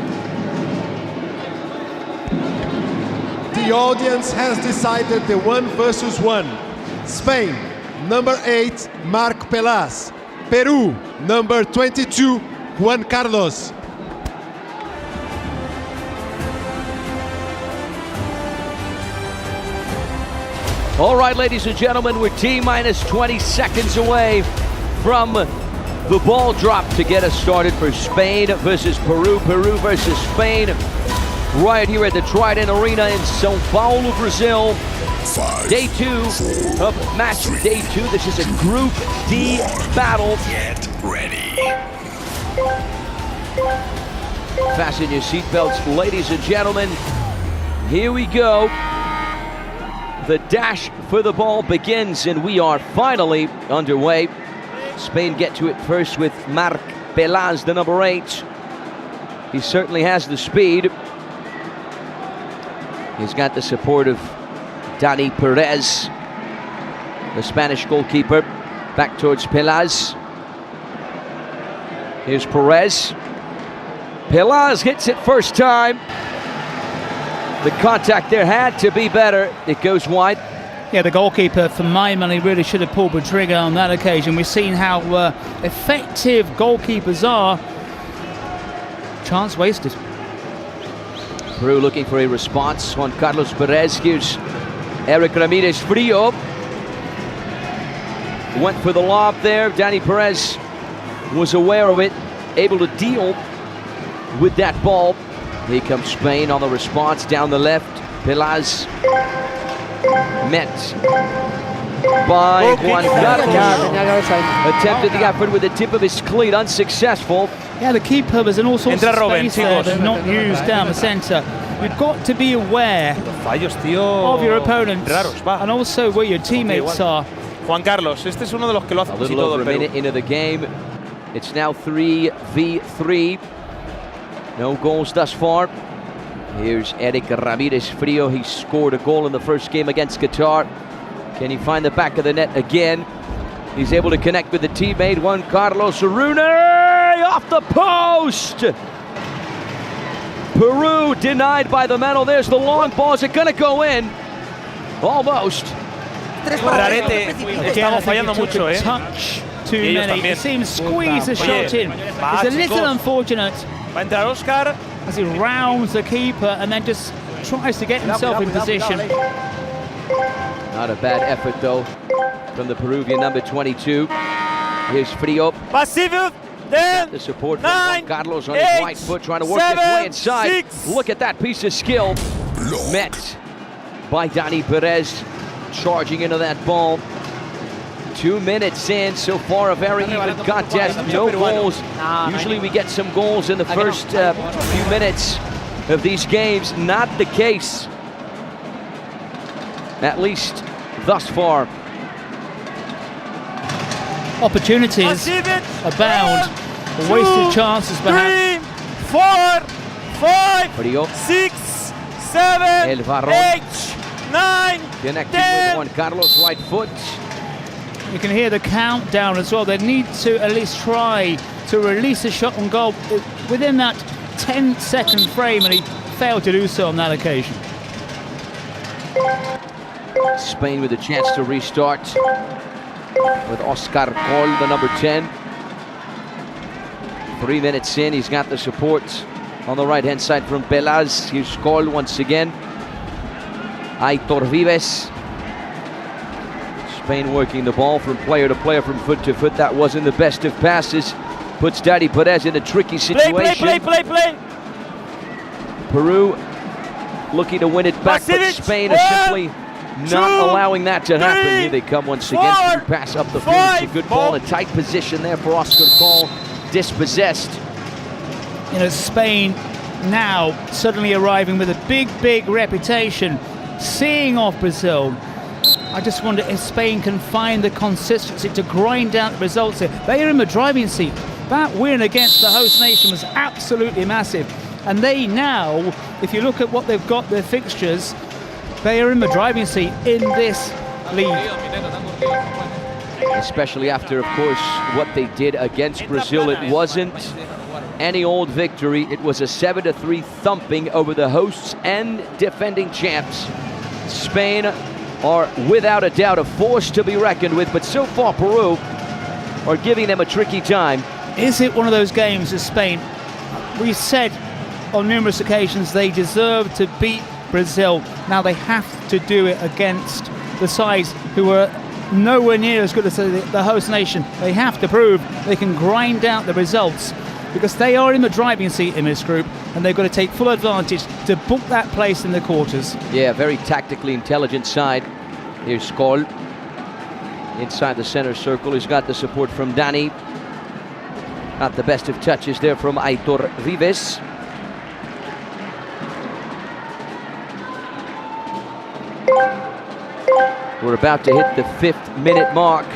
The audience has decided the 1 versus 1. Spain, number 8, Marc Pelaz. Peru, number 22, Juan Carlos. All right, ladies and gentlemen, we're T-minus 20 seconds away from the ball drop to get us started for Spain versus Peru, Peru versus Spain, right here at the Trident Arena in São Paulo, Brazil. Day 2 of match day 2. This is a Group D battle. Get ready. Fasten your seatbelts, ladies and gentlemen. Here we go. The dash for the ball begins, and we are finally underway. Spain get to it first with Marc Pelaz, the number 8. He certainly has the speed. He's got the support of Dani Perez, the Spanish goalkeeper. Back towards Pelaz. Here's Perez. Pelaz hits it first time. The contact there had to be better. It goes wide. Yeah, the goalkeeper, for my money, really should have pulled the trigger on that occasion. We've seen how effective goalkeepers are. Chance wasted. Peru looking for a response. Juan Carlos Perez. Here's Eric Ramirez Frio. Went for the lob there. Dani Perez was aware of it, able to deal with that ball. Here comes Spain on the response down the left. Pelaz met by Juan Carlos. Attempted the effort with the tip of his cleat, unsuccessful. Yeah, the keeper was in all sorts of space there, but not used down the centre. You've got to be aware of your opponents and also where your teammates are. Juan Carlos, este es uno de los que lo hace a little over a minute into the game. It's now 3v3. No goals thus far. Here's Eric Ramirez Frio. He scored a goal in the first game against Qatar. Can he find the back of the net again? He's able to connect with the teammate, Juan Carlos Rooney, off the post. Peru denied by the medal. There's the long ball. Is it going to go in? Almost. Estamos fallando mucho, touch too many. It seems squeeze the shot in. It's a little unfortunate. Va a entrar Oscar as he rounds the keeper and then just tries to get himself in position. Not a bad effort though from the Peruvian number 22. Here's Frio. The support from Juan Carlos on his right foot, trying to work his way inside. Look at that piece of skill. Met by Dani Perez, charging into that ball. 2 minutes in, so far a very even contest, no goals. Usually we get some goals in the first few minutes of these games. Not the case, at least thus far. Opportunities abound, wasted chances perhaps. 3, 4, 5, 6, 7, 8, 9, connecting with Juan Carlos, right foot. You can hear the countdown as well. They need to at least try to release a shot on goal within that 10-second frame, and he failed to do so on that occasion. Spain with a chance to restart with Oscar Col, the number 10. 3 minutes in, he's got the support on the right-hand side from Pelaz. Here's Col once again. Aitor Vives. Spain working the ball from player to player, from foot to foot. That wasn't the best of passes. Puts Dani Perez in a tricky situation. Play. Peru looking to win it back, but Spain are simply not allowing that to happen. Here they come once again. Pass up the field. It's a good ball. A tight position there for Oscar Paul. Dispossessed. You know, Spain now suddenly arriving with a big reputation, seeing off Brazil. I just wonder if Spain can find the consistency to grind out the results here. They are in the driving seat. That win against the host nation was absolutely massive. And they now, if you look at what they've got, their fixtures, they are in the driving seat in this league. Especially after, of course, what they did against Brazil. It wasn't any old victory. It was a 7-3 thumping over the hosts and defending champs. Spain are without a doubt a force to be reckoned with, but so far Peru are giving them a tricky time. Is it one of those games as Spain? We said on numerous occasions they deserve to beat Brazil. Now they have to do it against the sides who are nowhere near as good as the host nation. They have to prove they can grind out the results, because they are in the driving seat in this group, and they've got to take full advantage to book that place in the quarters. Yeah, very tactically intelligent side. Here's Skoll inside the center circle. He's got the support from Dani. Not the best of touches there from Aitor Vives. We're about to hit the 5th minute mark.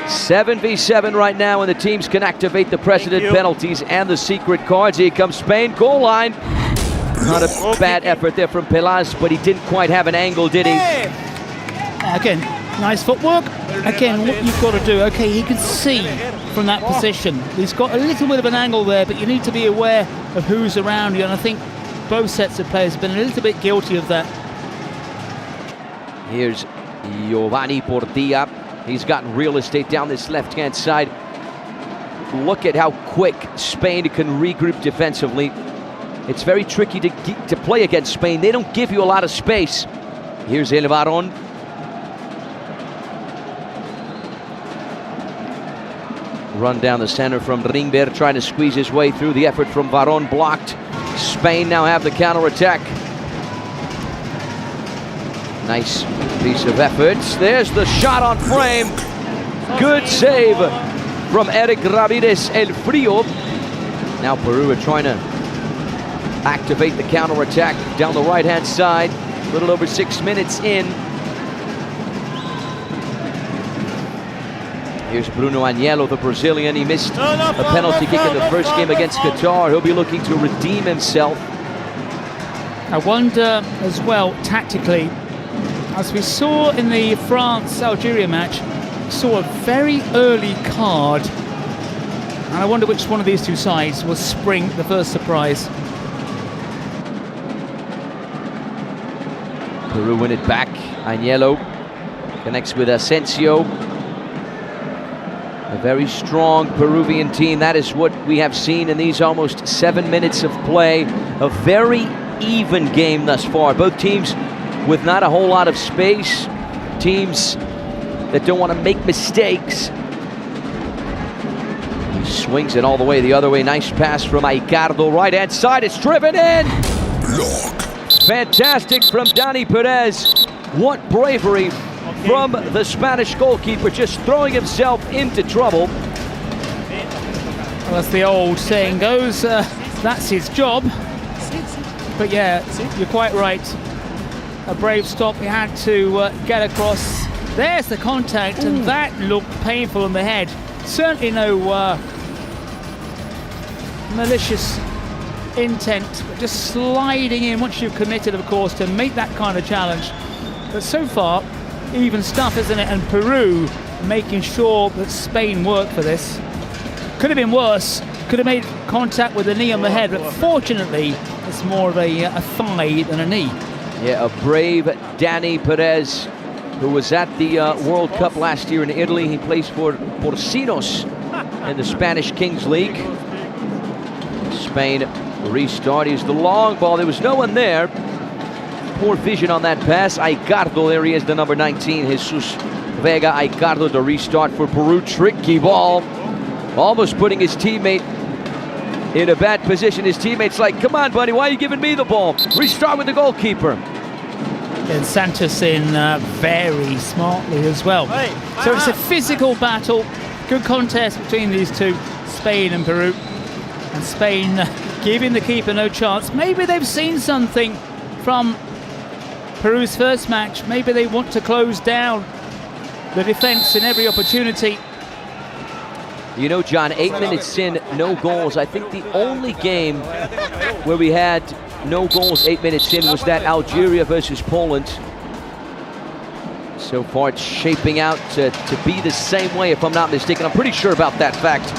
7v7 right now, and the teams can activate the precedent penalties and the secret cards. Here comes Spain, goal line. Not a bad effort there from Pelas, but he didn't quite have an angle, did he? Again, nice footwork. Again, what you've got to do, okay, he can see from that position. He's got a little bit of an angle there, but you need to be aware of who's around you, and I think both sets of players have been a little bit guilty of that. Here's Giovanni Portilla. He's got real estate down this left-hand side. Look at how quick Spain can regroup defensively. It's very tricky to play against Spain. They don't give you a lot of space. Here's El Varón. Run down the center from Ringberg, trying to squeeze his way through. The effort from Varón blocked. Spain now have the counter-attack. Nice piece of effort. There's the shot on frame. Good save from Eric Ramirez El Frio. Now Peru are trying to activate the counter-attack down the right-hand side. A little over 6 minutes in. Here's Bruno Agnello, the Brazilian. He missed a penalty kick in the first game against Qatar. He'll be looking to redeem himself. I wonder as well, tactically, as we saw in the France-Algeria match, saw a very early card. And I wonder which one of these two sides will spring the first surprise. Peru win it back. Agnello connects with Asensio. A very strong Peruvian team. That is what we have seen in these almost 7 minutes of play. A very even game thus far. Both teams with not a whole lot of space. Teams that don't want to make mistakes. He swings it all the way the other way. Nice pass from Aicardo. Right-hand side. It's driven in. Fantastic from Dani Perez. What bravery from the Spanish goalkeeper, just throwing himself into trouble. Well, as the old saying goes, that's his job. But yeah, you're quite right. A brave stop. He had to get across. There's the contact, and that looked painful on the head. Certainly no malicious intent, but just sliding in once you've committed, of course, to make that kind of challenge. But so far, even stuff, isn't it? And Peru making sure that Spain work for this. Could have been worse. Could have made contact with the knee on the head, but fortunately, it's more of a thigh than a knee. Yeah, a brave Dani Perez, who was at the World Cup last year in Italy. He plays for Porcinos in the Spanish Kings League. Spain restart. Here's the long ball. There was no one there. Poor vision on that pass. Aicardo, there he is, the number 19, Jesus Vega. Aicardo, the restart for Peru. Tricky ball. Almost putting his teammate in a bad position. His teammate's like, come on, buddy, why are you giving me the ball? Restart with the goalkeeper. And Santos in very smartly as well. So it's a physical battle. Good contest between these two, Spain and Peru. And Spain giving the keeper no chance. Maybe they've seen something from Peru's first match. Maybe they want to close down the defence in every opportunity. You know, John, 8 minutes in, no goals. I think the only game where we had no goals 8 minutes in was that Algeria versus Poland. So far it's shaping out to be the same way, if I'm not mistaken. I'm pretty sure about that fact.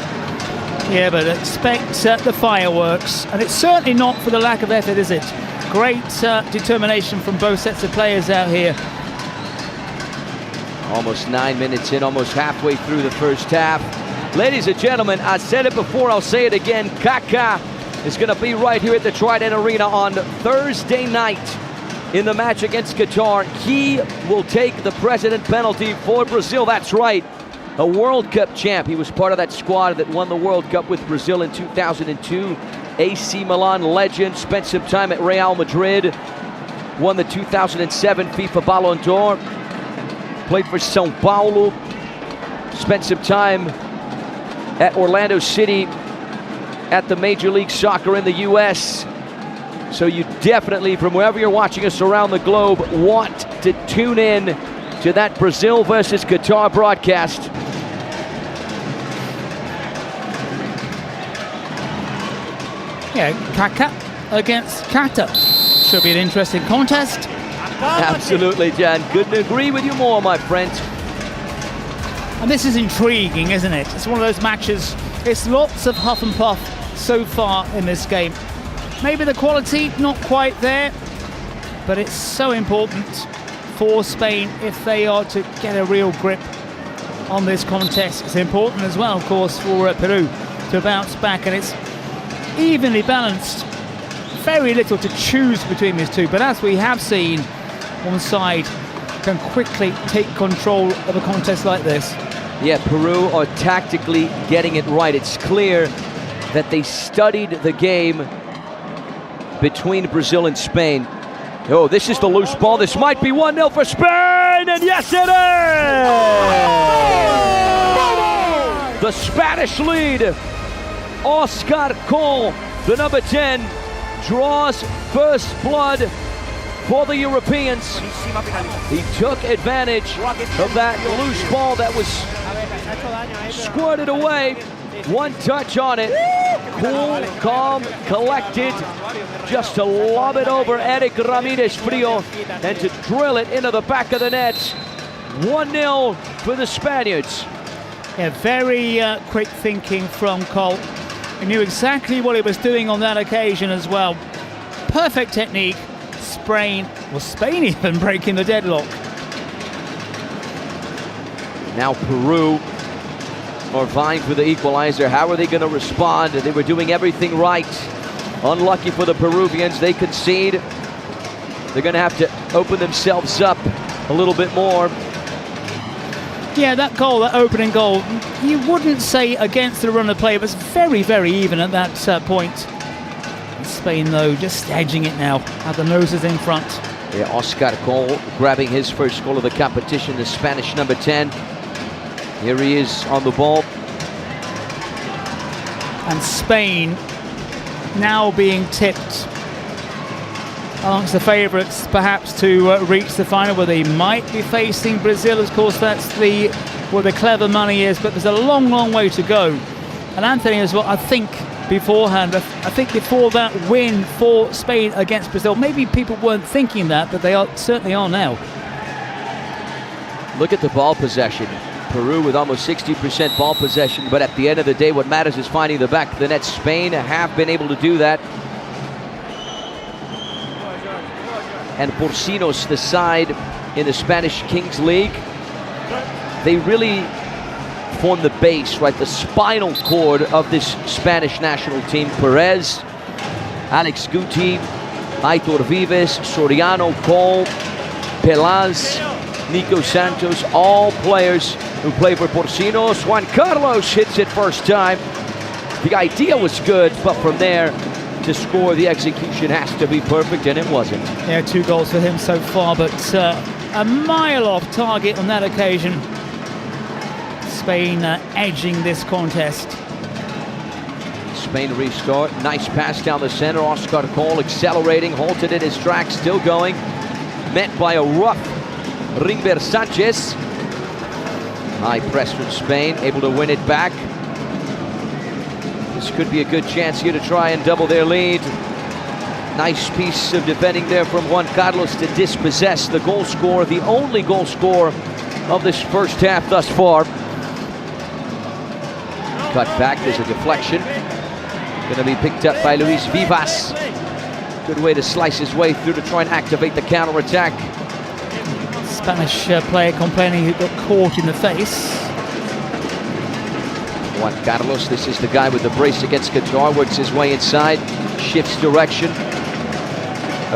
Yeah, but expect the fireworks. And it's certainly not for the lack of effort, is it? Great determination from both sets of players out here. Almost 9 minutes in, almost halfway through the first half. Ladies and gentlemen, I said it before, I'll say it again. Kaká is going to be right here at the Trident Arena on Thursday night in the match against Qatar. He will take the president penalty for Brazil. That's right, a World Cup champ. He was part of that squad that won the World Cup with Brazil in 2002. AC Milan legend, spent some time at Real Madrid, won the 2007 FIFA Ballon d'Or, played for São Paulo, spent some time at Orlando City at the Major League Soccer in the US. So you definitely, from wherever you're watching us around the globe, want to tune in to that Brazil versus Qatar broadcast. Yeah, Kaká against Kata. Should be an interesting contest. Absolutely, Jan. Couldn't agree with you more, my friend. And this is intriguing, isn't it? It's one of those matches, it's lots of huff and puff so far in this game. Maybe the quality not quite there, but it's so important for Spain if they are to get a real grip on this contest. It's important as well, of course, for Peru to bounce back, and it's evenly balanced. Very little to choose between these two, but as we have seen, one side can quickly take control of a contest like this. Yeah, Peru are tactically getting it right. It's clear that they studied the game between Brazil and Spain. Oh, this is the loose ball. This might be 1-0 for Spain, and yes it is! The Spanish lead. Oscar Cole, the number 10, draws first blood for the Europeans. He took advantage of that loose ball that was squirted away. One touch on it. Cool, calm, collected. Just to lob it over Eric Ramirez Frio and to drill it into the back of the net. 1-0 for the Spaniards. Yeah, very quick thinking from Cole. He knew exactly what he was doing on that occasion as well. Perfect technique. Spain even breaking the deadlock. Now Peru are vying for the equalizer. How are they going to respond? They were doing everything right. Unlucky for the Peruvians, they concede. They're going to have to open themselves up a little bit more. Yeah, that goal, that opening goal, you wouldn't say against the run of play. It was very, very even at that point. Spain, though, just edging it now. Have the noses in front. Yeah, Oscar Cole grabbing his first goal of the competition, the Spanish number 10. Here he is on the ball. And Spain now being tipped amongst the favourites, perhaps to reach the final, where they might be facing Brazil. Of course, that's where the clever money is, but there's a long, long way to go. And Anthony as well, I think, beforehand, I think before that win for Spain against Brazil, maybe people weren't thinking that, but they certainly are now. Look at the ball possession. Peru with almost 60% ball possession, but at the end of the day, what matters is finding the back of the net. Spain have been able to do that. And Porcinos, the side in the Spanish Kings League, they really form the base, right? The spinal cord of this Spanish national team. Perez, Alex Guti, Aitor Vives, Soriano, Cole, Pelaz, Nico Santos, all players who play for Porcinos. Juan Carlos hits it first time. The idea was good, but from there, to score, the execution has to be perfect, and it wasn't. Yeah, 2 goals for him so far, but a mile off target on that occasion. Spain edging this contest. Spain restart. Nice pass down the center. Oscar Cole accelerating, halted in his tracks, still going. Met by a rough Ringber Sanchez. High press from Spain, able to win it back. This could be a good chance here to try and double their lead. Nice piece of defending there from Juan Carlos to dispossess the goal scorer, the only goal scorer of this first half thus far. Cut back, there's a deflection. Going to be picked up by Luis Vivas. Good way to slice his way through to try and activate the counter-attack. Spanish player complaining who got caught in the face. Juan Carlos, this is the guy with the brace against Qatar, works his way inside, shifts direction.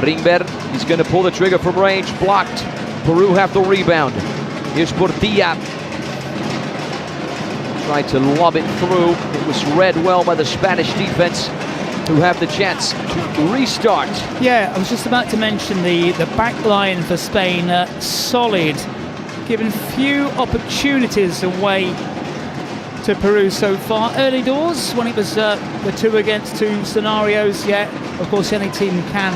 Ringber, he's going to pull the trigger from range, blocked. Peru have the rebound. Here's Portilla. Tried to lob it through. It was read well by the Spanish defense, who have the chance to restart. Yeah, I was just about to mention the back line for Spain, solid, given few opportunities away to Peru so far. Early doors, when it was the 2 against 2 scenarios, yeah, of course any team can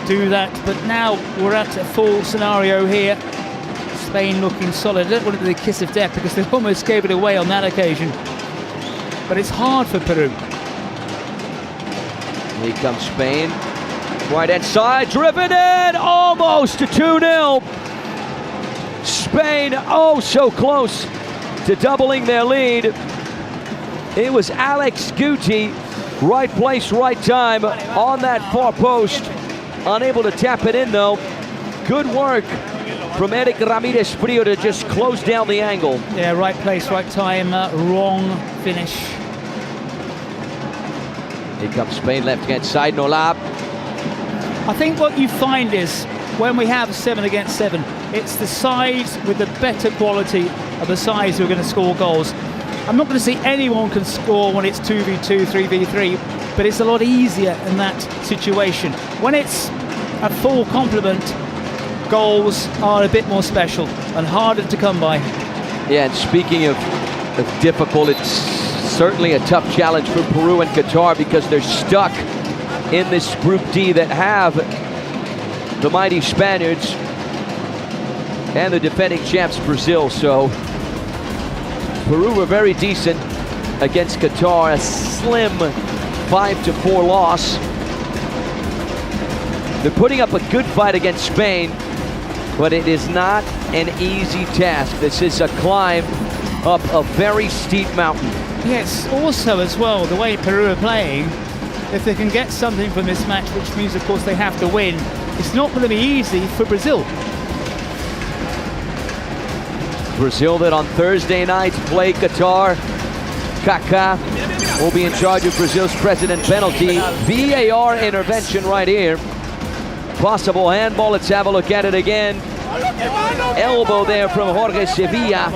do that, but now we're at a full scenario here. Spain looking solid. I don't want to do the kiss of death because they almost gave it away on that occasion, but it's hard for Peru. Here comes Spain, right inside, driven in, almost to 2-0. Spain, oh so close to doubling their lead. It was Alex Guti, right place, right time on that far post. Unable to tap it in though. Good work from Eric Ramirez Frio to just close down the angle. Yeah, right place, right time, wrong finish. Here comes Spain, left hand side, Nolab. I think what you find is when we have 7 against 7, it's the sides with the better quality of the sides who are going to score goals. I'm not going to say anyone can score when it's 2v2, 3v3, but it's a lot easier in that situation. When it's a full complement, goals are a bit more special and harder to come by. Yeah, and speaking of difficult, it's certainly a tough challenge for Peru and Qatar because they're stuck in this Group D that have the mighty Spaniards and the defending champs Brazil. So Peru were very decent against Qatar, a slim 5-4 loss. They're putting up a good fight against Spain, but it is not an easy task. This is a climb up a very steep mountain. Yes, also as well, the way Peru are playing, if they can get something from this match, which means of course they have to win, it's not going to be easy for Brazil. Brazil that on Thursday nights play Qatar. Kaká will be in charge of Brazil's president penalty. VAR intervention right here. Possible handball, let's have a look at it again. Elbow there from Jorge Sevilla,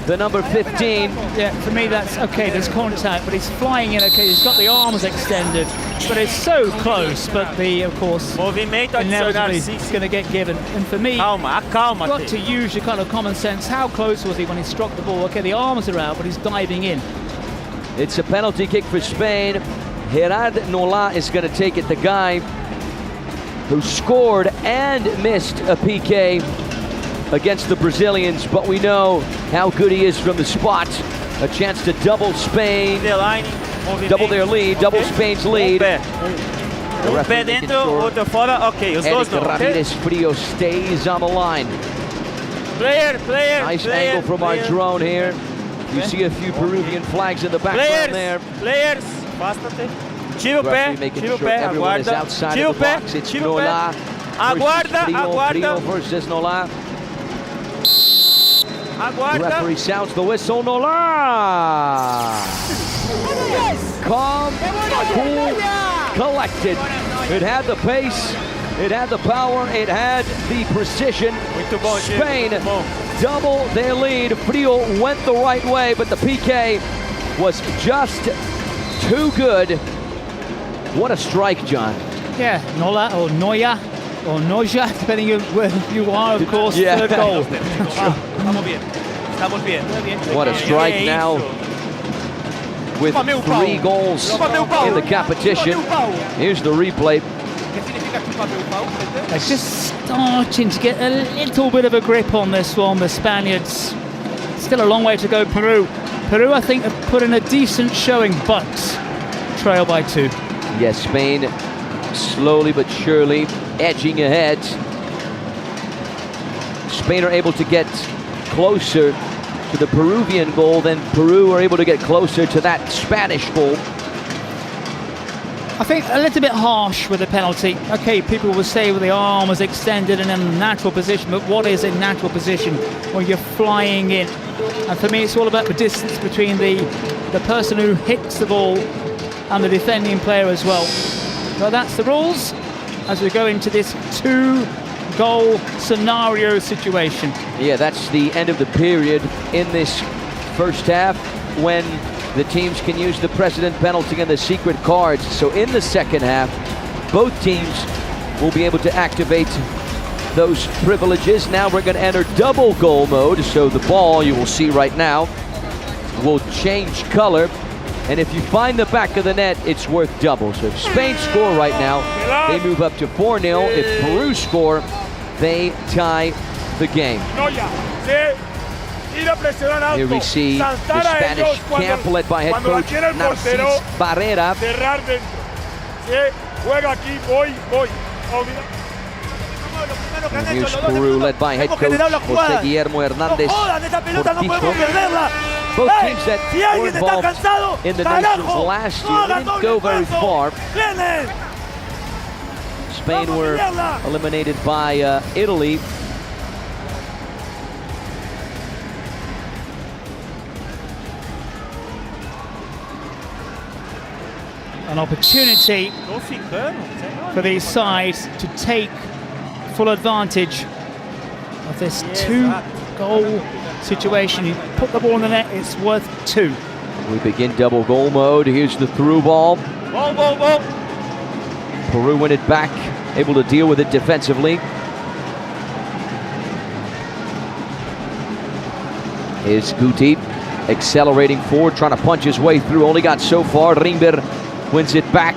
the number 15. Yeah, for me that's okay, there's contact, but he's flying in okay, he's got the arms extended, but it's so close, but of course, inevitably it's going to get given. And for me, you've got to use your kind of common sense. How close was he when he struck the ball? Okay, the arms are out, but he's diving in. It's a penalty kick for Spain. Gerard Nola is going to take it, the guy who scored and missed a PK against the Brazilians, but we know how good he is from the spot. A chance to double Spain, double their lead, double Spain's lead. Eric Ramirez Frio stays on the line. Nice angle from our drone here. You see a few Peruvian flags in the background there. Tira o pé, everyone is outside of the box. It's Nola aguarda, versus Nola. The referee sounds the whistle. Nola! Calm, cool, collected. It had the pace, it had the power, it had the precision. Spain double their lead. Frio went the right way, but the PK was just too good. What a strike, John. Yeah, Nola or Noya or Noja, depending on where you are, of course. Yeah. Third goal. Estamos bien. Estamos bien. What a strike now with 3 goals in the competition. Here's the replay. They're just starting to get a little bit of a grip on this one, the Spaniards. Still a long way to go, Peru. Peru, I think, have put in a decent showing, but trail by 2. Yes, Spain slowly but surely edging ahead. Spain are able to get closer to the Peruvian goal than Peru are able to get closer to that Spanish goal. I think a little bit harsh with the penalty. Okay, people will say well, the arm was extended in a natural position, but what is a natural position when you're flying in? And for me, it's all about the distance between the person who hits the ball and the defending player as well. So that's the rules as we go into this 2-goal scenario situation. Yeah, that's the end of the period in this first half when the teams can use the precedent penalty and the secret cards. So in the second half, both teams will be able to activate those privileges. Now we're going to enter double goal mode. So the ball, you will see right now, will change color. And if you find the back of the net, it's worth double. So if Spain score right now, they move up to 4-0. If Peru score, they tie the game. Here we see the Spanish camp led by head coach Narcís Barrera. And here's Peru led by head coach José Guillermo Hernández Cortijo. Both teams that were involved in the Nations last year didn't go very far. Spain were eliminated by Italy. An opportunity for these sides to take full advantage of this 2-goal situation. You put the ball in the net, it's worth 2. We begin double goal mode. Here's the through ball. Peru win it back, able to deal with it defensively. Is Guti accelerating forward, trying to punch his way through. Only got so far. Rimber wins it back.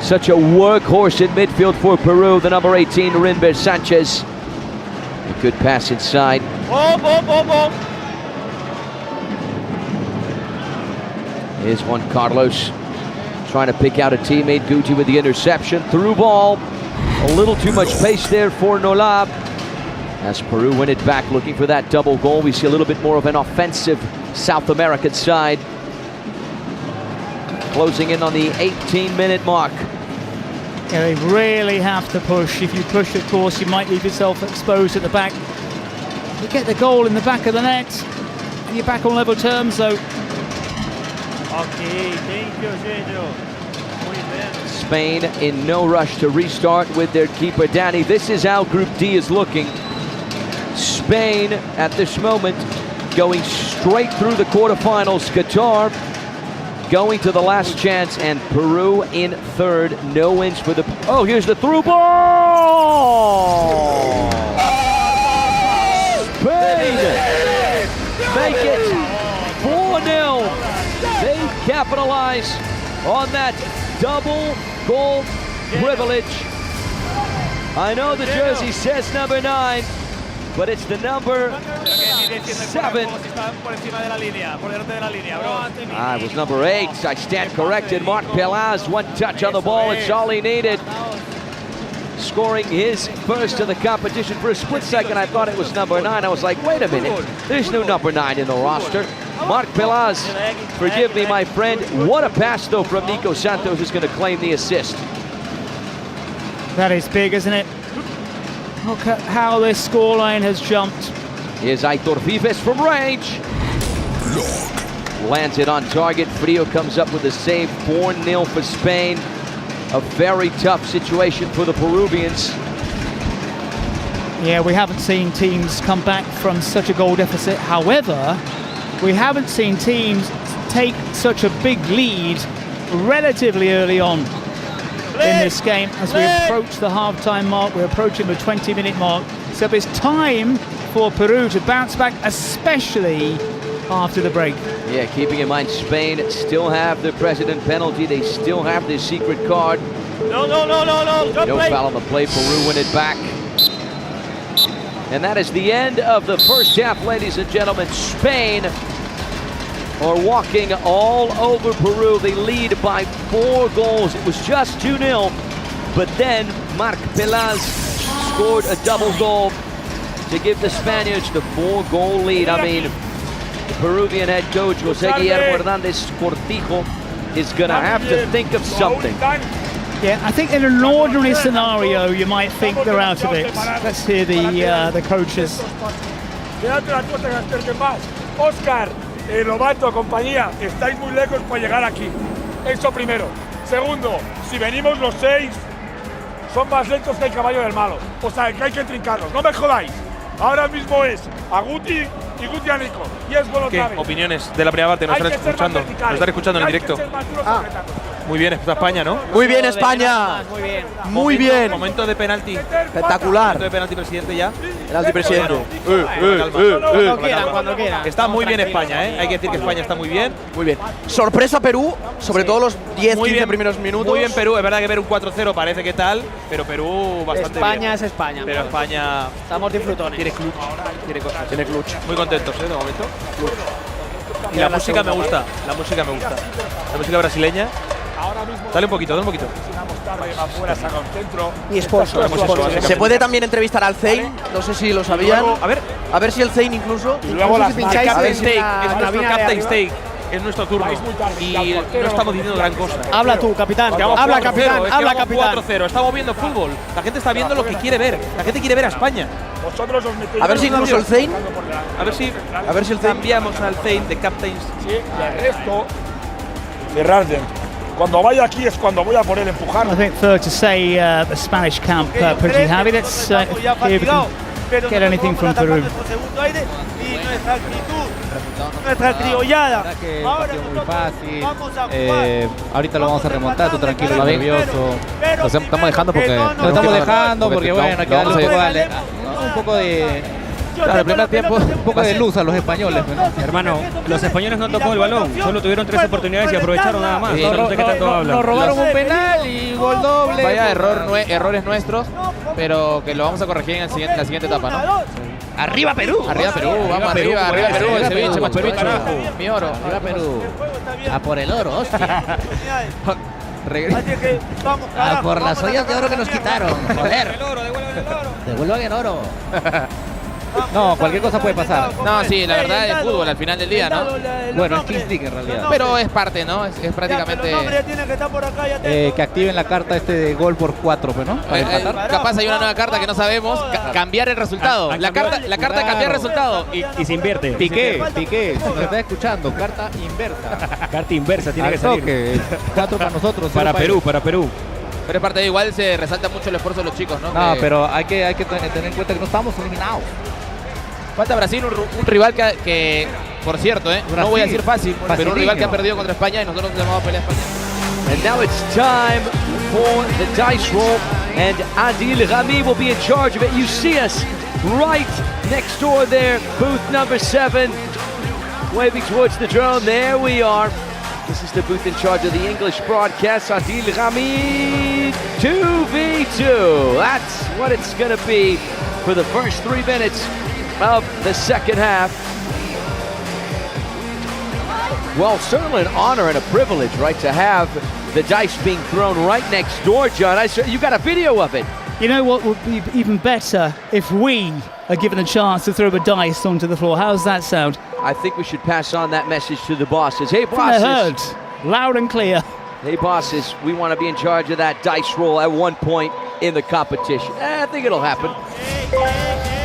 Such a workhorse in midfield for Peru. The number 18, Rimber Sanchez. A good pass inside. Here's Juan Carlos trying to pick out a teammate. Guti with the interception. Through ball. A little too much pace there for Nola. As Peru win it back, looking for that double goal. We see a little bit more of an offensive South American side. Closing in on the 18-minute mark. Yeah, they really have to push. If you push, of course, you might leave yourself exposed at the back. You get the goal in the back of the net, and you're back on level terms, though. Okay, thank you, Sergio. Spain in no rush to restart with their keeper, Danny. This is how Group D is looking. Spain, at this moment, going straight through the quarterfinals. Qatar going to the last chance, and Peru in third. No wins for the... Oh, here's the through ball! Spain make it 4-0. They capitalize on that double goal privilege. I know the jersey says number 9, but it's the number 7. It was number 8. I stand corrected. Marc Pelaz, one touch on the ball. It's all he needed. Scoring his first of the competition. For a split second, I thought it was number 9. I was like, wait a minute. There's no number 9 in the roster. Marc Pelaz, forgive me, my friend. What a pass, though, from Nico Santos, who's going to claim the assist. That is big, isn't it? Look at how this scoreline has jumped. Here's Aitor Vives from range. Lands it on target. Frio comes up with a save. 4-0 for Spain. A very tough situation for the Peruvians. Yeah, we haven't seen teams come back from such a goal deficit. However, we haven't seen teams take such a big lead relatively early on. in this game as we approach the half-time mark. We're approaching the 20-minute mark. So it's time for Peru to bounce back, especially after the break. Yeah, keeping in mind Spain still have the president penalty. They still have the secret card. No. No foul on the play. Peru win it back. And that is the end of the first half, ladies and gentlemen. Spain are walking all over Peru. They lead by 4 goals. It was just 2-0. But then Marc Peláez scored a double goal to give the Spaniards the 4-goal lead. I mean, the Peruvian head coach, José Guillermo Hernández Cortijo, is going to have to think of something. Yeah, I think in an ordinary scenario, you might think they're out of it. Let's hear the coaches. Oscar, Lobato, compañía, estáis muy lejos para llegar aquí. Eso primero. Segundo, si venimos los 6, son más lentos que el caballo del malo. O sea, que hay que trincarlos. No me jodáis. Ahora mismo es a Guti y Guti a Nico. Y es gol otra vez. Opiniones de la primera parte, nos están escuchando en directo. Muy bien España, ¿no? Muy bien España. Muy bien. Momento de penalti. Espectacular. Momento de penalti, presidente, ya. Penalti, presidente. Cuando quieran. Está muy bien España, ¿eh? Hay que decir que España está muy bien. Muy bien. Sorpresa Perú, sobre todo los 10-15 primeros minutos. Muy bien Perú, es verdad que ver un 4-0 parece que tal, pero Perú bastante España bien. es España. Pero España estamos disfrutones. Tiene clutch, tiene cosas. Tiene clutch. Muy contentos, de momento. Y la música me gusta, la música La brasileña. Dale un poquito, Y Sponsor. Se puede también entrevistar al Zein, no sé si lo sabían. A ver si el Zein incluso. Y luego no sé si pincháis Captain Steak, es nuestro Captain Steak. Es nuestro turno y no estamos diciendo gran cosa. Habla tú, capitán. Habla, capitán. Habla, capitán. 4-0. Estamos viendo fútbol. La gente está viendo lo que quiere ver. La gente quiere ver a España. A ver si incluso el Zein. A ver si el Zein cambiamos al Zein de Captain. Sí, y esto cerrar. Cuando vaya aquí es cuando voy a poner empujar. I think fair to say the Spanish camp pretty heavy. Let's see if we can get anything from Peru. Nuestra criollada. Muy fácil. Ahorita lo vamos a remontar, tú tranquilo, nervioso. Lo estamos dejando porque bueno, hay que darle un poco de claro, el primer tiempo un poco de luz a los españoles, ¿no? Hermano, los españoles no tocó el balón, solo tuvieron 3 oportunidades y aprovecharon nada más. No sé qué tanto hablan. Nos robaron un penal y gol doble. Vaya errores nuestros, pero que lo vamos a corregir en la siguiente etapa, ¿no? ¡Arriba Perú! Arriba Perú, vamos arriba Perú, el ceviche, macho mi oro, arriba Perú. A por el oro, hostia. A por las ollas de oro que nos quitaron, joder. Devuelvan el oro. No, cualquier cosa puede pasar. No, sí, la verdad es fútbol al final del día, ¿no? Bueno, es Kings League en realidad. Pero es parte, ¿no? Es prácticamente que activen la carta de gol por 4, pues, ¿no? Capaz hay una nueva carta que no sabemos. Cambiar el resultado. La carta de cambiar el resultado. Y se invierte. Piqué, si nos está escuchando, carta inversa. Carta inversa tiene que salir. 4 para nosotros. Para Perú. Pero es parte de igual, se resalta mucho el esfuerzo de los chicos, ¿no? No, pero hay que tener en cuenta que no estamos eliminados. Falta Brasil, un rival que por cierto, no voy a decir fácil, pero un rival que ha perdido contra España y nosotros nos vamos a pelear a España. And now it's time for the dice roll, and Adil Rami will be in charge of it. You see us right next door there, booth number 7, waving towards the drone. There we are. This is the booth in charge of the English broadcast. Adil Rami, 2v2. That's what it's going to be for the first 3 minutes of the second half. Well, certainly an honor and a privilege, right, to have the dice being thrown right next door, John. You got a video of it. You know what would be even better if we are given a chance to throw a dice onto the floor. How's that sound? I think we should pass on that message to the bosses. Hey, bosses. Heard, loud and clear. Hey, bosses, we want to be in charge of that dice roll at one point in the competition. I think it'll happen.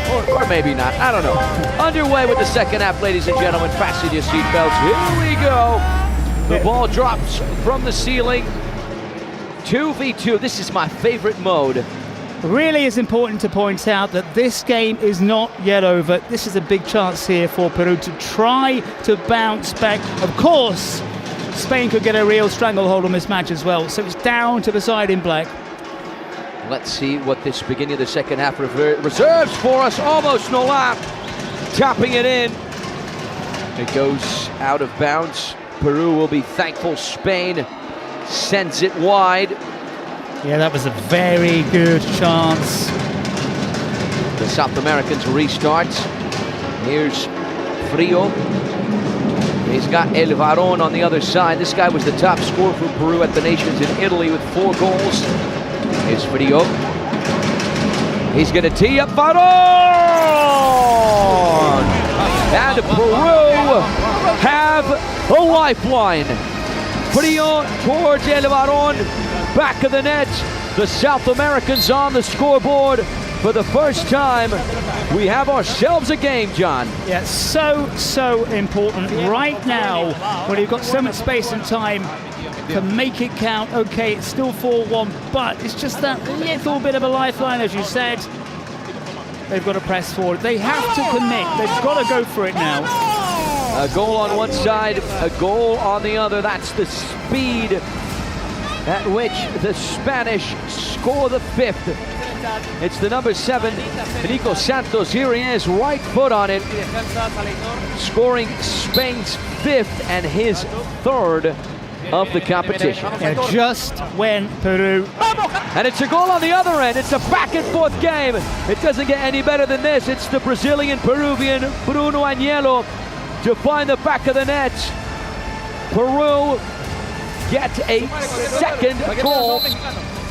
Or maybe not, I don't know. Underway with the second half, ladies and gentlemen. Fasten your seatbelts. Here we go. The ball drops from the ceiling. 2v2. This is my favorite mode. Really is important to point out that this game is not yet over. This is a big chance here for Peru to try to bounce back. Of course, Spain could get a real stranglehold on this match as well. So it's down to the side in black. Let's see what this beginning of the second half reserves for us. Almost no lap. Tapping it in. It goes out of bounds. Peru will be thankful. Spain sends it wide. Yeah, that was a very good chance. The South Americans restart. Here's Frio. He's got El Varón on the other side. This guy was the top scorer for Peru at the Nations in Italy with 4 goals. Here's Frio. He's going to tee up Varón! And Peru have a lifeline. Frio towards El Varón. Back of the net. The South Americans on the scoreboard. For the first time, we have ourselves a game, John. Yeah, so important right now when you've got so much space and time to make it count. Okay, it's still 4-1, but it's just that little bit of a lifeline, as you said. They've got to press forward. They have to commit. They've got to go for it now. A goal on one side, a goal on the other. That's the speed at which the Spanish score the 5th. It's the number 7, Nico Santos. Here he is, right foot on it, scoring Spain's 5th and his 3rd of the competition. Yeah, just when Peru. And it's a goal on the other end. It's a back and forth game. It doesn't get any better than this. It's the Brazilian-Peruvian Bruno Agnello to find the back of the net. Peru get a second goal.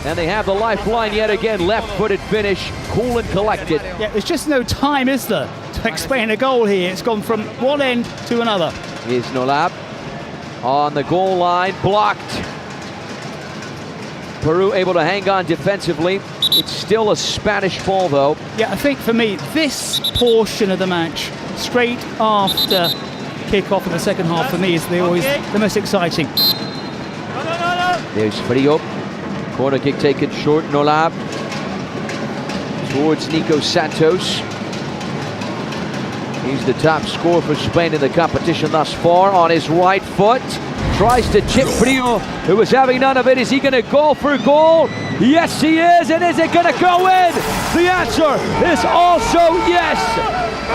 And they have the lifeline yet again, left-footed finish, cool and collected. Yeah, there's just no time, is there, to explain a goal here. It's gone from one end to another. Here's Nolab on the goal line, blocked. Peru able to hang on defensively. It's still a Spanish ball, though. Yeah, I think for me, this portion of the match, straight after kick-off in the second half, for me, is always the most exciting. There's Frio. Corner kick taken short, Nolab. Towards Nico Santos. He's the top scorer for Spain in the competition thus far. On his right foot. Tries to chip Frio, who was having none of it. Is he going to go for goal? Yes, he is. And is it going to go in? The answer is also yes.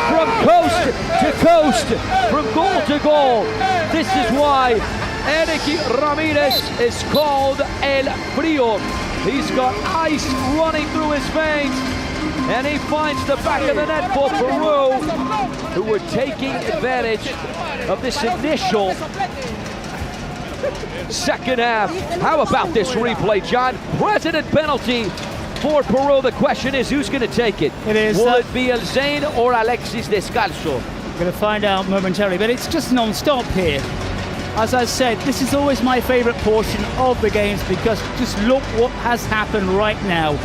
From coast to coast, from goal to goal. This is why Eric Ramirez is called El Frio. He's got ice running through his veins, and he finds the back of the net for Peru, who were taking advantage of this initial second half. How about this replay, John? President penalty for Peru. The question is, who's going to take it? It is. Will it be El Zain or Alexis Descalzo? We're going to find out momentarily, but it's just non-stop here. As I said, this is always my favorite portion of the games because just look what has happened right now.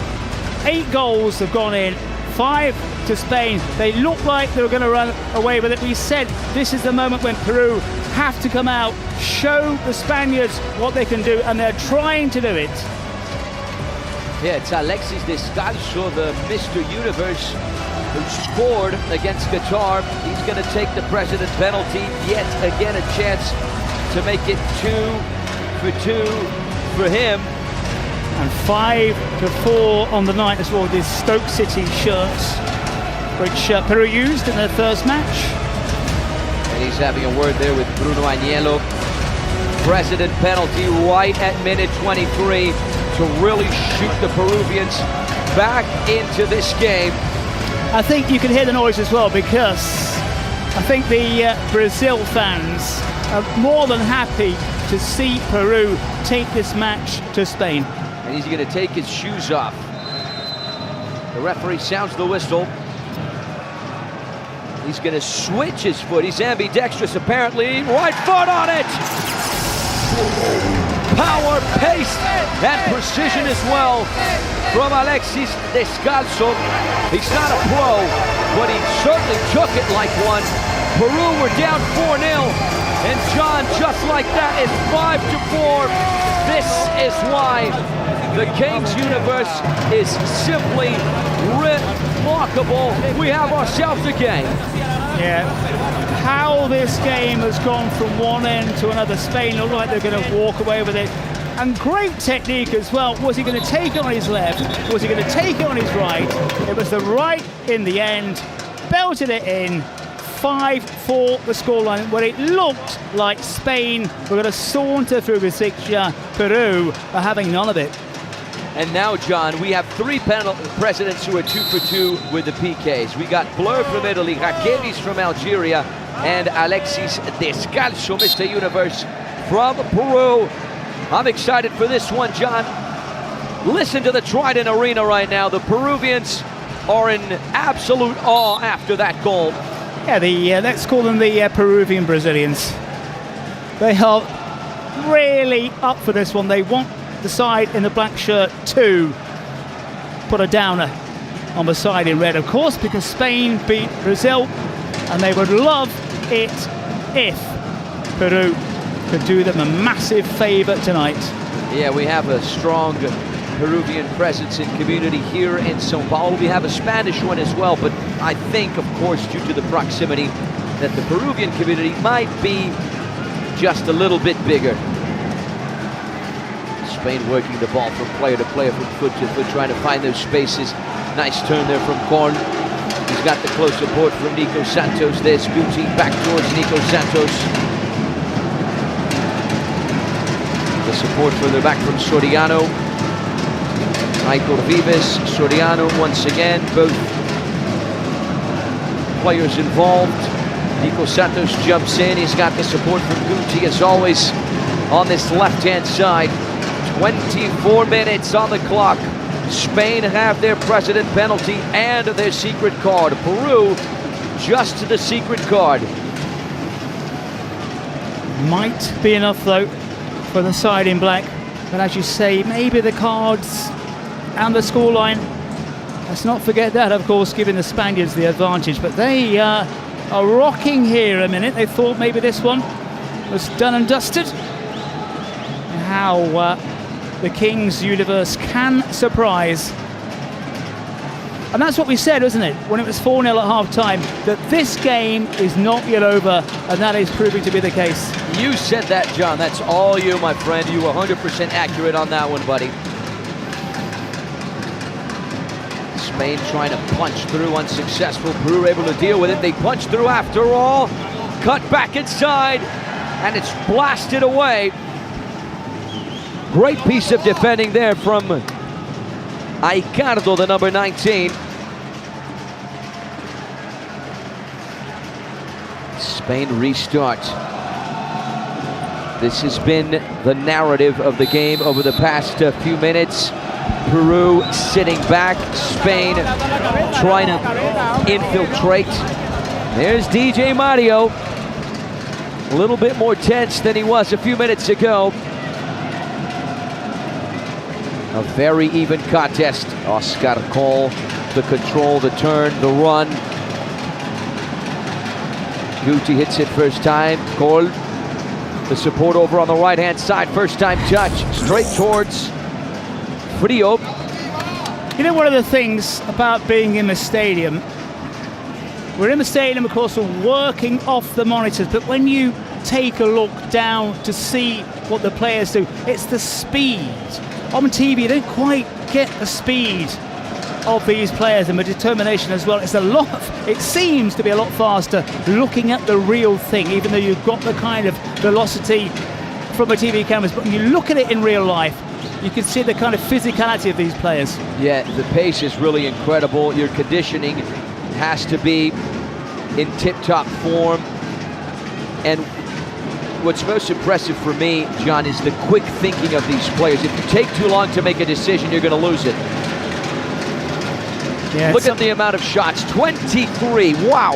8 goals have gone in, 5 to Spain. They look like they were going to run away with it. We said this is the moment when Peru have to come out, show the Spaniards what they can do, and they're trying to do it. Yeah, it's Alexis Descalzo, the Mr. Universe, who scored against Qatar. He's going to take the president penalty. Yet again, a chance to make it 2-2 for him. And 5-4 on the night as well with his Stoke City shirts, which Peru used in their first match. And he's having a word there with Bruno Agnello. President penalty right at minute 23 to really shoot the Peruvians back into this game. I think you can hear the noise as well because I think the Brazil fans are more than happy to see Peru take this match to Spain. And he's going to take his shoes off. The referee sounds the whistle. He's going to switch his foot. He's ambidextrous apparently. Right foot on it! Power, pace, and precision as well from Alexis Descalzo. He's not a pro, but he certainly took it like one. Peru were down 4-0, and John, just like that, is 5-4. This is why the Kings universe is simply remarkable. We have ourselves a game. Yeah. How this game has gone from one end to another. Spain look like they're going to walk away with it. And great technique as well. Was he going to take it on his left? Was he going to take it on his right? It was the right in the end. Belted it in. 5-4 the scoreline, where it looked like Spain were going to saunter through the fixture. Peru are having none of it. And now, John, we have three presidents who are 2 for 2 with the PKs. We got Blur from Italy, Rakevis from Algeria, and Alexis Descalzo, Mr. Universe from Peru. I'm excited for this one, John. Listen to the Trident Arena right now. The Peruvians are in absolute awe after that goal. Yeah, let's call them the Peruvian Brazilians. They are really up for this one. They want the side in the black shirt to put a downer on the side in red, of course, because Spain beat Brazil, and they would love it if Peru could do them a massive favour tonight. Yeah, we have a strong Peruvian presence and community here in São Paulo. We have a Spanish one as well, but I think, of course, due to the proximity, that the Peruvian community might be just a little bit bigger. Spain working the ball from player to player, from foot to foot, trying to find those spaces. Nice turn there from Korn. He's got the close support from Nico Santos. There's Guti back towards Nico Santos. The support further back from Soriano. Michael Vives, Soriano once again, both players involved. Nico Santos jumps in. He's got the support from Guti as always on this left-hand side. 24 minutes on the clock. Spain have their precedent penalty and their secret card. Peru just the secret card. Might be enough though for the side in black, but as you say, maybe the cards and the scoreline, let's not forget that, of course, giving the Spaniards the advantage. But they are rocking here a minute. They thought maybe this one was done and dusted. How the King's universe can surprise. And that's what we said, wasn't it, when it was 4-0 at half-time, that this game is not yet over, and that is proving to be the case. You said that, John. That's all you, my friend. You were 100% accurate on that one, buddy. Spain trying to punch through, unsuccessful. Peru able to deal with it. They punch through after all. Cut back inside, and it's blasted away. Great piece of defending there from Aicardo, the number 19. Spain restart. This has been the narrative of the game over the past few minutes. Peru sitting back, Spain trying to infiltrate. There's DJ Mario. A little bit more tense than he was a few minutes ago. A very even contest. Oscar Cole, the control, the turn, the run. Guti hits it first time. Cole, the support over on the right-hand side. First time touch, straight towards Frio. You know, one of the things about being in the stadium, we're in the stadium, of course, we're working off the monitors, but when you take a look down to see what the players do, it's the speed. On TV, you don't quite get the speed of these players and the determination as well. It's a lot, it seems to be a lot faster looking at the real thing, even though you've got the kind of velocity from the TV cameras, but when you look at it in real life, you can see the kind of physicality of these players. Yeah, the pace is really incredible. Your conditioning has to be in tip-top form. And what's most impressive for me, John, is the quick thinking of these players. If you take too long to make a decision, you're going to lose it. Yeah, look at the amount of shots, 23, wow.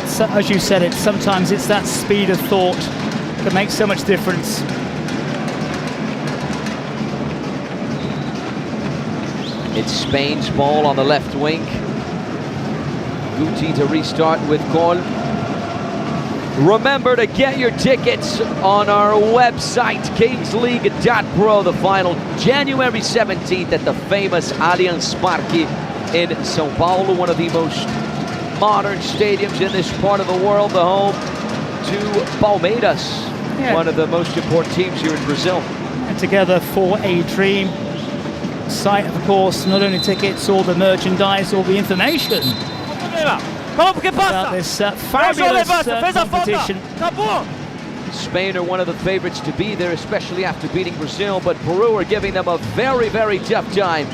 So, as you said, sometimes it's that speed of thought that makes so much difference. It's Spain's ball on the left wing. Guti to restart with Cole. Remember to get your tickets on our website, kingsleague.pro. The final January 17th at the famous Allianz Parque in São Paulo, one of the most modern stadiums in this part of the world, the home to Palmeiras, one of the most important teams here in Brazil. And together for a dream. Site, of course, not only tickets, all the merchandise, all the information about this fabulous competition. Spain are one of the favorites to be there, especially after beating Brazil, but Peru are giving them a very, very tough time.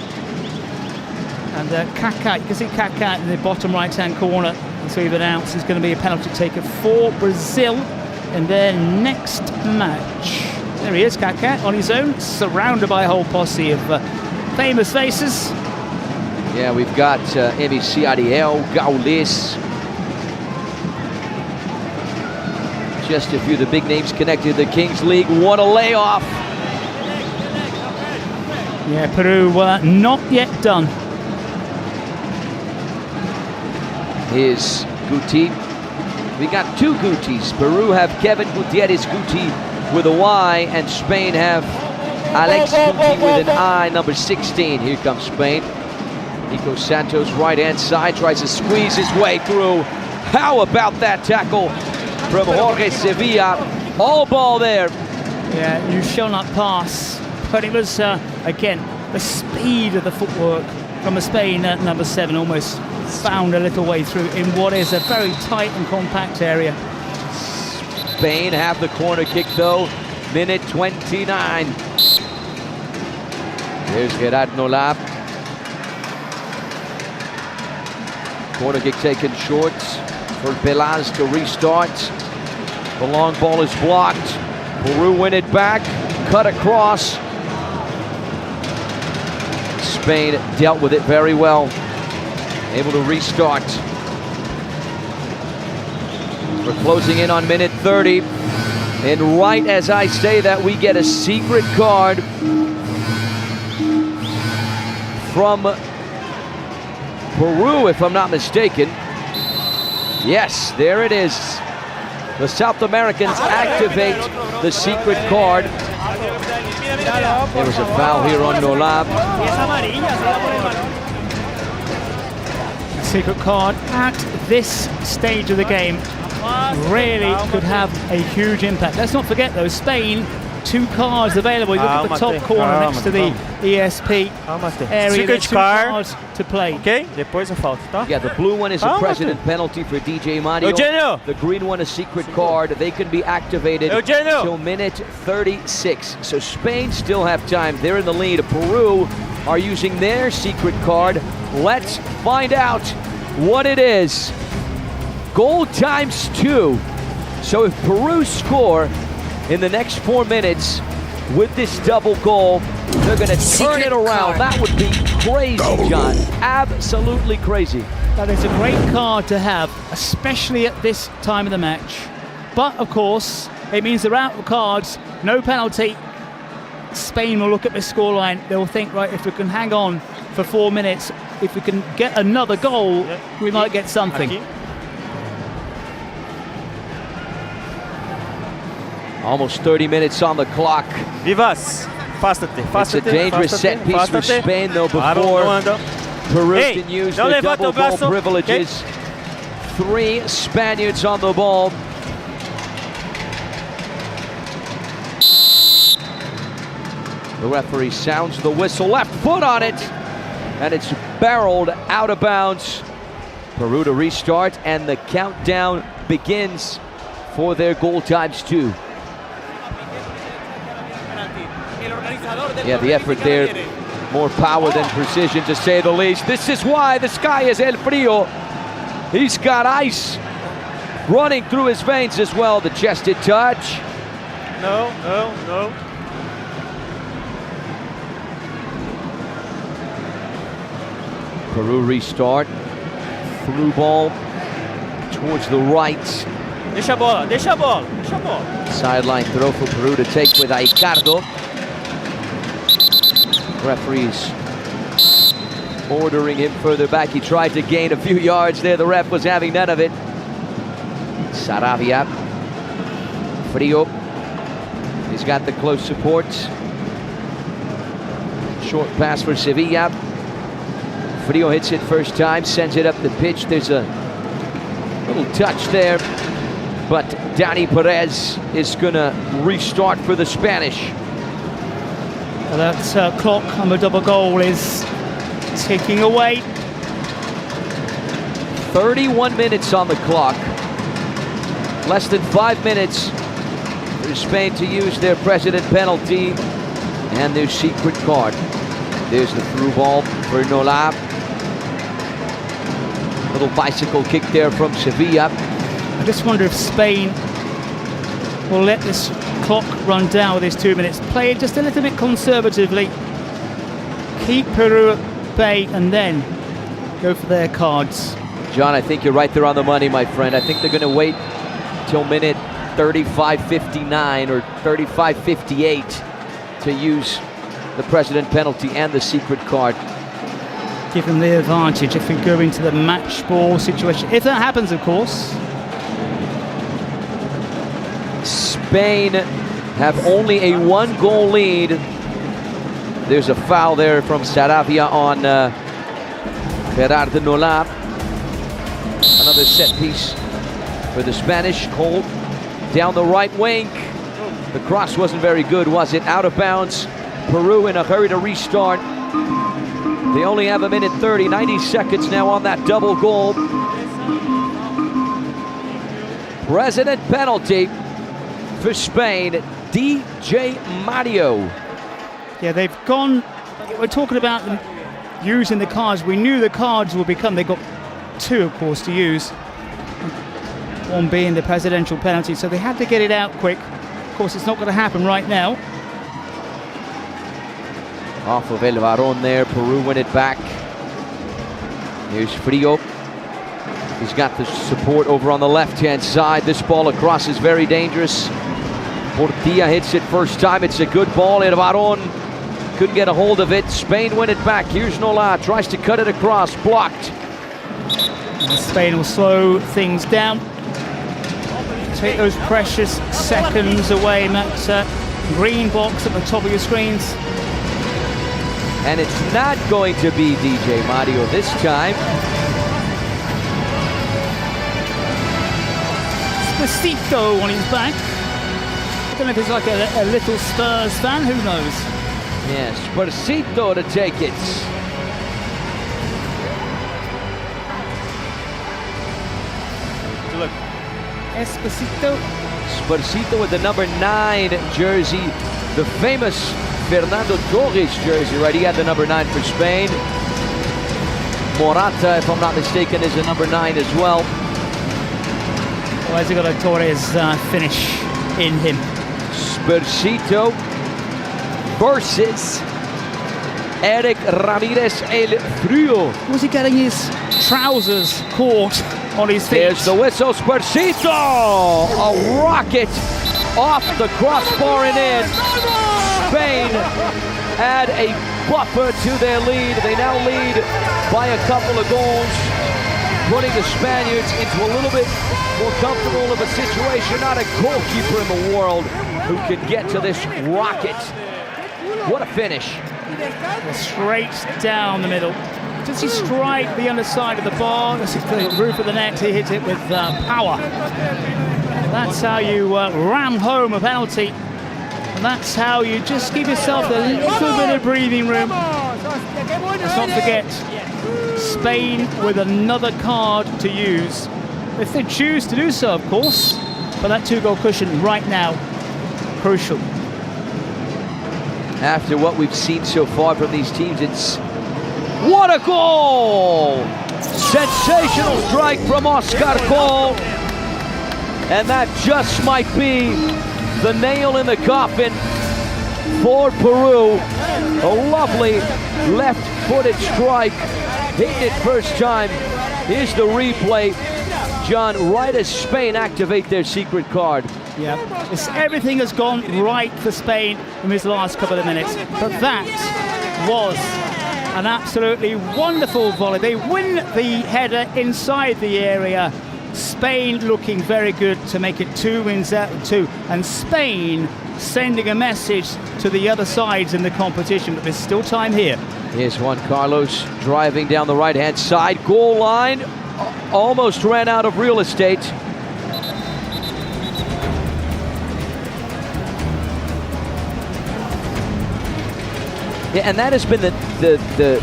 And Kaká, you can see Kaká in the bottom right-hand corner. So we've announced is going to be a penalty taker for Brazil in their next match. There he is, Kaká, on his own, surrounded by a whole posse of famous faces. Yeah, we've got MC Ariel, Gaules. Just a few of the big names connected to the Kings League. What a layoff. Yeah, Peru not yet done. Here's Guti. We got two Gutis. Peru have Kevin Gutierrez Guti with a Y, and Spain have Alex Guti with an I, number 16. Here comes Spain. Nico Santos, right-hand side, tries to squeeze his way through. How about that tackle from Jorge Sevilla? All ball there. Yeah, you shall not pass. But it was, again, the speed of the footwork from a Spain at number 7 almost found a little way through in what is a very tight and compact area. Spain have the corner kick though, minute 29. Here's Gerard Nolap. Corner kick taken short for Pelas to restart. The long ball is blocked. Peru win it back, cut across. Spain dealt with it very well. Able to restart. We're closing in on minute 30. And right as I say that, we get a secret card from Peru, if I'm not mistaken. Yes, there it is. The South Americans activate the secret card. There was a foul here on Nolab. Secret card at this stage of the game really could have a huge impact. Let's not forget though, Spain, 2 cards available. You look at the top corner next to the ESP area. Secret card to play. Okay, depois a falta, tá? Yeah, the blue one is a precedent penalty for DJ Mario. Eugenio. The green one is secret card. They can be activated till minute 36. So Spain still have time. They're in the lead. Peru are using their secret card. Let's find out what it is. Goal times 2. So if Peru score in the next 4 minutes with this double goal, they're going to turn it around. That would be crazy, John. Absolutely crazy. That is a great card to have, especially at this time of the match. But of course, it means they're out of cards, no penalty. Spain will look at the scoreline. They'll think, right, if we can hang on for 4 minutes, if we can get another goal, we might get something. Almost 30 minutes on the clock. Vivas, fástate, It's a dangerous set piece for Spain, though, before Peru can use their double goal privileges. 3 Spaniards on the ball. The referee sounds the whistle, left foot on it, and it's barreled out of bounds. Peru to restart, and the countdown begins for their goal times 2. Yeah, the effort there, more power than precision, to say the least. This is why the sky is El Frio. He's got ice running through his veins as well. The chested touch. No. Peru restart. Through ball towards the right. Deixa a bola. Sideline throw for Peru to take with Aicardo. Referees ordering him further back. He tried to gain a few yards there. The ref was having none of it. Saravia. Frio. He's got the close support. Short pass for Sevilla. Frio hits it first time, sends it up the pitch. There's a Little touch there, but Dani Perez is gonna restart for the Spanish. That clock on the double goal is ticking away. 31 minutes on the clock. Less than 5 minutes for Spain to use their precedent penalty and their secret card. There's the through ball for Nola. Little bicycle kick there from Sevilla. I just wonder if Spain will let this clock run down with this 2 minutes. Play it just a little bit conservatively. Keep Peru at bay and then go for their cards. John, I think you're right there on the money, my friend. I think they're going to wait till minute 35:59 or 35:58 to use the precedent penalty and the secret card. Give them the advantage if we go into the match ball situation. If that happens, of course. Spain have only a 1-goal lead. There's a foul there from Saravia on Gerard Nola. Another set piece for the Spanish. Hold down the right wing. The cross wasn't very good, was it? Out of bounds. Peru in a hurry to restart. They only have a minute 30, 90 seconds now on that double goal. Precedent penalty for Spain. DJ Mario. Yeah, they've gone. We're talking about them using the cards. We knew the cards would become. They got 2, of course, to use. One being the presidential penalty, so they had to get it out quick. Of course, it's not going to happen right now. Off of El Varón there, Peru win it back. Here's Frio. He's got the support over on the left-hand side. This ball across is very dangerous. Portilla hits it first time. It's a good ball. El Varón couldn't get a hold of it. Spain win it back. Here's Nola, tries to cut it across, blocked. And Spain will slow things down. Take those precious seconds away in that green box at the top of your screens. And it's not going to be DJ Mario this time. Spacito on his back. I don't know if he's like a little Spurs fan, who knows? Yes, Spacito to take it. Look. Spacito with the number 9 jersey. The famous Fernando Torres jersey, right? He had the number 9 for Spain. Morata, if I'm not mistaken, is the number 9 as well. Well, has he got a Torres finish in him? Spacito versus Eric Ramirez El Frio. Was he getting his trousers caught on his feet? There's the whistle. Spacito! A rocket off the crossbar and in. Spain add a buffer to their lead. They now lead by a couple of goals, putting the Spaniards into a little bit more comfortable of a situation. Not a goalkeeper in the world who can get to this rocket. What a finish. Straight down the middle. Does he strike the underside of the bar? Does he the roof of the net? He hits it with power. That's how you ram home a penalty. And that's how you just give yourself a little bit of breathing room. Let's not forget, Spain with another card to use. If they choose to do so, of course. But that 2-goal cushion right now, crucial. After what we've seen so far from these teams, it's... What a goal! Sensational strike from Oscar Cole. And that just might be the nail in the coffin for Peru. A lovely left-footed strike. Hitting it first time. Here's the replay. John, right as Spain activate their secret card. Yeah, everything has gone right for Spain in this last couple of minutes. But that was an absolutely wonderful volley. They win the header inside the area. Spain looking very good to make it 2 wins out of 2. And Spain sending a message to the other sides in the competition, but there's still time here. Here's Juan Carlos driving down the right-hand side. Goal line. almost ran out of real estate. Yeah, and that has been the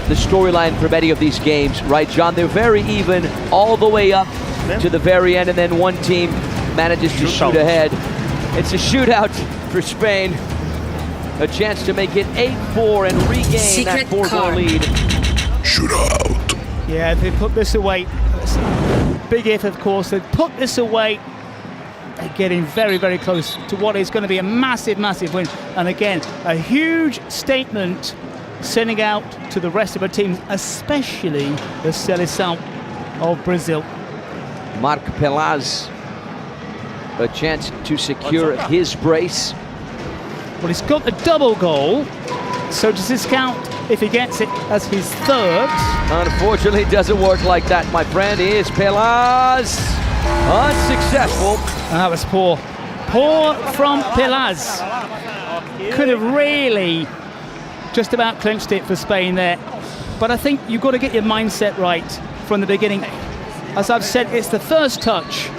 storyline for many of these games, right, John? They're very even all the way up to the very end, and then one team manages to shoot ahead. It's a shootout for Spain. A chance to make it 8-4 and regain that 4-goal lead. Shootout. Yeah, they put this away. Big if, of course. They put this away. They're getting very, very close to what is going to be a massive, massive win. And again, a huge statement sending out to the rest of the teams, especially the Seleção of Brazil. Marc Pelaz, a chance to secure his brace. Well, he's got a double goal, so does this count if he gets it as his third? Unfortunately, it doesn't work like that, my friend. Here's Pelaz. Unsuccessful. And that was poor. Poor from Pelaz. Could have really just about clinched it for Spain there. But I think you've got to get your mindset right from the beginning. As I've said, it's the first touch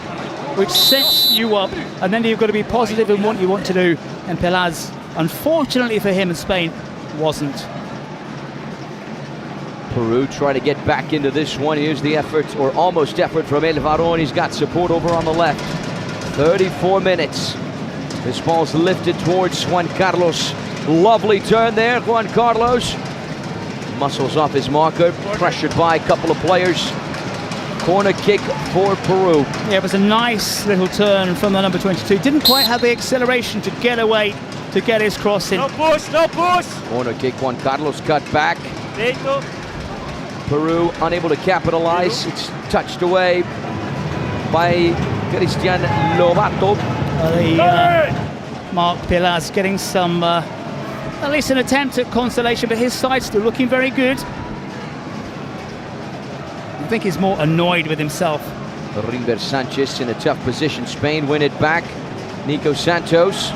which sets you up, and then you've got to be positive in what you want to do. And Pelaz, unfortunately for him and Spain, wasn't. Peru trying to get back into this one. Here's the effort, or almost effort, from El Varón. He's got support over on the left. 34 minutes. This ball's lifted towards Juan Carlos. Lovely turn there, Juan Carlos. Muscles off his marker, pressured by a couple of players. Corner kick for Peru. Yeah, it was a nice little turn from the number 22. Didn't quite have the acceleration to get away, to get his cross in. No push, no push. Corner kick, Juan Carlos cut back. Peru unable to capitalize. It's touched away by Cristian Lobato. Marc Pelaz getting some, at least an attempt at consolation, but his side's still looking very good. I think he's more annoyed with himself. Rimber Sanchez in a tough position. Spain win it back. Nico Santos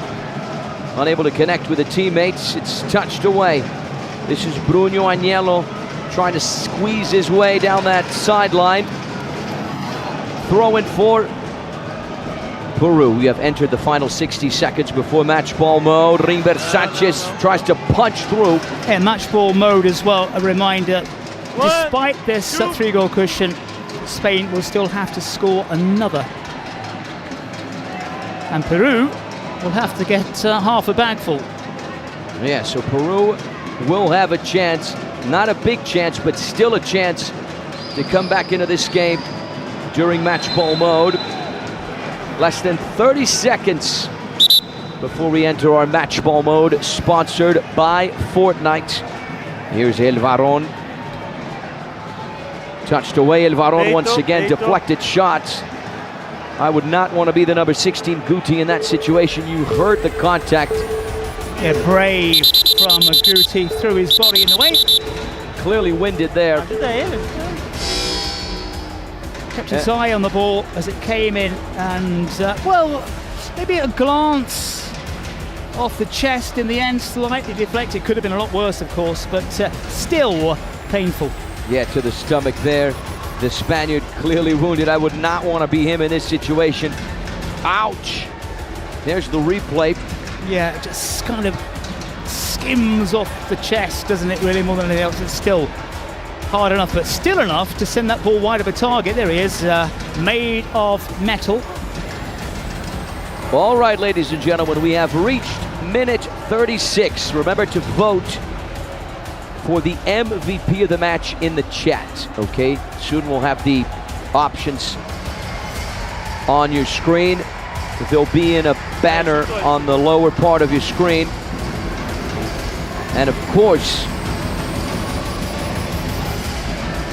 unable to connect with the teammates. It's touched away. This is Bruno Agnello trying to squeeze his way down that sideline. Throw in for Peru. We have entered the final 60 seconds before match ball mode. Rimber Sanchez tries to punch through. And match ball mode as well, a reminder. Despite this 3-goal cushion, Spain will still have to score another. And Peru will have to get half a bagful. Yeah, so Peru will have a chance, not a big chance, but still a chance to come back into this game during match ball mode. Less than 30 seconds before we enter our match ball mode, sponsored by Fortnite. Here's El Varón. Touched away, El Varón once again, deflected shots. I would not want to be the number 16 Guti in that situation. You heard the contact. Yeah, brave from Guti, threw his body in the way. Clearly winded there. Kept his eye on the ball as it came in, and well, maybe a glance off the chest in the end, slightly deflected. Could have been a lot worse, of course, but still painful. Yeah, to the stomach there. The Spaniard clearly wounded. I would not want to be him in this situation. Ouch! There's the replay. Yeah, it just kind of skims off the chest, doesn't it, really, more than anything else. It's still hard enough, but still enough to send that ball wide of a target. There he is, made of metal. All right, ladies and gentlemen, we have reached minute 36. Remember to vote for the MVP of the match in the chat, okay? Soon we'll have the options on your screen. They'll be in a banner on the lower part of your screen. And of course,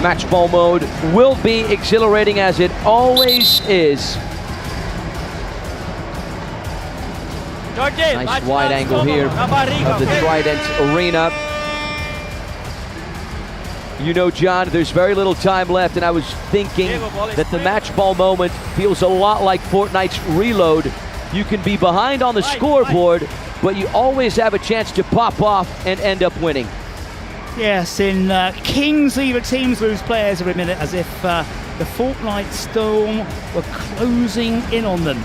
match ball mode will be exhilarating as it always is. Nice wide angle here of the Trident Arena. You know, John, there's very little time left, and I was thinking that the match ball moment feels a lot like Fortnite's Reload. You can be behind on the scoreboard, but you always have a chance to pop off and end up winning. Yes, in Kings, either teams lose players every minute, as if the fortnight storm were closing in on them.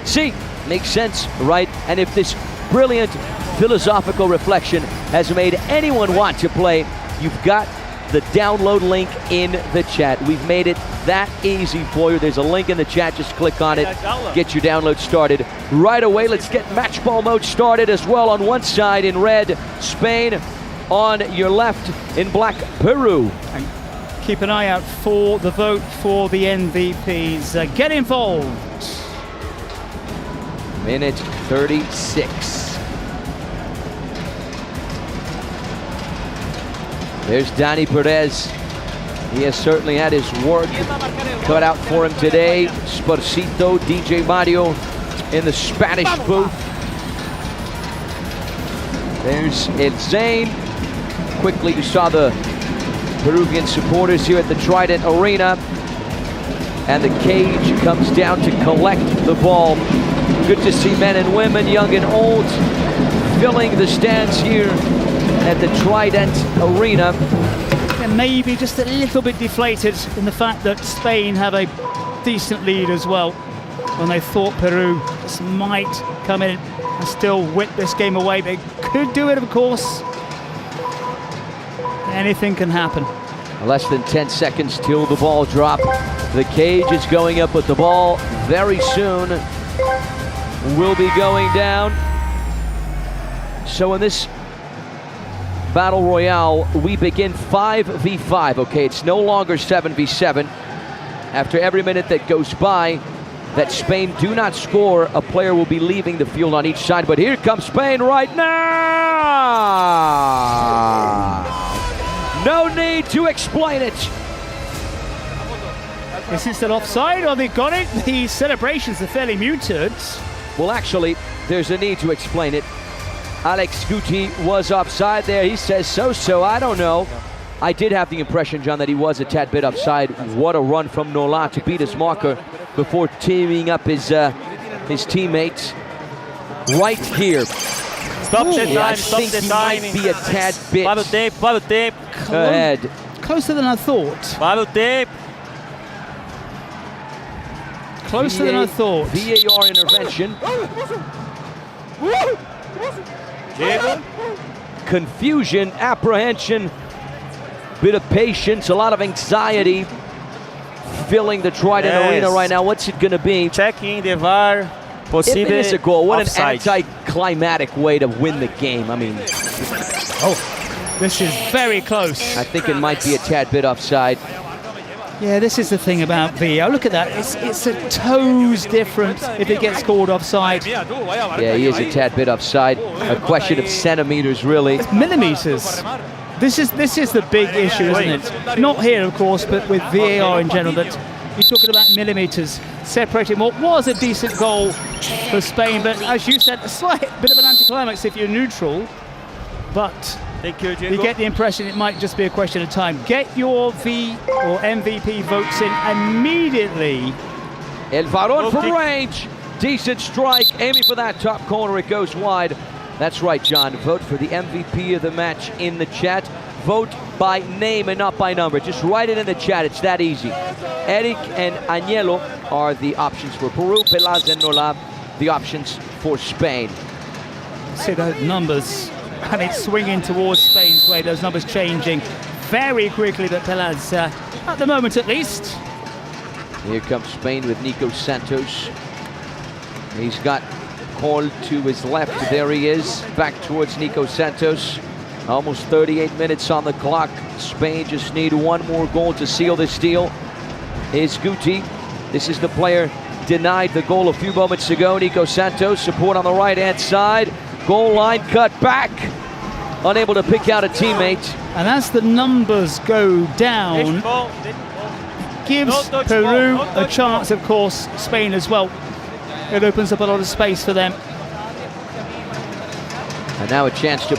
See, makes sense, right? And if this brilliant philosophical reflection has made anyone want to play, you've got the download link in the chat. We've made it that easy for you. There's a link in the chat. Just click on it. Get your download started right away. Let's get match ball mode started as well. On one side in red, Spain. On your left in black, Peru. And keep an eye out for the vote for the MVPs. Get involved. Minute 36. There's Dani Perez. He has certainly had his work cut out for him today. Sparcito, DJ Mario in the Spanish booth. There's El Zain. Quickly, you saw the Peruvian supporters here at the Trident Arena. And the cage comes down to collect the ball. Good to see men and women, young and old, filling the stands here at the Trident Arena. And maybe just a little bit deflated in the fact that Spain have a decent lead as well, when they thought Peru just might come in and still whip this game away. They could do it, of course. Anything can happen. Less than 10 seconds till the ball drop. The cage is going up, but the ball very soon will be going down. So in this Battle Royale, we begin 5v5, okay? It's no longer 7v7. After every minute that goes by that Spain do not score, a player will be leaving the field on each side. But here comes Spain right now! No need to explain it. Is this an offside or they got it? The celebrations are fairly muted. Well, actually, there's a need to explain it. Alex Guti was offside there. He says so, I don't know. I did have the impression, John, that he was a tad bit offside. What a run from Nola to beat his marker before teaming up his teammates right here. Stop the time, I think he might be a tad bit Bubble tape. ahead. Closer than I thought. Bubble tape. Closer than I thought. VAR intervention. Confusion, apprehension, bit of patience, a lot of anxiety filling the Trident Arena right now. What's it going to be? Checking the VAR. If it is a goal, what offside. an anticlimactic way to win the game. I mean, this is very close. I think it might be a tad bit offside. Yeah, this is the thing about VAR. Look at that. It's a toes difference if it gets called offside. Yeah, he is a tad bit offside. A question of centimeters, really. It's millimeters. This is the big issue, isn't it? Not here, of course, but with VAR in general. That you're talking about millimeters separating what was a decent goal for Spain, but as you said, a slight bit of an anticlimax if you're neutral. But you get the impression it might just be a question of time. Get your MVP votes in immediately. El Varón from range. Decent strike. Aiming for that top corner. It goes wide. That's right, John. Vote for the MVP of the match in the chat. Vote by name and not by number. Just write it in the chat. It's that easy. Eric and Añelo are the options for Peru. Pelaz and Nola, the options for Spain. See those numbers. And it's swinging towards Spain's way. Those numbers changing very quickly, but Pelaz, at the moment at least. Here comes Spain with Nico Santos. He's got Cole to his left. There he is, back towards Nico Santos. Almost 38 minutes on the clock. Spain just need one more goal to seal this deal. Is Guti. This is the player denied the goal a few moments ago. Nico Santos, support on the right-hand side. Goal line cut back. Unable to pick out a teammate. And as the numbers go down, gives Peru a chance, of course, Spain as well. It opens up a lot of space for them. And now a chance for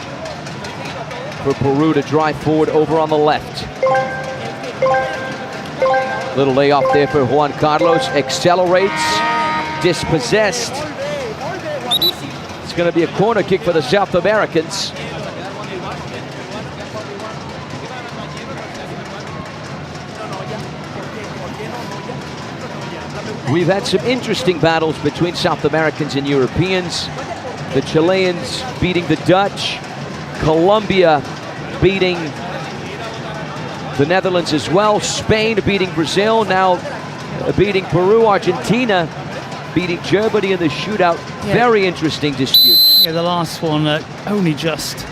Peru to drive forward over on the left. Little layoff there for Juan Carlos. Accelerates. Dispossessed. It's going to be a corner kick for the South Americans. We've had some interesting battles between South Americans and Europeans. The Chileans beating the Dutch, Colombia beating the Netherlands as well, Spain beating Brazil, now beating Peru, Argentina beating Germany in the shootout. Yeah. Very interesting disputes. Yeah, the last one only just.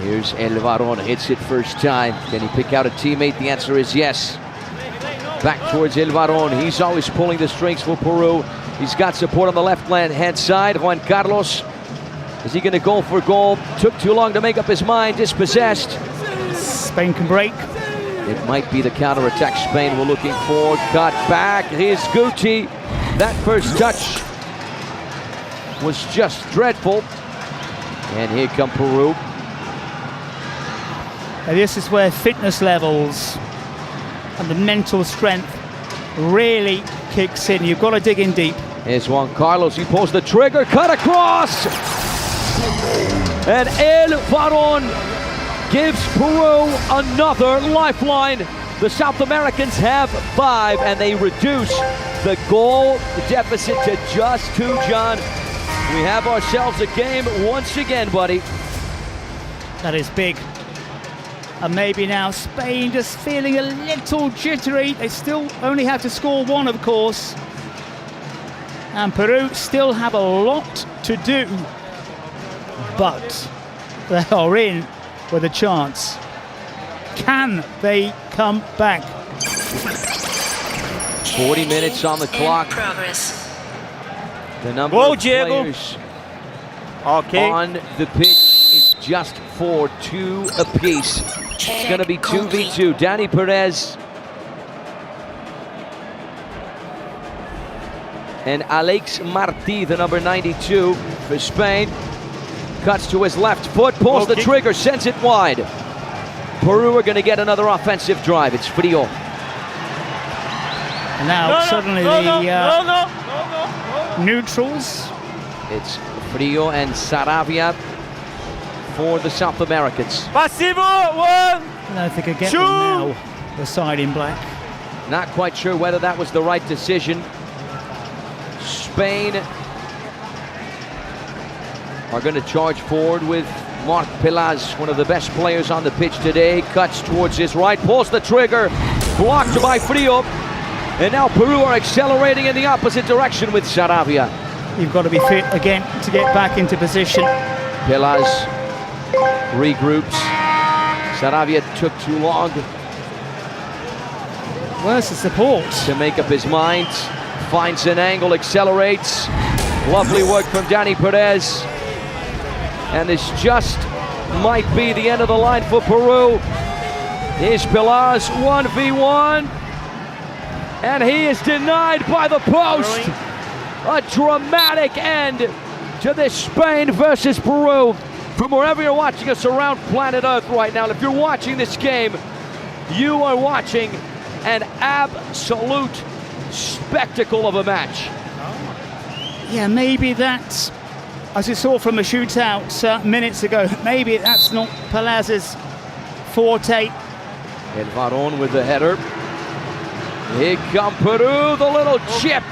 Here's El Varón, hits it first time. Can he pick out a teammate? The answer is yes. Back towards El Varón. He's always pulling the strings for Peru. He's got support on the left-hand side. Juan Carlos, is he going to go for goal? Took too long to make up his mind, dispossessed. Spain can break. It might be the counter-attack Spain were looking for. Cut back, here's Guti. That first touch was just dreadful. And here come Peru. And this is where fitness levels and the mental strength really kicks in. You've got to dig in deep. Here's Juan Carlos, he pulls the trigger, cut across! And El Varón gives Peru another lifeline. The South Americans have 5 and they reduce the goal deficit to just 2, John. We have ourselves a game once again, buddy. That is big. And maybe now Spain just feeling a little jittery. They still only have to score 1, of course. And Peru still have a lot to do. But they are in with a chance. Can they come back? 40 minutes on the clock. The number of players on the pitch is just 4, 2 apiece. It's going to be 2v2. Dani Perez and Alex Martí, the number 92 for Spain. Cuts to his left foot, pulls the trigger, sends it wide. Peru are going to get another offensive drive. It's Frio. And now suddenly neutrals. It's Frio and Saravia for the South Americans. Passivo, 1. I don't know if they could get them now, the side in black. Not quite sure whether that was the right decision. Spain are going to charge forward with Marc Pelaz, one of the best players on the pitch today. Cuts towards his right, pulls the trigger, blocked by Frio. And now Peru are accelerating in the opposite direction with Saravia. You've got to be fit again to get back into position. Pelaz regroups. Saravia took too long. Where's the support? To make up his mind. Finds an angle, accelerates. Lovely work from Dani Perez. And this just might be the end of the line for Peru. Here's Pelaz, 1v1. And he is denied by the post. A dramatic end to this Spain versus Peru. From wherever you're watching us around planet Earth right now, if you're watching this game, you are watching an absolute spectacle of a match. Yeah, maybe that's, as you saw from a shootout minutes ago, maybe that's not Pelaz's forte. El Varón with the header. Here come Peru, the little chip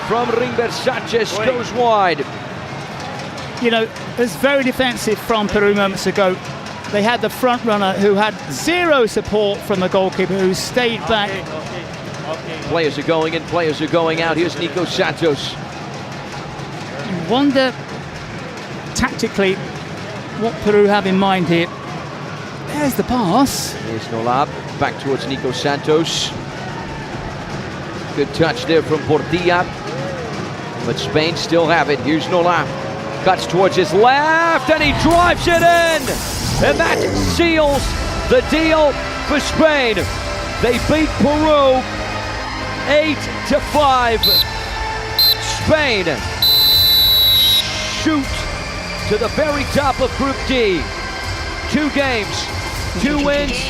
from Ringber Sanchez goes wide. You know, it was very defensive from Peru moments ago. They had the front runner who had 0 support from the goalkeeper who stayed back. Players are going in, players are going out. Here's Nico Santos. You wonder tactically what Peru have in mind here. There's the pass. Here's Nolab, back towards Nico Santos. Good touch there from Portilla. But Spain still have it. Here's Nolab. Cuts towards his left and he drives it in. And that seals the deal for Spain. They beat Peru 8-5. Spain shoot to the very top of Group D. 2 games, 2 wins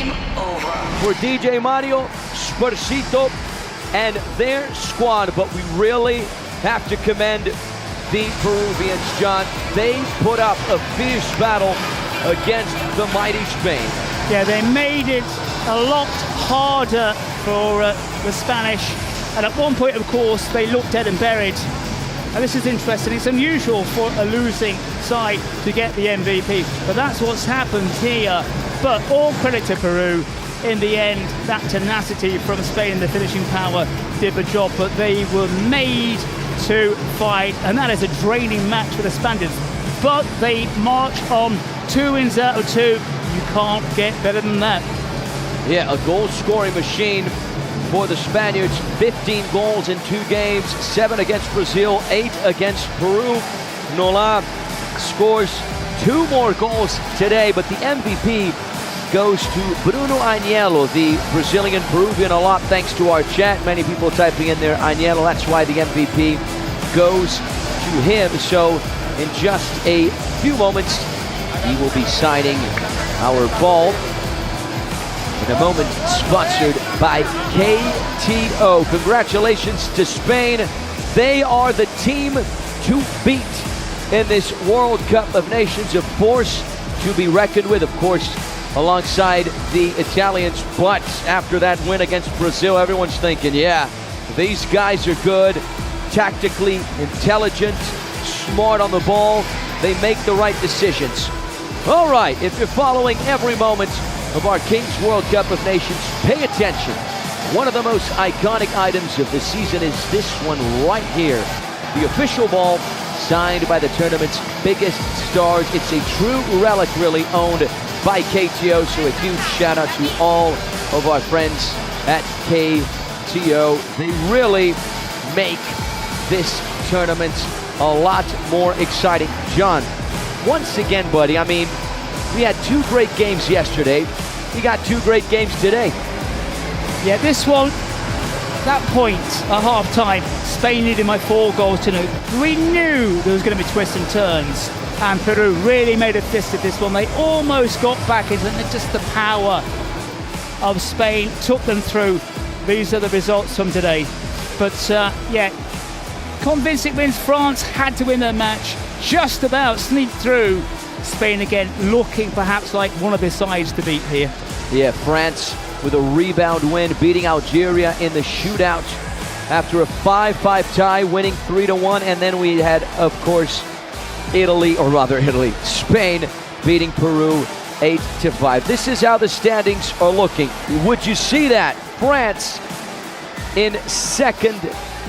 for DJ Mario, Spursito, and their squad. But we really have to commend the Peruvians, John. They put up a fierce battle against the mighty Spain. Yeah, they made it a lot harder for the Spanish. And at one point, of course, they looked dead and buried. And this is interesting. It's unusual for a losing side to get the MVP, but that's what's happened here. But all credit to Peru. In the end, that tenacity from Spain and the finishing power did the job, but they were made to fight, and that is a draining match for the Spaniards. But they march on, 2 wins out of 2. You can't get better than that. Yeah, a goal-scoring machine for the Spaniards. 15 goals in 2 games, 7 against Brazil, 8 against Peru. Nola scores 2 more goals today, but the MVP goes to Bruno Agnello, the Brazilian-Peruvian. A lot thanks to our chat. Many people typing in there Agnello. That's why the MVP goes to him. So in just a few moments, he will be signing our ball. In a moment, sponsored by KTO. Congratulations to Spain. They are the team to beat in this World Cup of Nations. A force to be reckoned with, of course, alongside the Italians. But after that win against Brazil, everyone's thinking, yeah, these guys are good, tactically intelligent, smart on the ball. They make the right decisions. All right, if you're following every moment of our Kings World Cup of Nations, pay attention. One of the most iconic items of the season is this one right here. The official ball signed by the tournament's biggest stars. It's a true relic, really, owned by KTO, so a huge shout out to all of our friends at KTO. They really make this tournament a lot more exciting. John, once again, buddy, I mean, we had 2 great games yesterday. We got 2 great games today. Yeah, this one, that point at half-time, Spain leading by 4 goals to 0. We knew there was going to be twists and turns, and Peru really made a fist of this one. They almost got back into it. Just the power of Spain took them through. These are the results from today. But yeah, convincing wins. France had to win their match, just about sneaked through. Spain again looking perhaps like one of the sides to beat here. Yeah, France with a rebound win, beating Algeria in the shootout after a 5-5 tie, winning 3-1. And then we had, of course, Spain beating Peru 8-5. This is how the standings are looking. Would you see that? France in second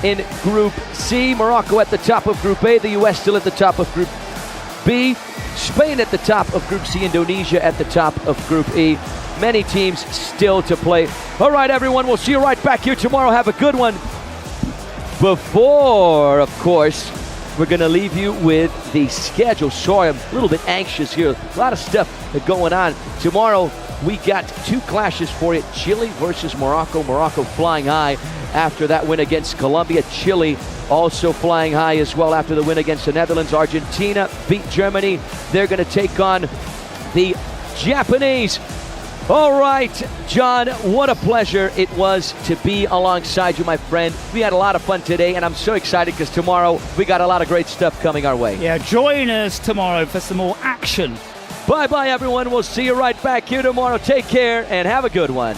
in Group C, Morocco at the top of Group A, the US still at the top of Group B, Spain at the top of Group C, Indonesia at the top of Group E. Many teams still to play. All right, everyone, we'll see you right back here tomorrow. Have a good one. Before, of course, we're going to leave you with the schedule. Sorry, I'm a little bit anxious here. A lot of stuff going on. Tomorrow, we got 2 clashes for you. Chile versus Morocco. Morocco flying high after that win against Colombia. Chile also flying high as well after the win against the Netherlands. Argentina beat Germany. They're going to take on the Japanese. All right, John, what a pleasure it was to be alongside you, my friend. We had a lot of fun today, and I'm so excited because tomorrow we got a lot of great stuff coming our way. Yeah, join us tomorrow for some more action. Bye-bye, everyone. We'll see you right back here tomorrow. Take care and have a good one.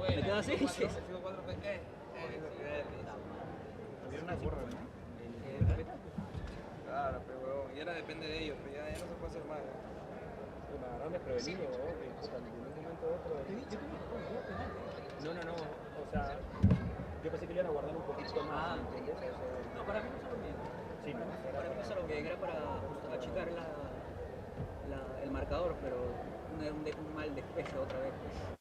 Me quedo así. Sí. Claro, pero huevón, y ahora depende de ellos, pero ya no se puede hacer más. Me agarraron desprevenido, huevón, que puta, en un momento u otro. No, o sea, yo pensé que le iban a guardar un poquito más, ¿entiendes? No, para mí no solo bien. Sí, para mí no solo bien, era para achicar el marcador, pero un mal despeje otra vez.